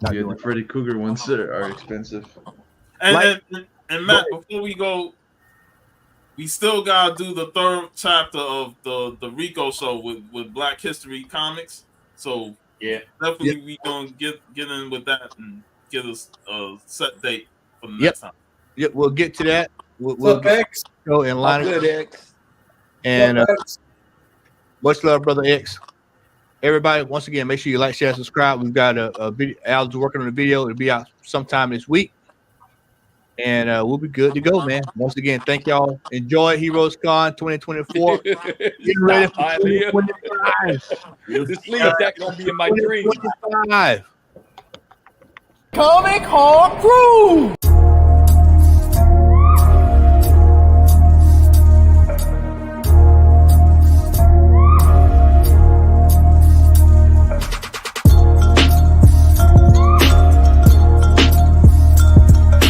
Not Yeah, doing the Freddy Cougar ones that are expensive. And Matt, before we go, we still gotta do the third chapter of the Rico show with Black History Comics. So definitely we gonna get in with that and get us a set date for the next time. Yep, we'll get to that. We'll go and line Good, it. X. And much love, brother X. Everybody, once again, make sure you like, share, subscribe. We've got a video. Al's working on a video. It'll be out sometime this week. And we'll be good to go, man. Once again, thank y'all. Enjoy Heroes Con 2024. Get ready for 2025. This league that gonna be in my dream. 2025. Comic Hall Crew!